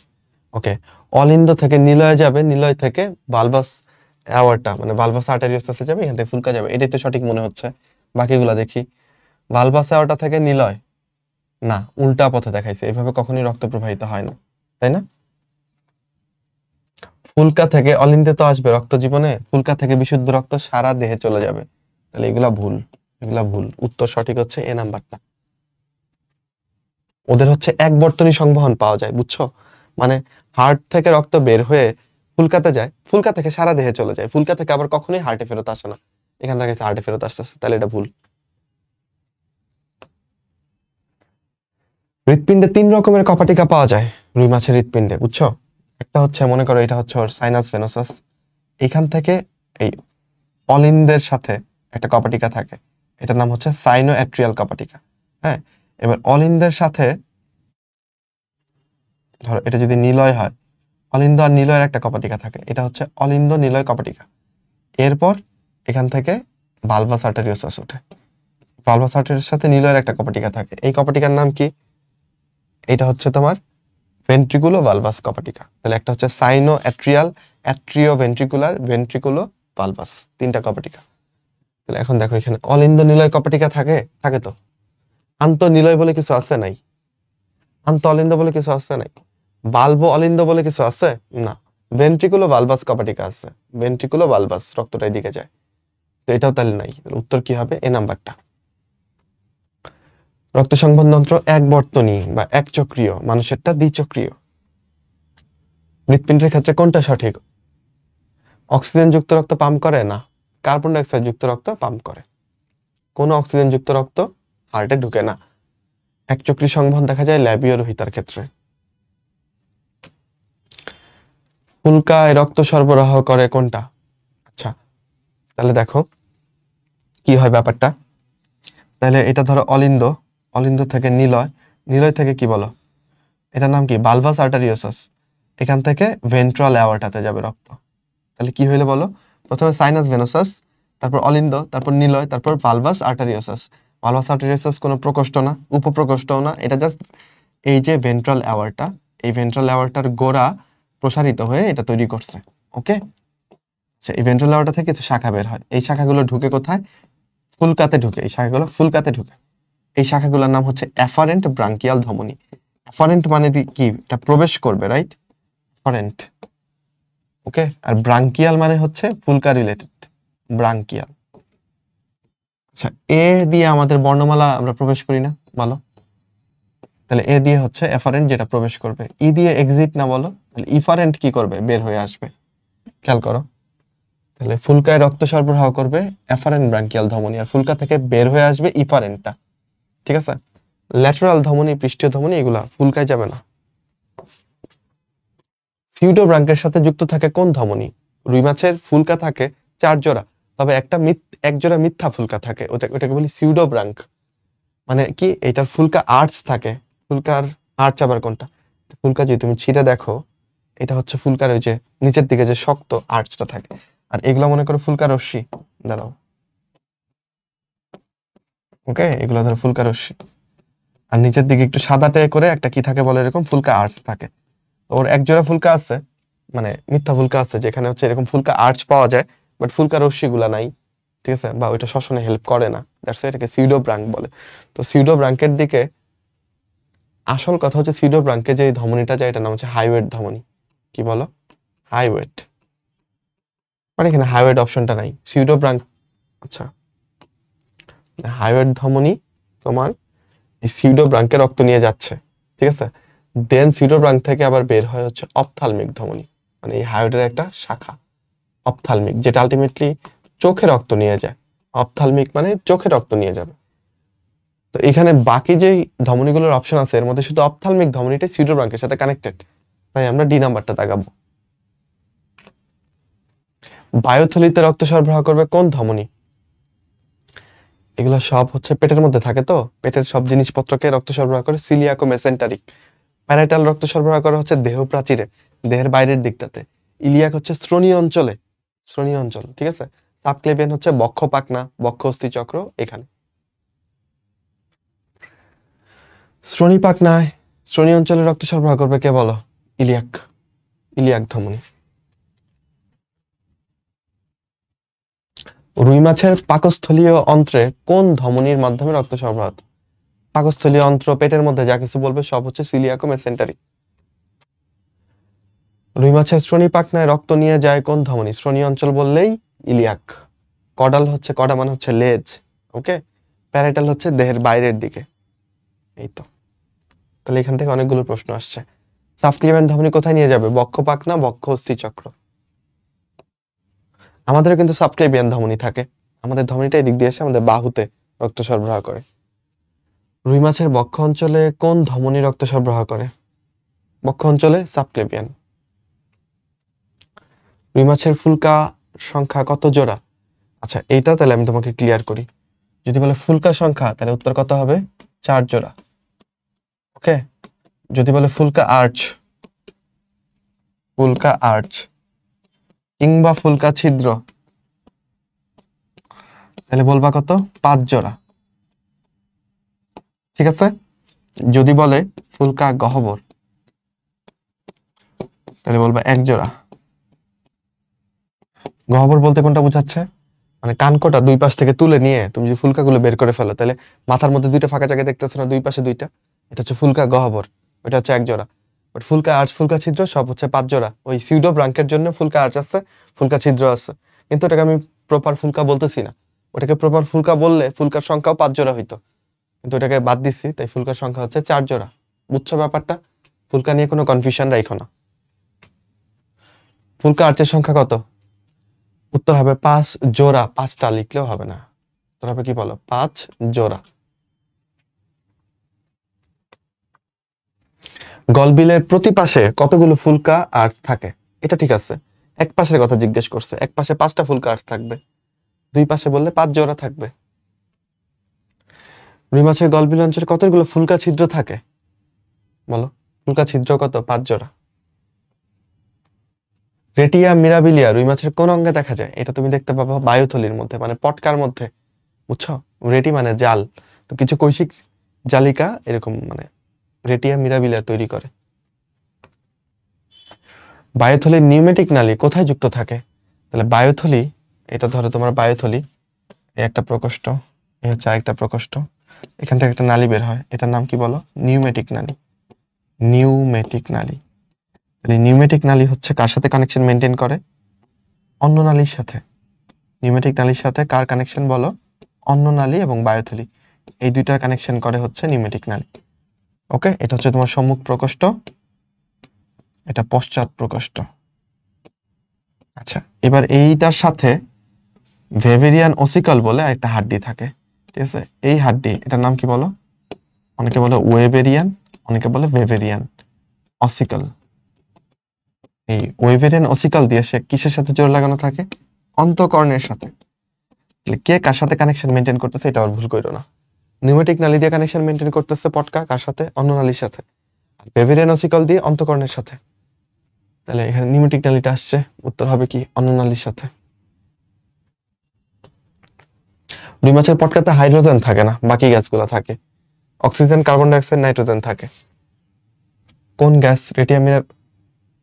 ওকে, অলিন্দ থেকে নিলয়ে যাবে, নিলয় থেকে ভালভাস অ্যাওয়ার্টা মানে ভালভাস আর্টেরিওসাসে যাবে, এখান থেকে ফুলকা যাবে, এটাই তো সঠিক মনে হচ্ছে। বাকিগুলা দেখি। ভালভাস অ্যাওয়ার্টা থেকে নিলয়, না, উল্টা পথে দেখাইছে, এভাবে কখনোই রক্ত প্রবাহিত হয় না, তাই না? ফুলকা থেকে অলিন্দে তো আসবে রক্ত জীবনে, ফুলকা থেকে বিশুদ্ধ রক্ত সারা দেহে চলে যাবে, তাহলে এগুলা ভুল, এগুলা ভুল। উত্তর সঠিক হচ্ছে এ নাম্বারটা। ওদের হচ্ছে এক বর্তনী সংবহন পাওয়া যায়, বুঝছো? মানে হার্ট থেকে রক্ত বের হয়ে ফুলকাতে যায়, ফুলকা থেকে সারা দেহে চলে যায়, ফুলকা থেকে আবার কখনোই হার্টে ফেরত আসে না, এখান থেকে হার্টে ফেরত আসতেছে, তাহলে এটা ভুল। হৃৎপিণ্ডে 3 রকমের কপাটিকা পাওয়া যায় রুই মাছের হৃৎপিণ্ডে, বুঝছো? একটা হচ্ছে মনে করো এটা হচ্ছে ওর সাইনাস ভেনোসাস, এখান থেকে এই অলিন্দের সাথে একটা কপাটিকা থাকে, এটার নাম হচ্ছে সাইনো অ্যাট্রিয়াল কপাটিকা। হ্যাঁ, এবার অলিন্দের সাথে ধরো এটা যদি নিলয় হয়, অলিন্দ আর নিলয়ের একটা কপাটিকা থাকে, এটা হচ্ছে অলিন্দ নিলয় কপাটিকা। এরপর এখান থেকে ভালভাস আর্টেরিওসাস ওঠে, ভালভাস আর্টেরিওর সাথে নিলয়ের একটা কপাটিকা থাকে, এই কপাটিকার নাম কি? এটা হচ্ছে তোমার ভেন্ট্রিকুলো ভালভাস কপাটিকা। তাহলে একটা হচ্ছে সাইনো অ্যাট্রিয়াল, অ্যাট্রিও ভেন্ট্রিকুলার, ভেন্ট্রিকুলো ভালভাস, 3টা কপাটিকা। তাহলে এখন দেখো এখানে অলিন্দ নিলয় কপাটিকা থাকে, থাকে তো। আন্ত নিলয় বলে কিছু আছে নাই, আন্ত অলিন্দ বলে কিছু আছে নাই, বাল্বো অলিন্দ বলে কিছু আছে না, ভেন্ট্রিকুলো ভালভাস কপাটিকা আছে, ভেন্ট্রিকুলো ভালভাস, রক্তটা এদিকে যায়, তো এটাও তাহলে নাই। উত্তর কি হবে? এ নাম্বারটা। রক্ত সংবহন যন্ত্র এক বর্তনী বা এক চক্রীয়, মানুষেরটা দ্বিচক্রীয়। হৃৎপিণ্ডের ক্ষেত্রে কোনটা সঠিক? অক্সিজেন যুক্ত রক্ত পাম্প করে না, কার্বন ডাইঅক্সাইড যুক্ত রক্ত পাম্প করে। কোনো অক্সিজেন যুক্ত রক্ত হার্টে ঢুকে না। এক চক্রী সংবহন দেখা যায় ল্যাবিওরহিতার ক্ষেত্রে। ফুলকায় রক্ত সরবরাহ করে কোনটা? আচ্ছা, তাহলে দেখো কি হয় ব্যাপারটা। তাহলে এটা ধরো অলিন্দ, অলিন্দ থেকে নিলয়, নিলয় থেকে কি বলো? এটার নাম কি? ভালভাস আর্টেরিওসাস। এখান থেকে ভেন্ট্রাল অ্যাওর্টাতে যাবে রক্ত। তাহলে কি হইলো বলো? প্রথমে সাইনাস ভেনোসাস, তারপর অলিন্দ, তারপর নিলয়, তারপর ভালভাস আর্টেরিওসাস। ভালভাস আর্টেরিওসাস কোনো প্রকোষ্ঠ না, উপপ্রকোষ্ঠও না, এটা জাস্ট এই যে ভেন্ট্রাল অ্যাওর্টা, এই ভেন্ট্রাল অ্যাওর্টার গোড়া প্রসারিত হয়ে এটা তৈরি করছে। ওকে, আচ্ছা, এই ভেন্ট্রাল অ্যাওর্টা থেকে কিছু শাখা বের হয়, এই শাখাগুলো ঢুকে কোথায়? ফুলকাতে ঢুকে, এই শাখাগুলো ফুলকাতে ঢুকে। এই শাখাগুলোর নাম হচ্ছে অ্যাফারেন্ট ব্রাঙ্কিয়াল ধমনী। অ্যাফারেন্ট মানে কি? এটা প্রবেশ করবে, রাইট? অ্যাফারেন্ট, ওকে। আর ব্রাঙ্কিয়াল মানে হচ্ছে ফুলকা রিলেটেড, ব্রাঙ্কিয়াল। আচ্ছা, এ দিয়ে আমাদের বর্ণমালা আমরা প্রবেশ করি না, বলো? তাহলে এ দিয়ে হচ্ছে এফারেন্ট যেটা প্রবেশ করবে, ই দিয়ে এক্সিট না, বলো? তাহলে ইফারেন্ট কি করবে? বের হয়ে আসবে। খেয়াল করো, তাহলে ফুলকায় রক্ত সরবরাহ করবে এফারেন্ট ব্রাঙ্কিয়াল ধমনী, আর ফুলকা থেকে বের হয়ে আসবে ইফারেন্টটা। ঠিক আছে, ল্যাটারাল ধমনী, পৃষ্ঠীয় ধমনী এগুলা ফুলকায় যাবে না। সিউডো ব্রাঙ্কের সাথে যুক্ত থাকে কোন ধমনী? রুই মাছের ফুলকা থাকে 4 জোড়া, তবে এক জোড়া মিথ্যা ফুলকা থাকে, ওটাকে বলি সিউডো ব্রাঙ্ক। মানে কি, এটার ফুলকা আর্চ থাকে। ফুলকার আর্চ আবার কোনটা? ফুলকা যদি তুমি ছিঁড়ে দেখো, এটা হচ্ছে ফুলকার ওই যে নিচের দিকে যে শক্ত আর্চটা থাকে, আর এগুলো মনে করো ফুলকা রশ্মি। দাঁড়াও, ওকে, এগুলো ধরো ফুলকা রশ্মি, আর নিচের দিকে একটু সাদাটে করে একটা কি থাকে বলে, এরকম ফুলকা আর্চ থাকে। ওর এক জোড়া ফুলকা আছে, মানে মিথ্যা ফুলকা আছে, যেখানে হচ্ছে এরকম ফুলকা আর্চ পাওয়া যায়, বাট ফুলকা রশ্মি গুলা নাই। ঠিক আছে, বা ওইটা শ্বসনে হেল্প করে না, দ্যাটস ওয়াই এটাকে সিউডো ব্রাঙ্ক বলে। তো সিউডো ব্রাঙ্কের দিকে আসল কথা হচ্ছে, সিউডো ব্রাঙ্কে যে ধমনীটা যায় এটার নাম হচ্ছে হাইওয়েট ধমনী। কি বলো? হাইওয়েট। মানে এখানে হাইওয়েট অপশনটা নাই, সিউডো ব্রাঙ্ক। আচ্ছা, হাইওয়েট ধমনী তোমার এই সিউডো ব্রাঙ্কে রক্ত নিয়ে যাচ্ছে, ঠিক আছে। দেন সিউডো ব্রাঙ্ক থেকে আবার বের হয় হচ্ছে অপথালমিক ধমনী, মানে এই হাইওয়েটের একটা শাখা অপথালমিক, যেটা আলটিমেটলি চোখে রক্ত নিয়ে যায়। অপথালমিক মানে চোখে রক্ত নিয়ে যাবে। তো এখানে বাকি যে ধমনীগুলোর অপশন আছে, এর মধ্যে শুধু অপথালমিক ধমনীটাই সিউডো ব্রাঙ্কের সাথে কানেক্টেড, তাই আমরা ডি নাম্বারটা দাগাবো। বায়ুথলিতে রক্ত সরবরাহ করবে কোন ধমনী? এগুলো সব হচ্ছে পেটের মধ্যে থাকে, তো পেটের সব জিনিসপত্রকে রক্ত সরবরাহ করে সিলিয়াক ও মেসেন্টারিক। প্যারাইটাল রক্ত সরবরাহ করা হচ্ছে দেহ প্রাচীরে, দেহের বাইরের দিকটাতে। ইলিয়াক হচ্ছে শ্রোণী অঞ্চলে, শ্রোণী অঞ্চল, ঠিক আছে। সাবক্লেভিয়ান হচ্ছে বক্ষ পাকনা, বক্ষ অস্থি চক্র এখানে। শ্রোণী পাকনায়, শ্রোণী অঞ্চলে রক্ত সরবরাহ করবে কে বলো? ইলিয়াক, ইলিয়াক ধমনী। রুই মাছের পাকস্থলীয় অন্ত্রে কোন ধমনীর মাধ্যমে রক্ত সরবরাহ? পাকস্থলীয় অন্ত্র, পেটের মধ্যে যা কিছু বলবে সব হচ্ছে সিলিয়াক ও মেসেন্টারিক। রুই মাছের শ্রোণী পাখনায় রক্ত নিয়ে যায় কোন ধমনী? শ্রোণী অঞ্চল বললেই ইলিয়াক। কডাল হচ্ছে, কডা মানে হচ্ছে লেজ, ওকে। প্যারাইটাল হচ্ছে দেহের বাইরের দিকে। এই তো, তাহলে এখান থেকে অনেকগুলো প্রশ্ন আসছে। সাবক্লেভিয়ান ধমনী কোথায় নিয়ে যাবে? বক্ষ পাখনা, বক্ষ অস্থি চক্র। আমাদেরও কিন্তু সাবক্লেভিয়ান ধমনী থাকে, আমাদের ধমনীটা এদিক দিয়ে এসে আমাদের বাহুতে রক্ত সরবরাহ করে। রুই মাছের বক্ষ অঞ্চলে কোন ধমনী রক্ত সরবরাহ করে? বক্ষ অঞ্চলে সাবক্লেভিয়ান। রুই মাছের ফুলকা সংখ্যা কত জোড়া? আচ্ছা, এইটা তাহলে আমি তোমাকে ক্লিয়ার করি। যদি বলে ফুলকা সংখ্যা, তাহলে উত্তর কত হবে? 4 জোড়া, ওকে। যদি বলে ফুলকা আর্চ, ফুলকা আর্চ কিংবা ফুলকা ছিদ্র, তাহলে বলবা কত? 5 জোড়া, ঠিক আছে। যদি বলে ফুলকা গহ্বর, তাহলে বলবা 1 জোড়া। গহ্বর বলতে কোনটা বোঝাচ্ছে? মানে কানকোটা দুই পাশ থেকে তুলে নিয়ে তুমি যদি ফুলকাগুলো বের করে ফেলো, তাহলে মাথার মধ্যে দুইটা ফাঁকা জায়গা দেখতেছো না, দুই পাশে দুইটা, এটা হচ্ছে ফুলকা গহ্বর, ওটা হচ্ছে 1 জোড়া। বাট ফুলকা আর্চ, ফুলকা ছিদ্র সব হচ্ছে 5 জোড়া। ওই সিউডো ব্রাঙ্কের জন্য ফুলকা আর্চ আছে, ফুলকা ছিদ্র আছে, কিন্তু ওটাকে আমি প্রপার ফুলকা বলতেছি না। ওটাকে প্রপার ফুলকা বললে ফুলকার সংখ্যাও 5 জোড়া হইতো, কিন্তু ওটাকে বাদ দিচ্ছি, তাই ফুলকার সংখ্যা হচ্ছে 4 জোড়া। বুঝছো ব্যাপারটা? ফুলকা নিয়ে কোনো কনফিউশন রাখো না। ফুলকা আর্চের সংখ্যা কত? উত্তর হবে 5 জোড়া, 5টা লিখলেও হবে না, উত্তর হবে কি বলো? 5 জোড়া। গলবিলের প্রতি পাশে কতগুলো ফুলকা আর্চ থাকে? এটা ঠিক আছে, এক পাশের কথা জিজ্ঞেস করছে, এক পাশে 5টা ফুলকা আর্চ থাকবে, দুই পাশে বললে 5 জোড়া থাকবে। রুই মাছের গলবিল অঞ্চলে কতগুলো ফুলকা ছিদ্র থাকে বলো? ফুলকা ছিদ্র কত? 5 জোড়া। রেটিয়া মিরাবিলিয়া রুই মাছের কোন অঙ্গে দেখা যায়? এটা তুমি দেখতে পাবা বায়ুথলির মধ্যে, মানে পটকার মধ্যে, বুঝছো? রেটি মানে জাল, তো কিছু কৈশিক জালিকা এরকম মানে রেটিয়া মিরাবিলিয়া তৈরি করে। বায়ুথলির নিউমেটিক নালী কোথায় যুক্ত থাকে? তাহলে বায়ুথলি, এটা ধরো তোমার বায়ুথলি, এই একটা প্রকোষ্ঠ, এই হচ্ছে আরেকটা প্রকোষ্ঠ, এখান থেকে একটা নালী বের হয়, এটার নাম কি বলো? নিউমেটিক নালী। নিউমেটিক নালী। তাহলে নিউমেটিক নালী হচ্ছে কার সাথে কানেকশন মেনটেন করে? অন্য নালীর সাথে। নিউমেটিক নালীর সাথে কার কানেকশন বলো? অন্ননালী এবং বায়ুথলি, এই দুইটার কানেকশন করে হচ্ছে নিউমেটিক নালী। ওকে, এটা হচ্ছে তোমার সম্মুখ প্রকোষ্ঠ, এটা পশ্চাৎ প্রকোষ্ঠ। আচ্ছা, এবার এইটার সাথে ভেভেরিয়ান ওসিকল বলে একটা হাড্ডি থাকে, ঠিক আছে? এই হাড্ডি, এটার নাম কি বলো? অনেকে বলে ওয়েভেরিয়ান, অনেকে বলে ভেভেরিয়ান অসিকল। এই ওয়েভেরিয়ান অসিকল দিয়ে সে কিসের সাথে জোর লাগানো থাকে? অন্তঃকর্ণের সাথে। কে কার সাথে কানেকশন মেনটেন করতেছে এটা আর ভুল করো না। নিউমেটিক নালী দিয়ে কানেকশন মেনটেন করতেছে পটকা কার সাথে? অন্ননালীর সাথে। ভেভেরিয়ান অসিকল দিয়ে অন্তঃকর্ণের সাথে। তাহলে এখানে নিউমেটিক নালীটা আসছে, উত্তর হবে কি? অন্ননালীর সাথে। রুই মাছের পটকাতে হাইড্রোজেন থাকে না, বাকি গ্যাসগুলো থাকে। Oxygen, carbon die oxide, nitrogen থাকে। কোন গ্যাস রেটিয়া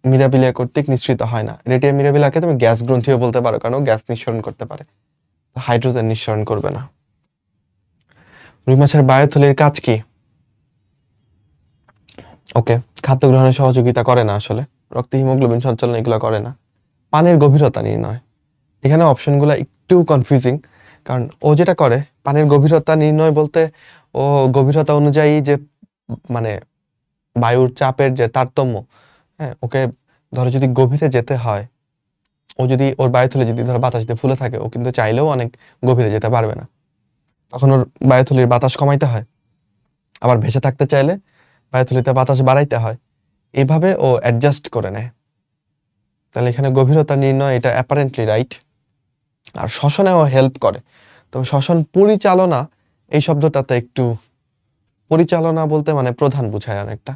মিরাবিলিয়া কর্তৃক নিঃসৃত হয় না? রেটিয়া মিরাবিলাকে তুমি গ্যাস গ্রন্থিও বলতে পারো, কারণ গ্যাস নিঃসরণ করতে পারে, হাইড্রোজেন নিঃসরণ করবে না। রুই মাছের বায়ুথলির কাজ কি? ওকে, খাদ্য গ্রহণে সহযোগিতা করে না, আসলে রক্তে হিমোগ্লোবিন সঞ্চালন এগুলো করে না। পানির গভীরতা নির্ণয়, এখানে অপশনগুলো একটু কনফিউজিং, কারণ ও যেটা করে পানির গভীরতা নির্ণয় বলতে ও গভীরতা অনুযায়ী যে মানে বায়ুর চাপের যে তারতম্য, হ্যাঁ, ওকে ধরো যদি গভীরে যেতে হয়, ও যদি ওর বায়ুথলি যদি ধরো বাতাস দিয়ে ফুলে থাকে, ও কিন্তু চাইলেও অনেক গভীরে যেতে পারবে না, তখন ওর বায়ুথলির বাতাস কমাইতে হয়। আবার ভেসে থাকতে চাইলে বায়ুথলিতে বাতাস বাড়াইতে হয়, এইভাবে ও অ্যাডজাস্ট করে নেয়। তাহলে এখানে গভীরতা নির্ণয় এটা অ্যাপারেন্টলি রাইট। আর শ্বসনেও হেল্প করে, তবে শ্বসন পরিচালনা এই শব্দটাতে একটু, পরিচালনা বলতে মানে প্রধান বুঝায় অনেকটা।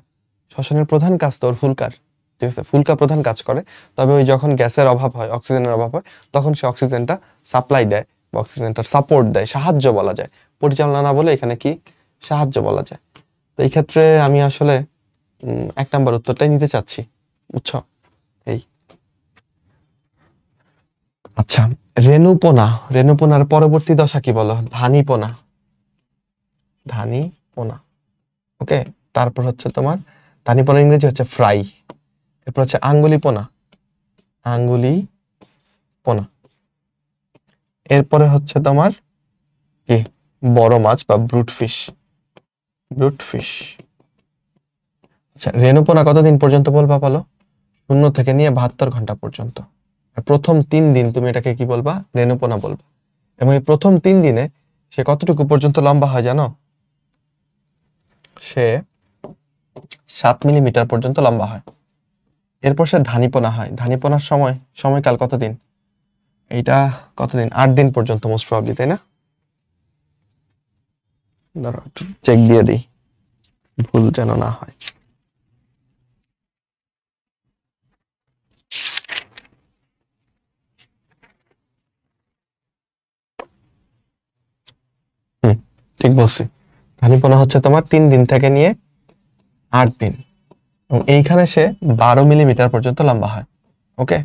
শ্বসনের প্রধান কাজ তো ওর ফুলকার, ঠিক আছে? ফুলকা প্রধান কাজ করে, তবে ওই যখন গ্যাসের অভাব হয়, অক্সিজেনের অভাব হয়, তখন সে অক্সিজেনটা সাপ্লাই দেয় বা অক্সিজেনটার সাপোর্ট দেয়, সাহায্য বলা যায়। পরিচালনা না বলে এখানে কি সাহায্য বলা যায়। তো এই ক্ষেত্রে আমি আসলে 1 নাম্বার উত্তরটাই নিতে চাচ্ছি, বুঝছো? এই আচ্ছা, রেণুপোনা, রেণুপোনার পরবর্তী দশা কি বলো? ধানীপোনা, ধানীপোনা। ওকে, তারপর হচ্ছে তোমার ধানীপোনা ইংরেজি হচ্ছে ফ্রাই। এরপর হচ্ছে আঙ্গুলিপোনা, আঙ্গুলিপোনা। এরপরে হচ্ছে তোমার কি বড় মাছ বা ব্রুট ফিশ, ব্রুট ফিশ। আচ্ছা, রেণুপোনা কতদিন পর্যন্ত বলবা বলো? 0 থেকে নিয়ে 72 ঘন্টা পর্যন্ত। আর প্রথম 3 দিন তুমি এটাকে কি বলবা? রেণুপোনা বলবা। এবং এই প্রথম 3 দিনে সে কতটুকু পর্যন্ত লম্বা হয় জানো? সে 7 মিলিমিটার পর্যন্ত লম্বা হয়। এরপর সে ধানীপোনা হয়। ধানীপোনার সময়কাল কতদিন? এইটা কতদিন? 8 দিন পর্যন্ত মোস্ট প্রবাবলি, তাই না? ধরো একটু চেক দিয়ে দিই, ভুল যেন না হয়। ঠিক বলছি, ধানীপোনা হচ্ছে তোমার 3 দিন থেকে নিয়ে 8 দিন, এবং এইখানে সে 12 মিলিমিটার পর্যন্ত লম্বা হয়। ওকে,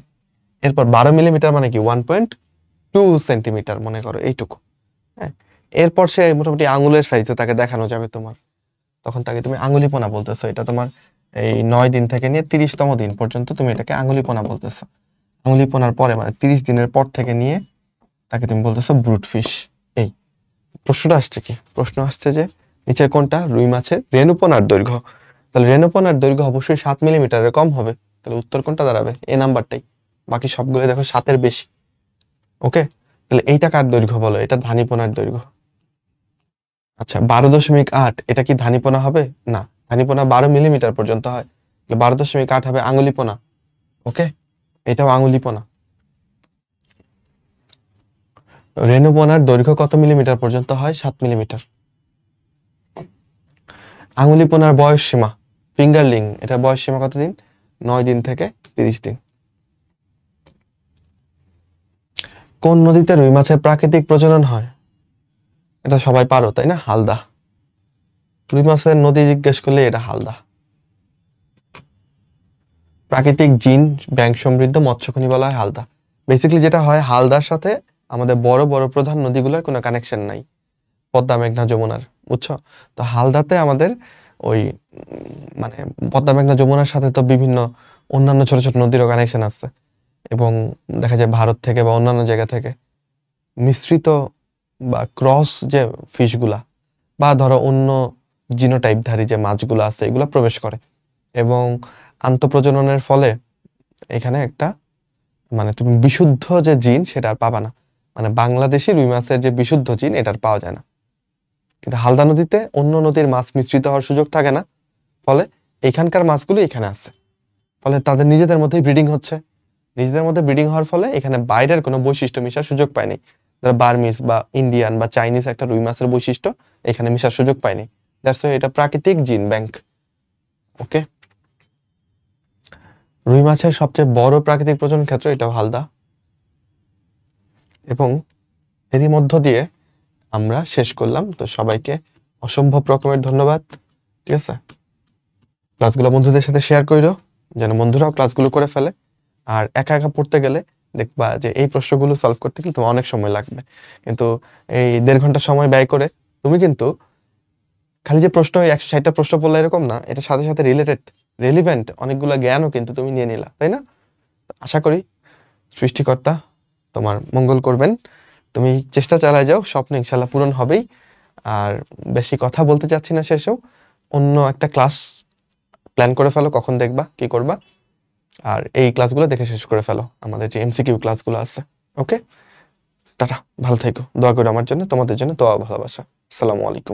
এরপর 12 মিলিমিটার মানে কি 1.2 সেন্টিমিটার মনে করো, এইটুকু। হ্যাঁ, এরপর সে মোটামুটি আঙুলের সাইজে তাকে দেখানো যাবে তোমার, তখন তাকে তুমি আঙুলিপোনা বলতেছো। এটা তোমার এই 9 দিন থেকে নিয়ে 30তম দিন পর্যন্ত তুমি এটাকে আঙুলিপোনা বলতেছো। আঙুলিপোনার পরে মানে 30 দিনের পর থেকে নিয়ে তাকে তুমি বলতেছো ব্রুট ফিশ। এই প্রশ্নটা আসছে কি? প্রশ্ন আসছে যে নিচের কোনটা রুই মাছের রেণুপোনার দৈর্ঘ্য? তাহলে রেণুপোনার দৈর্ঘ্য অবশ্যই 7 মিলিমিটারের কম হবে। তাহলে উত্তর কোনটা দাঁড়াবে? এ নাম্বারটাই। বাকি সবগুলো দেখো 7-এর বেশি। ওকে, তাহলে এইটা কার দৈর্ঘ্য বলো? এটা ধানীপোনার দৈর্ঘ্য। আচ্ছা, 12.8 এটা কি ধানীপোনা হবে? না, ধানীপোনা 12 মিলিমিটার পর্যন্ত হয়, 12.8 হবে আঙুলিপোনা। ওকে, এটাও আঙুলিপোনা। রেণুপোনার দৈর্ঘ্য কত মিলিমিটার পর্যন্ত হয়? 7 মিলিমিটার। আঙুলিপোনার বয়স সীমা, ফিঙ্গারলিং, এটা বয়স সীমা কতদিন? 9 দিন থেকে 30 দিন। কোন নদীতে রুই মাছের প্রাকৃতিক প্রজনন হয়? এটা সবাই পারো, তাই না? হালদা। রুই মাছের নদী জিজ্ঞেস করলে এটা হালদা। প্রাকৃতিক জিন ব্যাংক সমৃদ্ধ মৎস্যখনি বলা হয় হালদা। বেসিক্যালি যেটা হয়, হালদার সাথে আমাদের বড় বড় প্রধান নদীগুলোর কোনো কানেকশন নাই, পদ্মা, মেঘনা, যমুনার, বুঝছো? তো হালদাতে আমাদের ওই মানে পদ্মা, মেঘনা, যমুনার সাথে তো বিভিন্ন অন্যান্য ছোট ছোট নদীরও কানেকশন আছে, এবং দেখা যায় ভারত থেকে বা অন্যান্য জায়গা থেকে মিশ্রিত বা ক্রস যে ফিশগুলা বা ধরো অন্য জিনোটাইপধারী যে মাছগুলো আছে এগুলা প্রবেশ করে এবং আন্তঃপ্রজননের ফলে এখানে একটা মানে তুমি বিশুদ্ধ যে জিন সেটা আর পাবা না। মানে বাংলাদেশি রুই মাছের যে বিশুদ্ধ জিন এটা আর পাওয়া যায় না। কিন্তু হালদা নদীতে অন্য নদীর মাছ মিশ্রিত হওয়ার সুযোগ থাকে না, ফলে এখানকার মাছগুলো এখানে আছে, ফলে তাদের নিজেদের মধ্যেই ব্রিডিং হচ্ছে। নিজেদের মধ্যে ব্রিডিং হওয়ার ফলে এখানে বাইরের কোনো বৈশিষ্ট্য মিশার সুযোগ পায়নি। যারা বার্মিস বা ইন্ডিয়ান বা চাইনিজ একটা রুই মাছের বৈশিষ্ট্য এখানে মিশার সুযোগ পায়নি। দ্যাটস ওয়াই এটা প্রাকৃতিক জিন ব্যাংক। ওকে, রুই মাছের সবচেয়ে বড় প্রাকৃতিক প্রজনন ক্ষেত্র এটাও হালদা। এবং এরই মধ্য দিয়ে আমরা শেষ করলাম। তো সবাইকে অসম্ভব রকমের ধন্যবাদ। ঠিক আছে, ক্লাসগুলো বন্ধুদের সাথে শেয়ার করো যেন বন্ধুরাও ক্লাসগুলো করে ফেলে। আর একা একা পড়তে গেলে দেখবা যে এই প্রশ্নগুলো সলভ করতে গেলে তোমার অনেক সময় লাগবে, কিন্তু এই 1.5 ঘন্টা সময় ব্যয় করে তুমি কিন্তু খালি যে প্রশ্ন 160টা প্রশ্ন পড়লে এরকম না, এটার সাথে সাথে রিলেভেন্ট অনেকগুলো জ্ঞানও কিন্তু তুমি নিয়ে নিলা, তাই না? আশা করি সৃষ্টিকর্তা তোমার মঙ্গল করবেন। তুমি চেষ্টা চালায় যাও, স্বপ্ন ইনশাল্লাহ পূরণ হবেই। আর বেশি কথা বলতে চাচ্ছি না, শেষেও অন্য একটা ক্লাস প্ল্যান করে ফেলো, কখন দেখবা, কি করবা। আর এই ক্লাসগুলো দেখে শেষ করে ফেলো, আমাদের যে এমসিকিউ ক্লাসগুলো আছে। ওকে, টাটা, ভালো থেকো, দোয়া করো আমার জন্য, তোমাদের জন্য দোয়া ভালোবাসা। আসসালামু আলাইকুম।